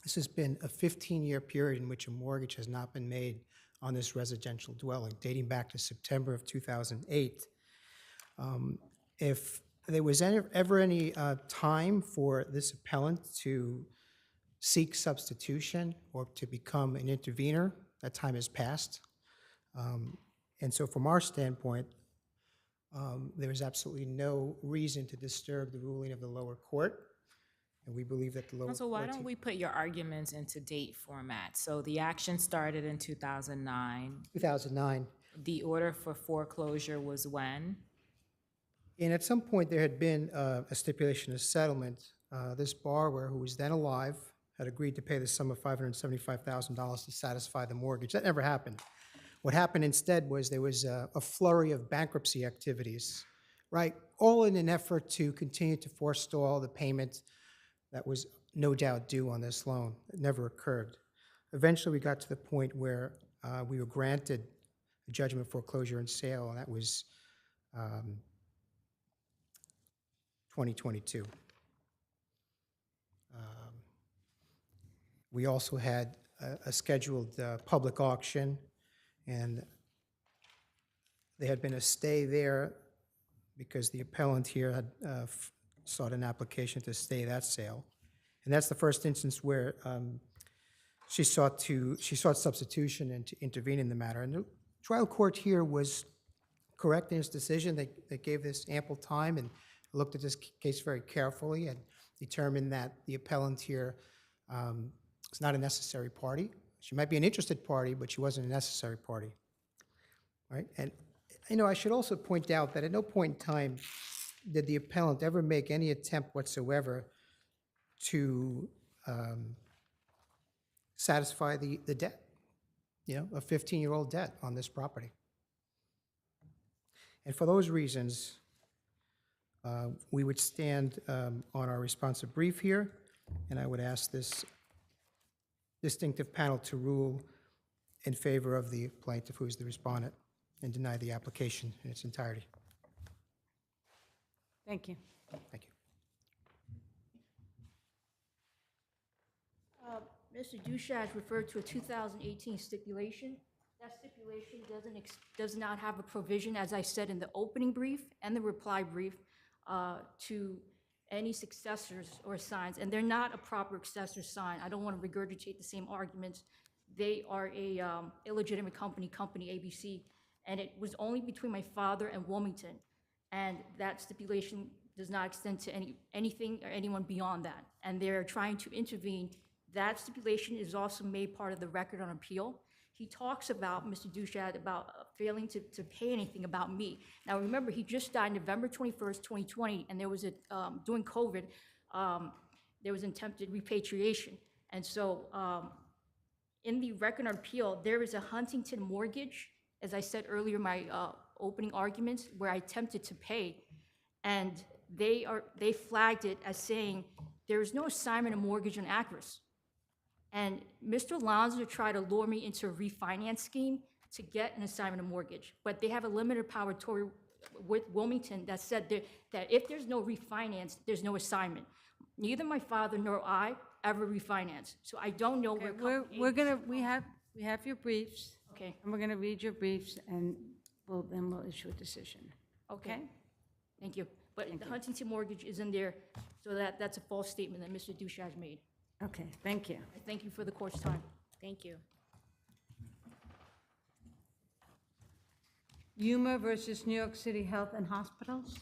Speaker 5: This has been a 15-year period in which a mortgage has not been made on this residential dwelling, dating back to September of 2008. If there was ever any time for this appellant to seek substitution or to become an intervener, that time has passed. And so from our standpoint, there is absolutely no reason to disturb the ruling of the lower court. And we believe that the lower court...
Speaker 9: So why don't we put your arguments into date format? So the action started in 2009.
Speaker 5: 2009.
Speaker 9: The order for foreclosure was when?
Speaker 5: And at some point, there had been a stipulation of settlement. This borrower, who was then alive, had agreed to pay the sum of $575,000 to satisfy the mortgage. That never happened. What happened instead was there was a flurry of bankruptcy activities, right? All in an effort to continue to forestall the payment that was no doubt due on this loan. It never occurred. Eventually, we got to the point where we were granted a judgment of foreclosure and sale, and that was 2022. We also had a scheduled public auction, and there had been a stay there because the appellant here had sought an application to stay that sale. And that's the first instance where she sought substitution and to intervene in the matter. And the trial court here was correct in its decision. They gave this ample time and looked at this case very carefully and determined that the appellant here is not a necessary party. She might be an interested party, but she wasn't a necessary party, right? And, I should also point out that at no point in time did the appellant ever make any attempt whatsoever to satisfy the debt, a 15-year-old debt on this property. And for those reasons, we would stand on our responsive brief here And I would ask this distinctive panel to rule in favor of the plaintiff, who is the respondent, and deny the application in its entirety.
Speaker 2: Thank you.
Speaker 5: Thank you.
Speaker 1: Mr. Dushas referred to a 2018 stipulation. That stipulation does not have a provision, as I said in the opening brief and the reply brief, to any successors or signs, and they're not a proper successor sign. I don't want to regurgitate the same arguments. They are a illegitimate company ABC, and it was only between my father and Wilmington, and that stipulation does not extend to anything or anyone beyond that, and they're trying to intervene. That stipulation is also made part of the record on appeal. He talks about, Mr. Dushad, about failing to pay anything about me. Now, remember, he just died November 21st, 2020, and there was during COVID, there was attempted repatriation. And so in the record on appeal, there is a Huntington mortgage, as I said earlier in my opening arguments, where I attempted to pay, and they flagged it as saying there is no assignment of mortgage on Acris. And Mr. Lazo tried to lure me into a refinance scheme to get an assignment of mortgage, but they have a limited power authority with Wilmington that said that if there's no refinance, there's no assignment. Neither my father nor I ever refinanced, so I don't know where.
Speaker 2: We have your briefs.
Speaker 1: Okay.
Speaker 2: And we're gonna read your briefs, and then we'll issue a decision.
Speaker 1: Okay. Thank you. But the Huntington mortgage is in there, so that's a false statement that Mr. Dushaj made.
Speaker 2: Okay, thank you.
Speaker 1: I thank you for the court's time.
Speaker 15: Thank you.
Speaker 2: Yuma versus New York City Health and Hospitals.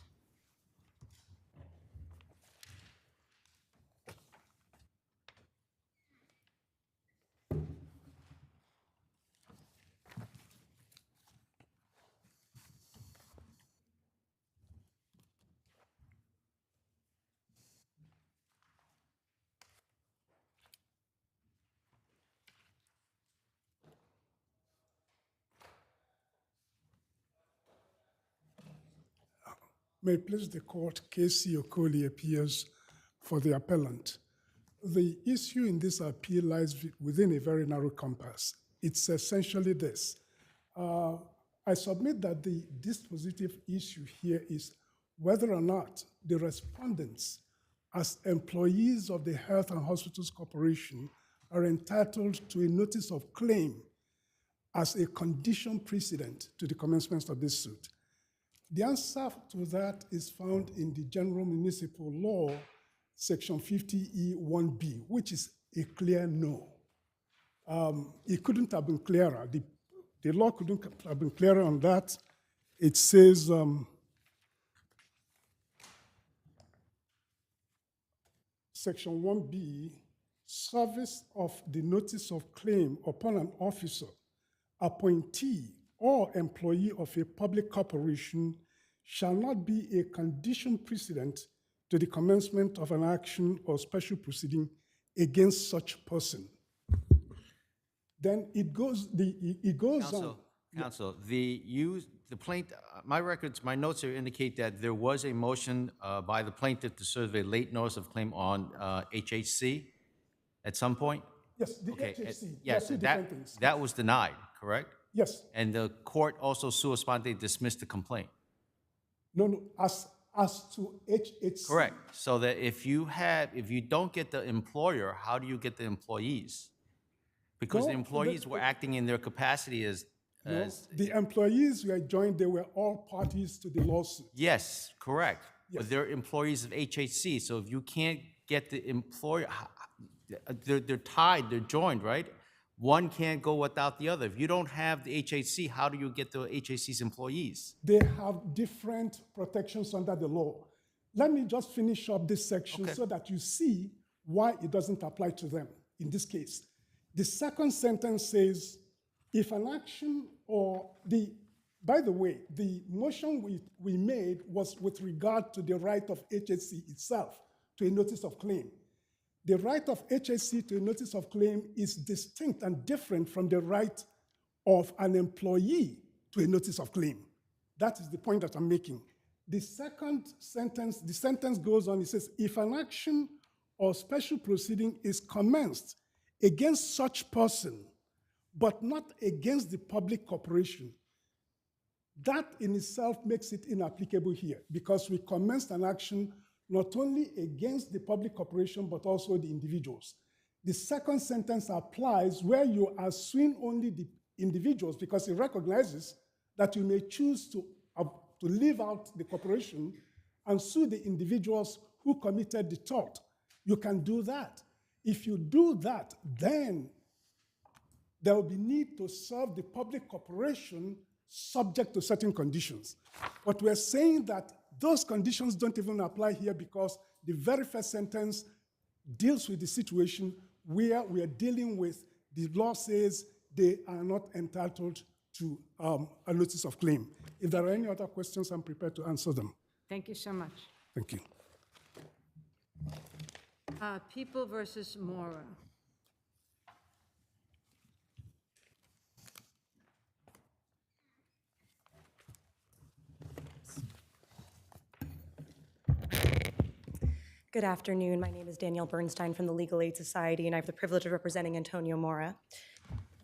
Speaker 4: May it please the court, Casey Okoli appears for the appellant. The issue in this appeal lies within a very narrow compass. It's essentially this. I submit that the dispositive issue here is whether or not the respondents, as employees of the Health and Hospitals Corporation, are entitled to a notice of claim as a condition precedent to the commencement of this suit. The answer to that is found in the General Municipal Law, Section 50E1B, which is a clear no. It couldn't have been clearer. The law couldn't have been clearer on that. It says, Section 1B, service of the notice of claim upon an officer, appointee, or employee of a public corporation shall not be a condition precedent to the commencement of an action or special proceeding against such person. Then it goes on.
Speaker 7: Counsel, the plaintiff, my notes here indicate that there was a motion by the plaintiff to serve a late notice of claim on HHC at some point?
Speaker 4: Yes, the
Speaker 7: Okay,
Speaker 4: HHC.
Speaker 7: yes,
Speaker 4: Two different things.
Speaker 7: that was denied, correct?
Speaker 4: Yes.
Speaker 7: And the court also sua sponte dismissed the complaint.
Speaker 4: No, as to HHC.
Speaker 7: Correct. So that if you don't get the employer, how do you get the employees? Because the employees were acting in their capacity as.
Speaker 4: No, the employees were joined, they were all parties to the lawsuit.
Speaker 7: Yes, correct. But they're employees of HHC, so if you can't get the employer, they're tied, they're joined, right? One can't go without the other. If you don't have the HHC, how do you get the HHC's employees?
Speaker 4: They have different protections under the law. Let me just finish up this section so that you see why it doesn't apply to them in this case. The second sentence says, if an action by the way, the motion we made was with regard to the right of HHC itself to a notice of claim. The right of HHC to a notice of claim is distinct and different from the right of an employee to a notice of claim. That is the point that I'm making. The second sentence, the sentence goes on, it says, if an action or special proceeding is commenced against such person, but not against the public corporation, that in itself makes it inapplicable here, because we commenced an action not only against the public corporation, but also the individuals. The second sentence applies where you are suing only the individuals, because it recognizes that you may choose to leave out the corporation and sue the individuals who committed the tort. You can do that. If you do that, then there will be need to serve the public corporation subject to certain conditions. But we're saying that those conditions don't even apply here, because the very first sentence deals with the situation where we are dealing with the law says they are not entitled to a notice of claim. If there are any other questions, I'm prepared to answer them.
Speaker 2: Thank you so much.
Speaker 4: Thank you.
Speaker 2: People versus Mora.
Speaker 10: Good afternoon. My name is Danielle Bernstein from the Legal Aid Society, and I have the privilege of representing Antonio Mora.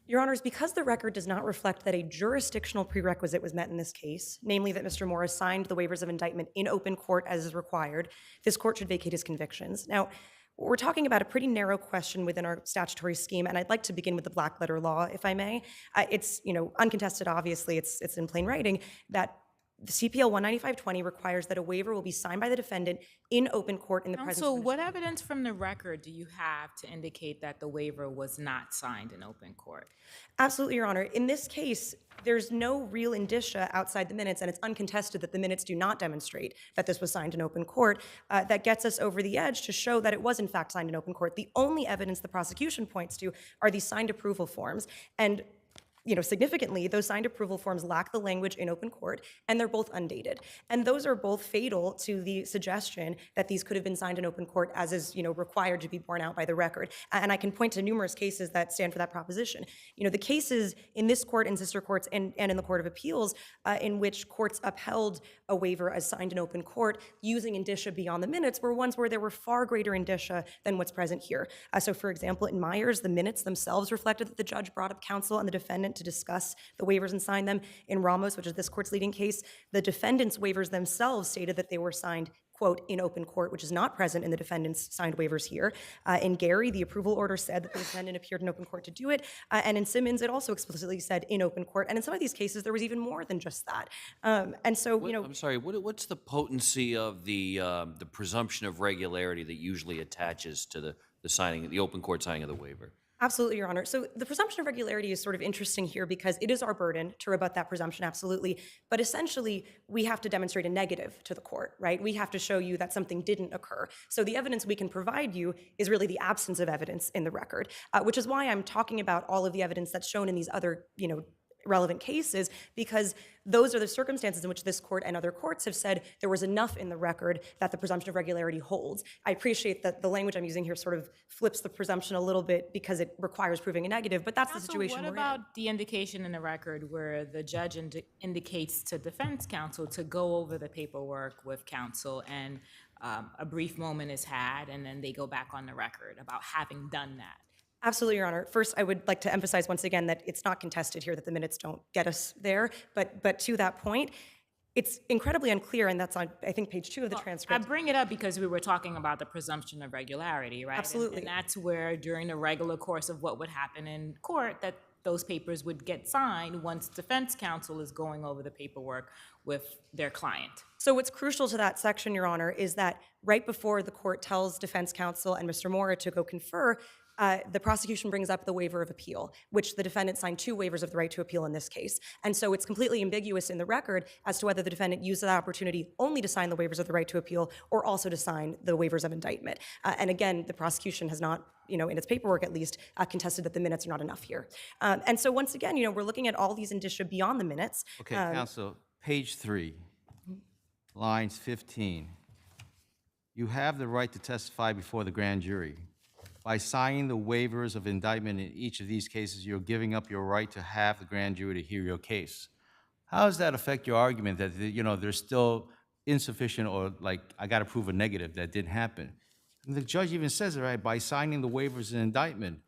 Speaker 10: Your Honors, because the record does not reflect that a jurisdictional prerequisite was met in this case, namely that Mr. Mora signed the waivers of indictment in open court as is required, this court should vacate his convictions. Now, we're talking about a pretty narrow question within our statutory scheme, and I'd like to begin with the black letter law, if I may. It's uncontested, obviously, it's in plain writing, that the CPL 19520 requires that a waiver will be signed by the defendant in open court in the presence
Speaker 9: So
Speaker 10: of
Speaker 9: what evidence from the record do you have to indicate that the waiver was not signed in open court?
Speaker 10: Absolutely, Your Honor. In this case, there's no real indicia outside the minutes, and it's uncontested that the minutes do not demonstrate that this was signed in open court. That gets us over the edge to show that it was in fact signed in open court. The only evidence the prosecution points to are these signed approval forms. And significantly, those signed approval forms lack the language in open court, and they're both undated. And those are both fatal to the suggestion that these could have been signed in open court as is, required to be borne out by the record. And I can point to numerous cases that stand for that proposition. The cases in this court, in sister courts, and in the Court of Appeals, in which courts upheld a waiver as signed in open court using indicia beyond the minutes were ones where there were far greater indicia than what's present here. So for example, in Myers, the minutes themselves reflected that the judge brought up counsel and the defendant to discuss the waivers and sign them. In Ramos, which is this court's leading case, the defendant's waivers themselves stated that they were signed, quote, in open court, which is not present in the defendant's signed waivers here. In Gary, the approval order said that the defendant appeared in open court to do it. And in Simmons, it also explicitly said in open court. And in some of these cases, there was even more than just that. And so,
Speaker 11: I'm sorry, what's the potency of the presumption of regularity that usually attaches to the signing, the open court signing of the waiver?
Speaker 10: Absolutely, Your Honor. So the presumption of regularity is sort of interesting here because it is our burden to rebut that presumption, absolutely. But essentially, we have to demonstrate a negative to the court, right? We have to show you that something didn't occur. So the evidence we can provide you is really the absence of evidence in the record, which is why I'm talking about all of the evidence that's shown in these other, relevant cases, because those are the circumstances in which this court and other courts have said there was enough in the record that the presumption of regularity holds. I appreciate that the language I'm using here sort of flips the presumption a little bit because it requires proving a negative, but that's the situation we're in.
Speaker 9: What about the indication in the record where the judge indicates to defense counsel to go over the paperwork with counsel and a brief moment is had and then they go back on the record about having done that?
Speaker 10: Absolutely, Your Honor. First, I would like to emphasize once again that it's not contested here that the minutes don't get us there. But to that point, it's incredibly unclear, and that's on, I think, page 2 of the transcript.
Speaker 9: I bring it up because we were talking about the presumption of regularity, right?
Speaker 10: Absolutely.
Speaker 9: And that's where, during the regular course of what would happen in court, that those papers would get signed once defense counsel is going over the paperwork with their client.
Speaker 10: So what's crucial to that section, Your Honor, is that right before the court tells defense counsel and Mr. Mora to go confer, the prosecution brings up the waiver of appeal, which the defendant signed 2 waivers of the right to appeal in this case. And so it's completely ambiguous in the record as to whether the defendant used that opportunity only to sign the waivers of the right to appeal or also to sign the waivers of indictment. And again, the prosecution has not, in its paperwork at least, contested that the minutes are not enough here. And so once again, we're looking at all these indicia beyond the minutes.
Speaker 7: Okay, counsel, page 3, lines 15. You have the right to testify before the grand jury. By signing the waivers of indictment in each of these cases, you're giving up your right to have the grand jury to hear your case. How does that affect your argument that, there's still insufficient or I got to prove a negative that didn't happen? And the judge even says it, right, by signing the waivers and indictment.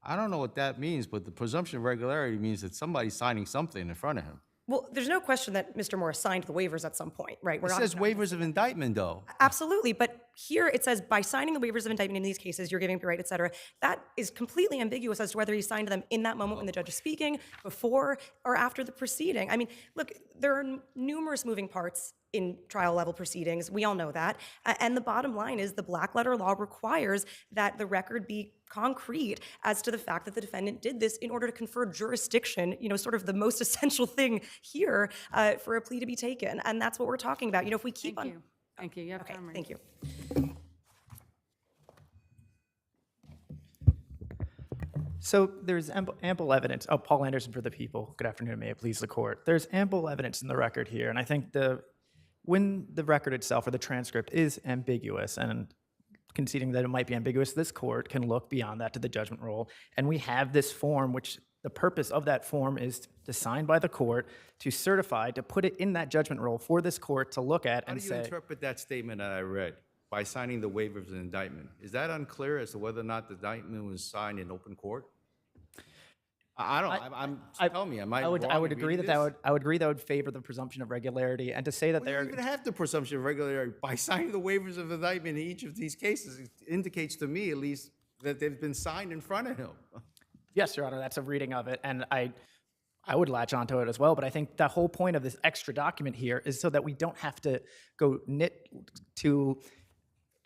Speaker 7: I don't know what that means, but the presumption of regularity means that somebody's signing something in front of him.
Speaker 10: Well, there's no question that Mr. Morris signed the waivers at some point, right?
Speaker 7: It says waivers of indictment, though.
Speaker 10: Absolutely, but here it says by signing the waivers of indictment in these cases, you're giving up your right, et cetera. That is completely ambiguous as to whether he signed them in that moment when the judge is speaking, before or after the proceeding. I mean, look, there are numerous moving parts in trial level proceedings. We all know that. And the bottom line is the black letter law requires that the record be concrete as to the fact that the defendant did this in order to confer jurisdiction, sort of the most essential thing here for a plea to be taken. And that's what we're talking about. If we keep on...
Speaker 2: Thank you. You have time.
Speaker 10: Thank you.
Speaker 6: So there's ample evidence. Oh, Paul Anderson for the People. Good afternoon, may it please the court. There's ample evidence in the record here, and I think when the record itself or the transcript is ambiguous, and conceding that it might be ambiguous, this court can look beyond that to the judgment roll, and we have this form, which the purpose of that form is to sign by the court, to certify, to put it in that judgment roll for this court to look at and say...
Speaker 7: How do you interpret that statement that I read, by signing the waivers and indictment? Is that unclear as to whether or not the indictment was signed in open court? Tell me, am I wrong
Speaker 6: I would
Speaker 7: in
Speaker 6: agree
Speaker 7: reading
Speaker 6: that I would agree that would favor the presumption of regularity, and to say that
Speaker 7: We don't even have the presumption of regularity. By signing the waivers of indictment in each of these cases, it indicates to me, at least, that they've been signed in front of him.
Speaker 6: Yes, Your Honor, that's a reading of it, and I would latch onto it as well, but I think the whole point of this extra document here is so that we don't have to go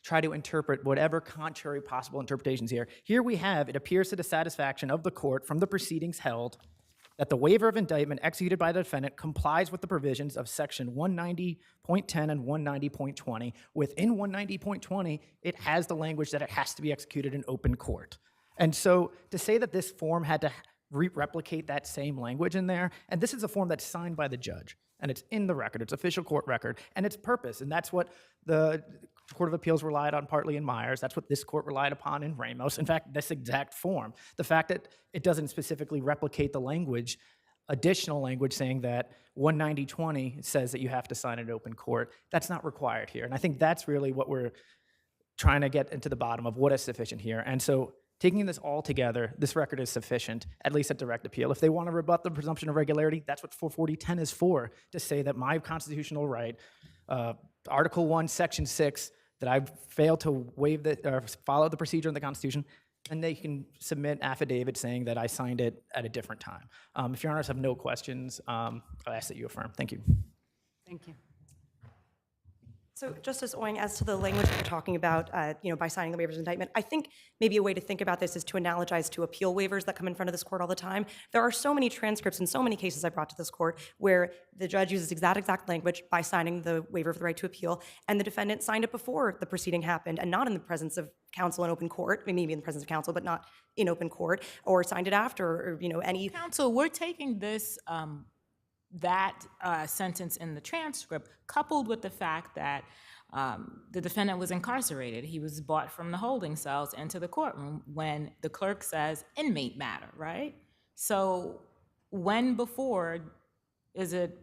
Speaker 6: try to interpret whatever contrary possible interpretations here. Here we have, it appears to the satisfaction of the court from the proceedings held that the waiver of indictment executed by the defendant complies with the provisions of section 190.10 and 190.20. Within 190.20, it has the language that it has to be executed in open court. And so to say that this form had to replicate that same language in there, and this is a form that's signed by the judge, and it's in the record, it's official court record, and its purpose, and that's what the Court of Appeals relied on partly in Myers, that's what this court relied upon in Ramos. In fact, this exact form, the fact that it doesn't specifically replicate the language, additional language saying that 190.20 says that you have to sign it in open court, that's not required here. And I think that's really what we're trying to get into the bottom of what is sufficient here. And so taking this all together, this record is sufficient, at least at direct appeal. If they want to rebut the presumption of regularity, that's what 440.10 is for, to say that my constitutional right, Article 1, Section 6, that I've failed to follow the procedure in the Constitution, and they can submit affidavit saying that I signed it at a different time. If Your Honors have no questions, I'll ask that you affirm. Thank you.
Speaker 2: Thank you.
Speaker 10: So Justice Oing, as to the language that you're talking about, by signing the waivers of indictment, I think maybe a way to think about this is to analogize to appeal waivers that come in front of this court all the time. There are so many transcripts and so many cases I brought to this court where the judge uses exact language by signing the waiver of the right to appeal, and the defendant signed it before the proceeding happened and not in the presence of counsel in open court, maybe in the presence of counsel, but not in open court, or signed it after, or any...
Speaker 9: Counsel, we're taking this that sentence in the transcript, coupled with the fact that the defendant was incarcerated. He was brought from the holding cells into the courtroom when the clerk says inmate matter, right? So when before is it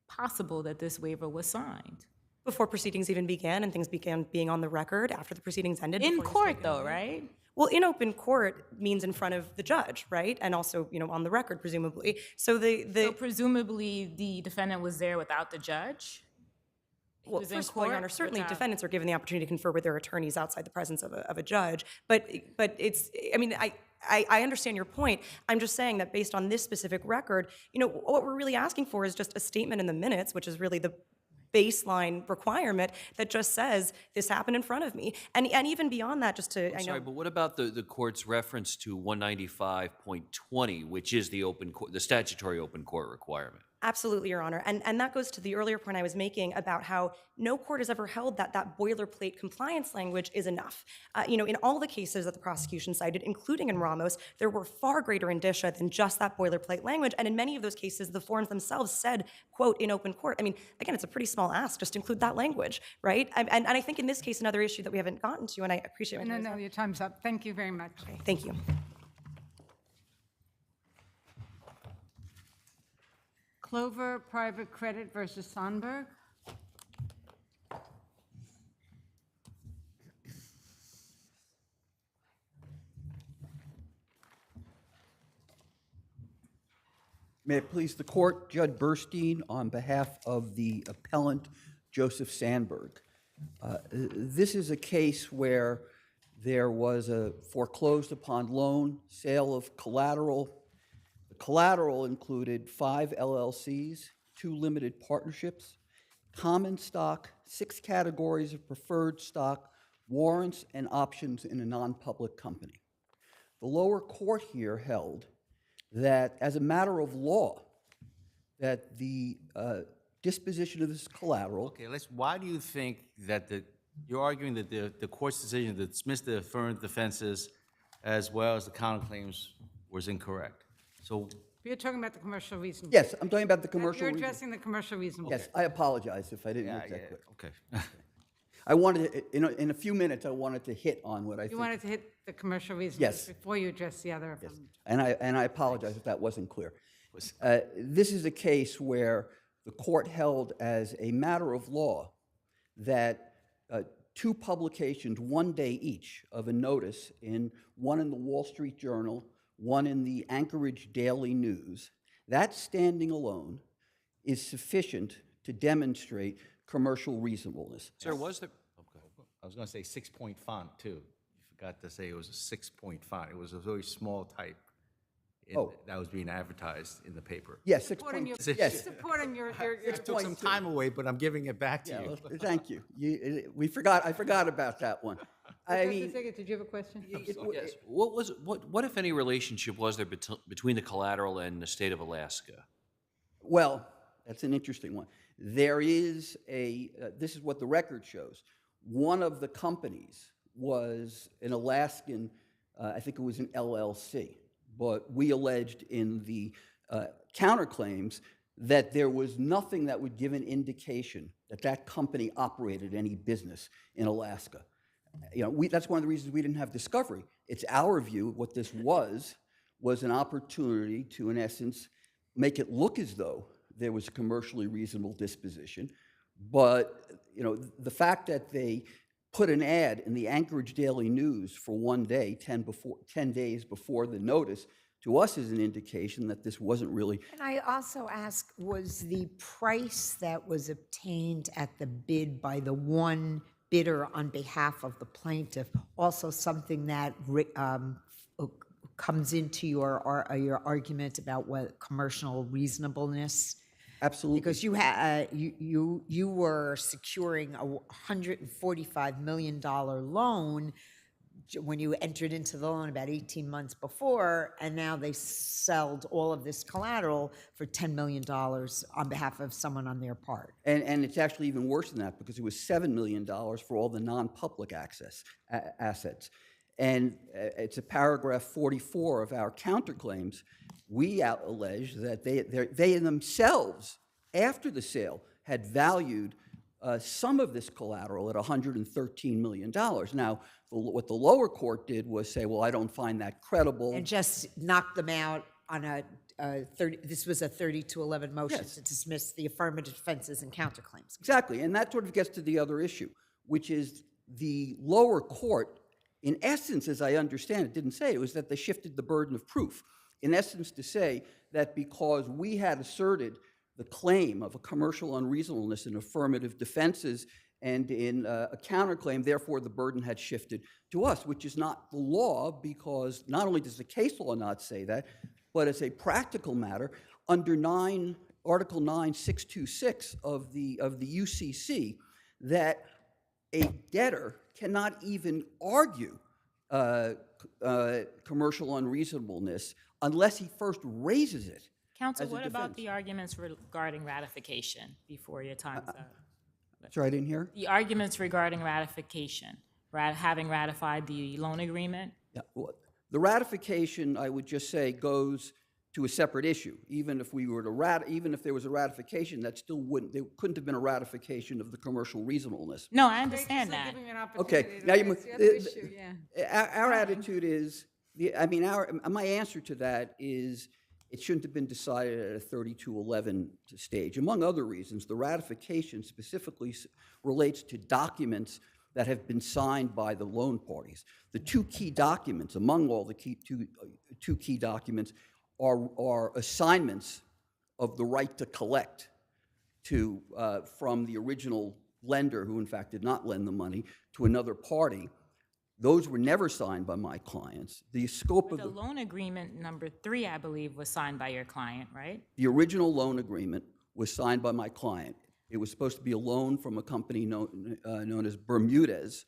Speaker 9: possible that this waiver was signed?
Speaker 10: Before proceedings even began and things began being on the record after the proceedings ended?
Speaker 9: In court, though, right?
Speaker 10: Well, in open court means in front of the judge, right? And also, on the record, presumably. So so
Speaker 9: presumably the defendant was there without the judge?
Speaker 10: Well, first of all, Your Honor, certainly defendants are given the opportunity to confer with their attorneys outside the presence of a judge. But it's, I understand your point. I'm just saying that based on this specific record, what we're really asking for is just a statement in the minutes, which is really the baseline requirement that just says this happened in front of me. And even beyond that, just to,
Speaker 11: I'm sorry, but what about the court's reference to 195.20, which is the statutory open court requirement?
Speaker 10: Absolutely, Your Honor. And that goes to the earlier point I was making about how no court has ever held that boilerplate compliance language is enough. In all the cases that the prosecution cited, including in Ramos, there were far greater indicia than just that boilerplate language. And in many of those cases, the forms themselves said, quote, in open court. Again, it's a pretty small ask, just include that language, right? And I think in this case, another issue that we haven't gotten to, and I appreciate it.
Speaker 2: No, your time's up. Thank you very much.
Speaker 10: Okay, thank you.
Speaker 2: Clover Private Credit versus Sandberg.
Speaker 12: May it please the court, Judd Burstein on behalf of the appellant Joseph Sandberg. This is a case where there was a foreclosed upon loan, sale of collateral. The collateral included 5 LLCs, 2 limited partnerships, common stock, 6 categories of preferred stock, warrants, and options in a non-public company. The lower court here held that as a matter of law, that the disposition of this collateral.
Speaker 7: Okay, why do you think that you're arguing that the court's decision to dismiss the affirmative defenses as well as the counterclaims was incorrect? So
Speaker 2: You're talking about the commercial reasonable.
Speaker 12: Yes, I'm talking about the commercial
Speaker 2: You're
Speaker 12: reasonable.
Speaker 2: addressing the commercial reasonable.
Speaker 12: Yes, I apologize if I didn't make that clear.
Speaker 7: Okay.
Speaker 12: I wanted, in a few minutes, I wanted to hit on what I think.
Speaker 2: You wanted to hit the commercial reasonable
Speaker 12: Yes.
Speaker 2: before you address the other affirmative.
Speaker 12: And I apologize if that wasn't clear. This is a case where the court held as a matter of law that 2 publications, 1 day each, of a notice, one in the Wall Street Journal, one in the Anchorage Daily News, that standing alone is sufficient to demonstrate commercial reasonableness.
Speaker 11: Sir, was there?
Speaker 7: I was going to say 6-point font, too. You forgot to say it was a 6-point font. It was a very small type that was being advertised in the paper.
Speaker 12: Yes, 6
Speaker 2: Supporting
Speaker 12: points.
Speaker 2: your,
Speaker 12: Yes.
Speaker 2: supporting your
Speaker 7: I took some time away, but I'm giving it back to
Speaker 12: Yeah,
Speaker 7: you.
Speaker 12: well, thank you. I forgot about that one. I mean,
Speaker 2: did you have a question?
Speaker 11: Yes. What if any relationship was there between the collateral and the state of Alaska?
Speaker 12: well, that's an interesting one. There is this is what the record shows. One of the companies was an Alaskan, I think it was an LLC, but we alleged in the counterclaims that there was nothing that would give an indication that that company operated any business in Alaska. That's one of the reasons we didn't have discovery. It's our view what this was an opportunity to, in essence, make it look as though there was a commercially reasonable disposition. But the fact that they put an ad in the Anchorage Daily News for 1 day, 10 days before the notice, to us is an indication that this wasn't really.
Speaker 8: And I also ask, was the price that was obtained at the bid by the one bidder on behalf of the plaintiff also something that comes into your argument about what commercial reasonableness?
Speaker 12: Absolutely.
Speaker 8: Because you were securing a $145 million loan when you entered into the loan about 18 months before, and now they sold all of this collateral for $10 million on behalf of someone on their part.
Speaker 12: And it's actually even worse than that because it was $7 million for all the non-public assets. And it's a paragraph 44 of our counterclaims. We allege that they themselves, after the sale, had valued some of this collateral at $113 million. Now, what the lower court did was say, well, I don't find that credible.
Speaker 8: And just knocked them out on this was a 30-11 motion to dismiss the affirmative defenses and counterclaims.
Speaker 12: Exactly, and that sort of gets to the other issue, which is the lower court, in essence, as I understand it, didn't say it was that they shifted the burden of proof. In essence, to say that because we had asserted the claim of a commercial unreasonableness in affirmative defenses and in a counterclaim, therefore the burden had shifted to us, which is not the law, because not only does the case law not say that, but as a practical matter, under Article 9.626 of the UCC, that a debtor cannot even argue commercial unreasonableness unless he first raises it.
Speaker 9: Counsel,
Speaker 12: as a
Speaker 9: what about
Speaker 12: defense.
Speaker 9: the arguments regarding ratification before your time's up?
Speaker 12: Sorry, I didn't hear?
Speaker 9: The arguments regarding ratification, having ratified the loan agreement?
Speaker 12: Yeah, well, the ratification, I would just say, goes to a separate issue. Even if we were to even if there was a ratification, that still there couldn't have been a ratification of the commercial reasonableness.
Speaker 9: No, I understand that.
Speaker 12: Okay, now our attitude is, my answer to that is it shouldn't have been decided at a 32-11 stage. Among other reasons, the ratification specifically relates to documents that have been signed by the loan parties. The 2 key documents, among all the two key documents, are assignments of the right to collect to, from the original lender, who in fact did not lend the money, to another party. Those were never signed by my clients. The scope
Speaker 9: But
Speaker 12: of
Speaker 9: the loan agreement number 3, I believe, was signed by your client, right?
Speaker 12: the original loan agreement was signed by my client. It was supposed to be a loan from a company known as Bermudez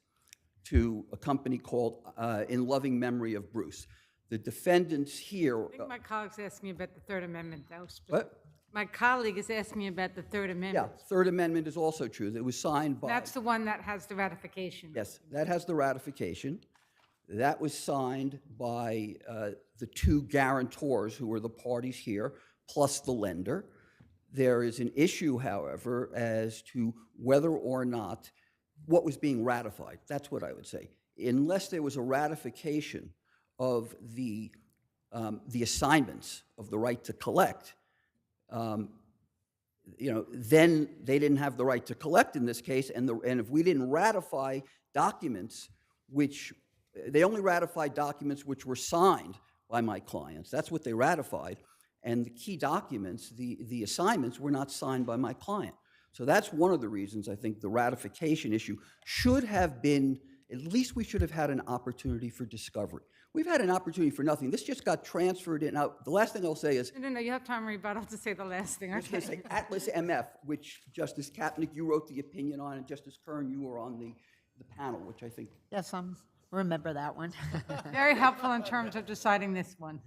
Speaker 12: to a company called In Loving Memory of Bruce. The defendants here.
Speaker 2: I think my colleague's asking me about the Third Amendment, though.
Speaker 12: What?
Speaker 2: My colleague is asking me about the Third
Speaker 12: Yeah,
Speaker 2: Amendment.
Speaker 12: Third Amendment is also true. It was signed by.
Speaker 2: That's the one that has the ratification.
Speaker 12: Yes, that has the ratification. That was signed by the two guarantors who were the parties here, plus the lender. There is an issue, however, as to whether or not what was being ratified. That's what I would say. Unless there was a ratification of the assignments of the right to collect, then they didn't have the right to collect in this case, and if we didn't ratify documents which, they only ratified documents which were signed by my clients. That's what they ratified, and the key documents, the assignments, were not signed by my client. So that's one of the reasons I think the ratification issue should have been, at least we should have had an opportunity for discovery. We've had an opportunity for nothing. This just got transferred in. Now, the last thing I'll say is,
Speaker 2: No, you have time to rebuttal to say the last thing.
Speaker 12: I was going to say Atlas MF, which Justice Kapnick, you wrote the opinion on, and Justice Kern, you were on the panel, which I think.
Speaker 8: Yes, remember that one.
Speaker 2: Very helpful in terms of deciding this one.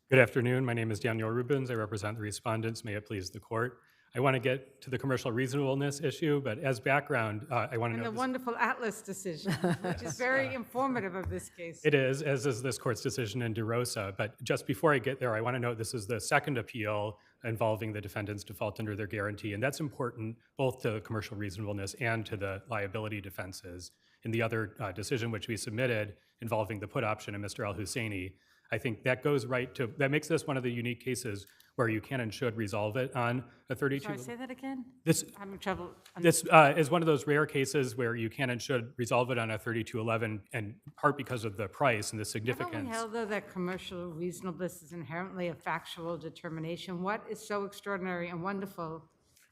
Speaker 17: Good afternoon. My name is Daniel Rubens. I represent the respondents. May it please the court. I want to get to the commercial reasonableness issue, but as background, I want to
Speaker 2: And
Speaker 17: know.
Speaker 2: the wonderful Atlas decision, which is very informative of this case.
Speaker 17: It is, as is this court's decision in DeRosa. But just before I get there, I want to note this is the second appeal involving the defendant's default under their guarantee, and that's important both to commercial reasonableness and to the liability defenses. In the other decision which we submitted involving the put option of Mr. Al-Husseini, I think that goes right to, that makes this one of the unique cases where you can and should resolve it on a 32.
Speaker 2: Sorry, say that again?
Speaker 17: This,
Speaker 2: I'm having trouble.
Speaker 17: This is one of those rare cases where you can and should resolve it on a 3211, in part because of the price and the significance.
Speaker 2: Haven't we held, though, that commercial reasonableness is inherently a factual determination? What is so extraordinary and wonderful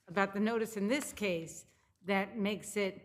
Speaker 2: about the notice in this case that makes it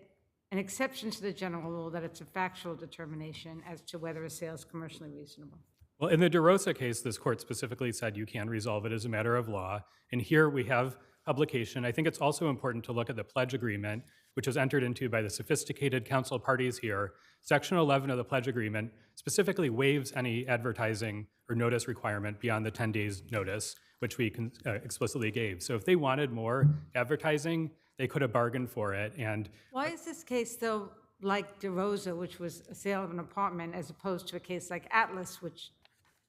Speaker 2: an exception to the general rule that it's a factual determination as to whether a sale is commercially reasonable?
Speaker 17: Well, in the DeRosa case, this court specifically said you can resolve it as a matter of law. And here we have publication. I think it's also important to look at the pledge agreement, which was entered into by the sophisticated counsel parties here. Section 11 of the pledge agreement specifically waives any advertising or notice requirement beyond the 10 days notice, which we explicitly gave. So if they wanted more advertising, they could have bargained for it. And
Speaker 2: Why is this case, though, like DeRosa, which was a sale of an apartment, as opposed to a case like Atlas, which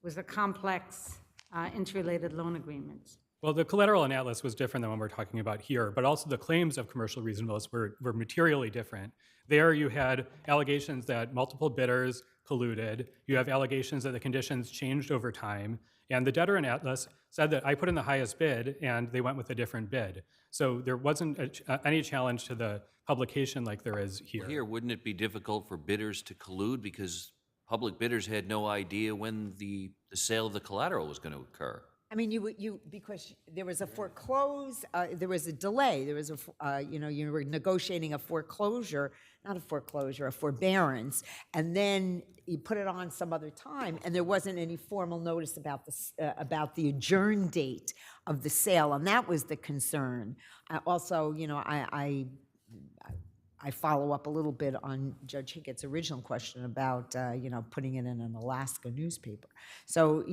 Speaker 2: was a complex, interrelated loan agreements?
Speaker 17: Well, the collateral in Atlas was different than what we're talking about here, but also the claims of commercial reasonableness were materially different. There you had allegations that multiple bidders colluded. You have allegations that the conditions changed over time. And the debtor in Atlas said that I put in the highest bid and they went with a different bid. So there wasn't any challenge to the publication like there is here.
Speaker 11: Well, here, wouldn't it be difficult for bidders to collude because public bidders had no idea when the sale of the collateral was going to occur?
Speaker 8: I mean, because there was a foreclose, there was a delay, there was you were negotiating a foreclosure, not a foreclosure, a forbearance, and then you put it on some other time, and there wasn't any formal notice about the adjourn date of the sale, and that was the concern. Also, I follow up a little bit on Judge Hickett's original question about, putting it in an Alaska newspaper. So,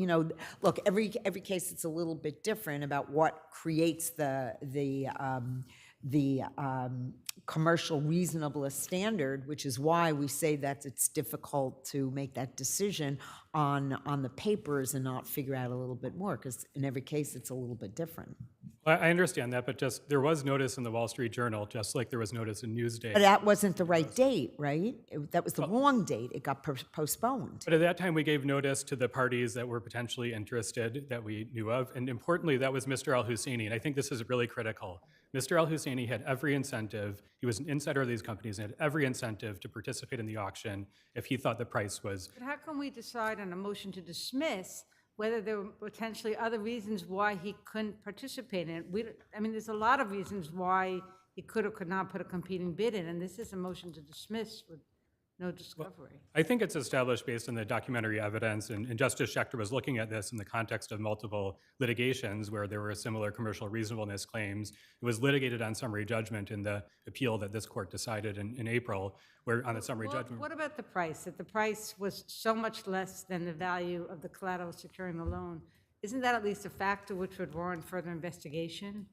Speaker 8: look, every case it's a little bit different about what creates the commercial reasonableness standard, which is why we say that it's difficult to make that decision on the papers and not figure out a little bit more, because in every case it's a little bit different.
Speaker 17: I understand that, but just there was notice in the Wall Street Journal, just like there was notice in Newsday.
Speaker 8: But that wasn't the right date, right? That was the wrong date. It got postponed.
Speaker 17: But at that time, we gave notice to the parties that were potentially interested that we knew of. And importantly, that was Mr. Al-Husseini. And I think this is really critical. Mr. Al-Husseini had every incentive. He was an insider of these companies and had every incentive to participate in the auction if he thought the price was.
Speaker 2: But how can we decide on a motion to dismiss whether there were potentially other reasons why he couldn't participate in it. I mean, there's a lot of reasons why he could or could not put a competing bid in, and this is a motion to dismiss with no discovery.
Speaker 17: I think it's established based on the documentary evidence, and Justice Schechter was looking at this in the context of multiple litigations where there were similar commercial reasonableness claims. It was litigated on summary judgment in the appeal that this court decided in April, where on the summary judgment.
Speaker 2: What about the price? That the price was so much less than the value of the collateral securing the loan. Isn't that at least a factor which would warrant further investigation?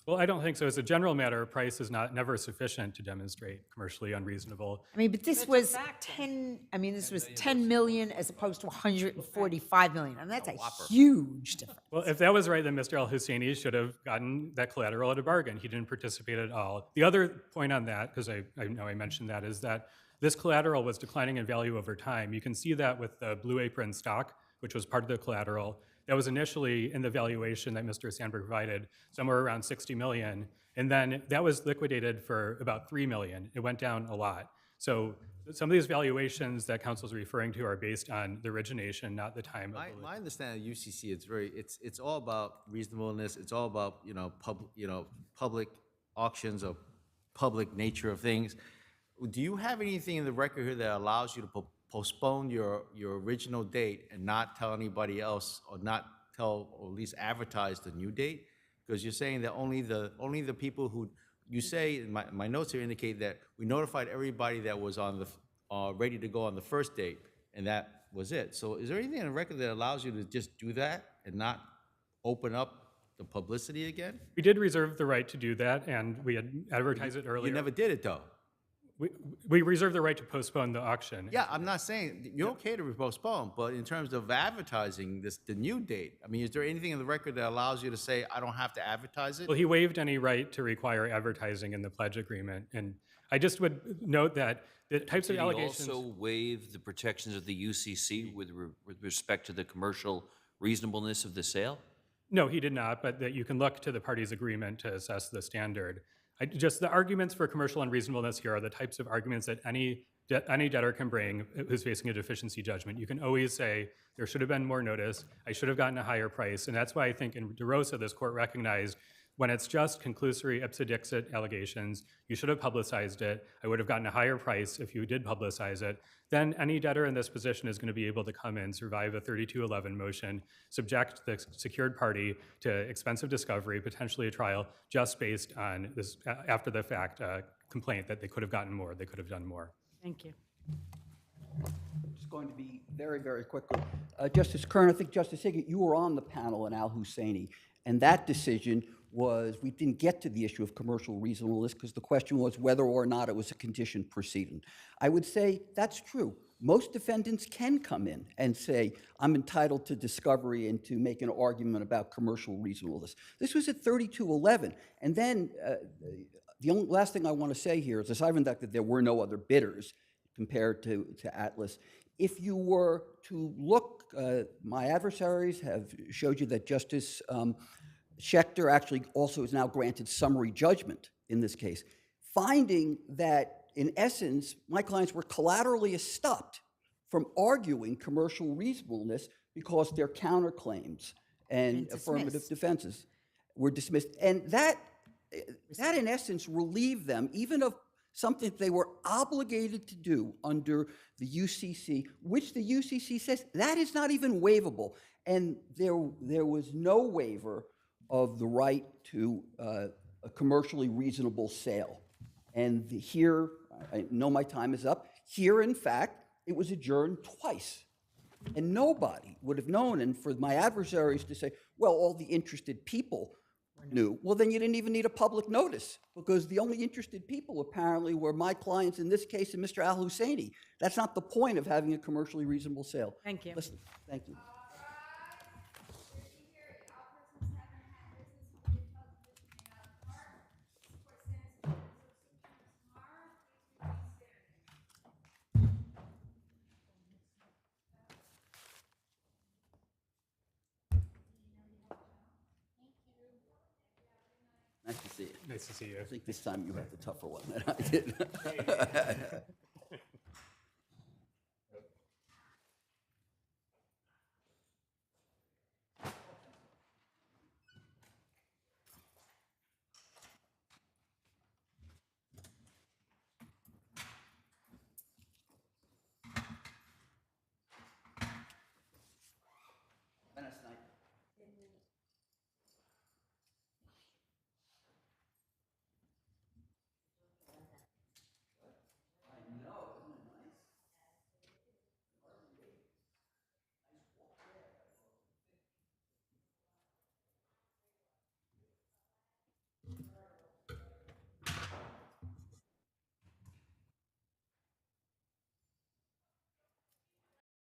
Speaker 17: Well, I don't think so. As a general matter, price is never sufficient to demonstrate commercially unreasonable.
Speaker 8: I mean, but this was 10, I mean, this was 10 million as opposed to 145 million. I mean, that's a huge difference.
Speaker 17: Well, if that was right, then Mr. Al-Husseini should have gotten that collateral at a bargain. He didn't participate at all. The other point on that, because I know I mentioned that, is that this collateral was declining in value over time. You can see that with the Blue Apron stock, which was part of the collateral. That was initially in the valuation that Mr. Sandberg provided, somewhere around 60 million. And then that was liquidated for about 3 million. It went down a lot. So some of these valuations that council's referring to are based on the origination, not the time of the
Speaker 7: My understanding of UCC, it's all about reasonableness. It's all about public auctions or public nature of things. Do you have anything in the record here that allows you to postpone your original date and not tell anybody else, or not tell, or at least advertise the new date? Because you're saying that only the people who, you say, my notes here indicate that we notified everybody that was on the ready to go on the first date, and that was it. So is there anything in the record that allows you to just do that and not open up the publicity again?
Speaker 17: We did reserve the right to do that, and we had advertised it earlier.
Speaker 7: You never did it, though.
Speaker 17: We reserved the right to postpone the auction.
Speaker 7: Yeah, I'm not saying, you're okay to postpone, but in terms of advertising the new date, I mean, is there anything in the record that allows you to say, I don't have to advertise it?
Speaker 17: Well, he waived any right to require advertising in the pledge agreement. And I just would note that the types of allegations—
Speaker 11: Did he also waive the protections of the UCC with respect to the commercial reasonableness of the sale?
Speaker 17: No, he did not, but that you can look to the parties' agreement to assess the standard. Just the arguments for commercial unreasonableness here are the types of arguments that any debtor can bring who's facing a deficiency judgment. You can always say, there should have been more notice, I should have gotten a higher price, and that's why I think in DeRosa, this court recognized when it's just conclusory ipsa dixit allegations, you should have publicized it, I would have gotten a higher price if you did publicize it, then any debtor in this position is going to be able to come in, survive a 3211 motion, subject the secured party to expensive discovery, potentially a trial, just based on this after-the-fact complaint that they could have gotten more, they could have done more.
Speaker 2: Thank you.
Speaker 12: It's going to be very, very quickly. Justice Kern, I think Justice Higgins, you were on the panel in Al-Husseini, and that decision was, we didn't get to the issue of commercial reasonableness because the question was whether or not it was a conditioned proceeding. I would say that's true. Most defendants can come in and say, I'm entitled to discovery and to make an argument about commercial reasonableness. This was at 3211. And then the only last thing I want to say here is, aside from the fact that there were no other bidders compared to Atlas, if you were to look, my adversaries have showed you that Justice Schechter actually also is now granted summary judgment in this case, finding that, in essence, my clients were collaterally stopped from arguing commercial reasonableness because their counterclaims and affirmative defenses were dismissed. And that in essence, relieved them even of something they were obligated to do under the UCC, which the UCC says that is not even waivable. And there was no waiver of the right to a commercially reasonable sale. And here, I know my time is up, here, in fact, it was adjourned twice. And nobody would have known. And for my adversaries to say, well, all the interested people knew, well, then you didn't even need a public notice, because the only interested people apparently were my clients in this case and Mr. Al-Husseini. That's not the point of having a commercially reasonable sale.
Speaker 2: Thank you.
Speaker 12: Listen, thank you. Nice to see you.
Speaker 17: Nice to see you.
Speaker 12: I think this time you had the tougher one than I did.